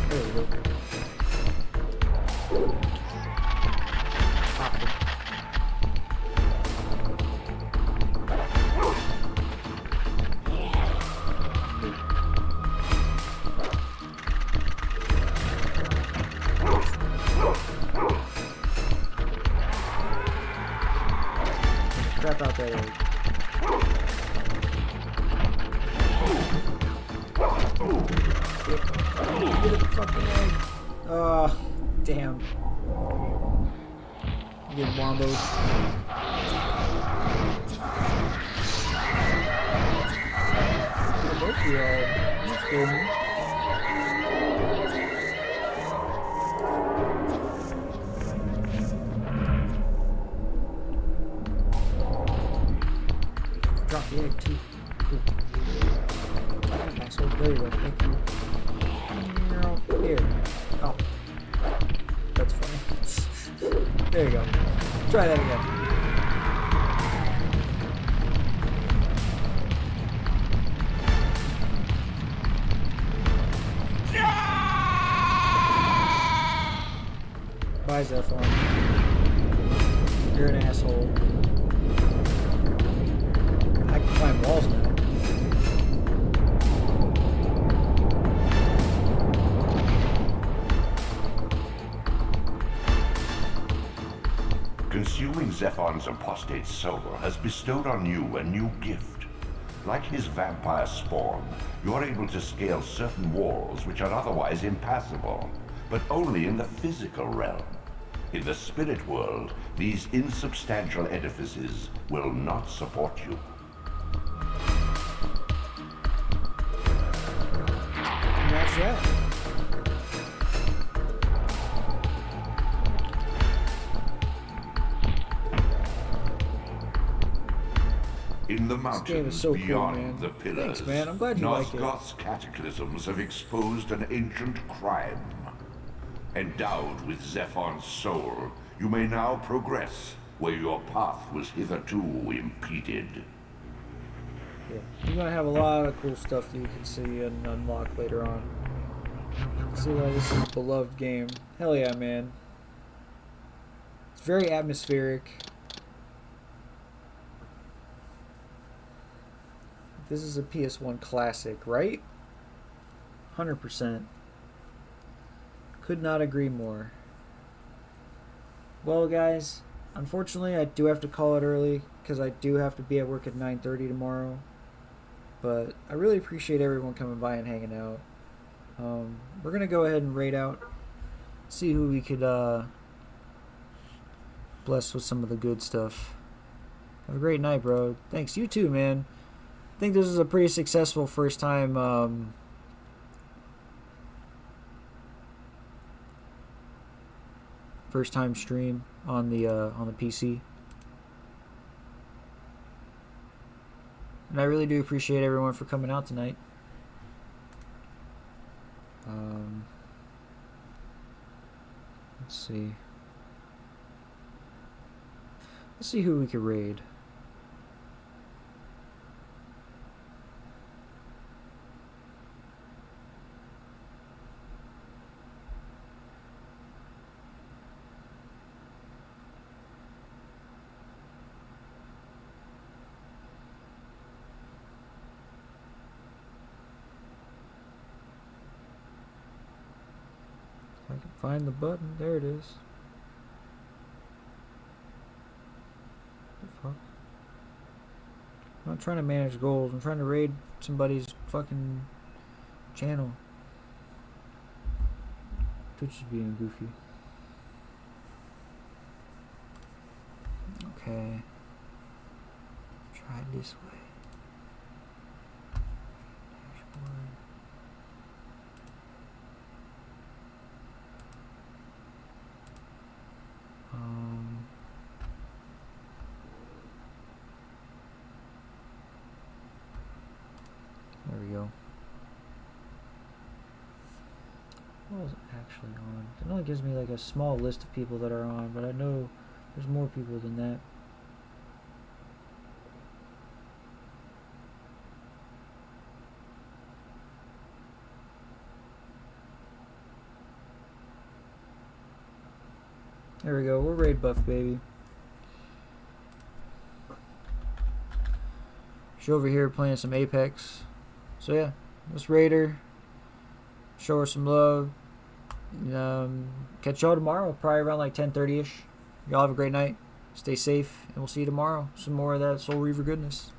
There we go. Popped him. Crap out that egg. Get the fucking egg. Oh, damn. You get womboed. Yeah, both of y'all. That's good, man. Drop the egg too. Cool. Asshole. There you go. Thank you. Here. Oh. That's funny. There you go. Try that again. Bye, Zephon. You're an asshole. I can climb walls now. Consuming Zephon's apostate soul has bestowed on you a new gift. Like his vampire spawn, you're able to scale certain walls which are otherwise impassable, but only in the physical realm. In the spirit world, these insubstantial edifices will not support you. And that's that. In the game mountains is so cool, beyond man. the pillars, Thanks, man. I'm glad you like it. Nosgoth's cataclysms have exposed an ancient crime. Endowed with Zephon's soul, you may now progress where your path was hitherto impeded. Yeah, you're gonna have a lot of cool stuff that you can see and unlock later on. See why this is a beloved game. Hell yeah, man. It's very atmospheric. This is a PS1 classic, right? 100%. Could not agree more. Well, guys, unfortunately, I do have to call it early because I do have to be at work at 9:30 tomorrow. But I really appreciate everyone coming by and hanging out. We're going to go ahead and raid out. See who we could bless with some of the good stuff. Have a great night, bro. Thanks. You too, man. I think this is a pretty successful first time stream on the PC. And I really do appreciate everyone for coming out tonight. Let's see. Let's see who we could raid. I can find the button. There it is. The fuck? I'm not trying to manage goals. I'm trying to raid somebody's fucking channel. Twitch is being goofy. Okay. Try it this way. There we go. What was actually on? It only gives me like a small list of people that are on, but I know there's more people than that. There we go. We're raid buff, baby. She's over here playing some Apex. So yeah, let's raid her. Show her some love. Catch y'all tomorrow, probably around like 10:30ish. Y'all have a great night. Stay safe, and we'll see you tomorrow. Some more of that Soul Reaver goodness.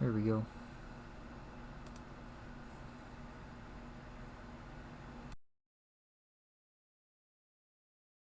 There we go.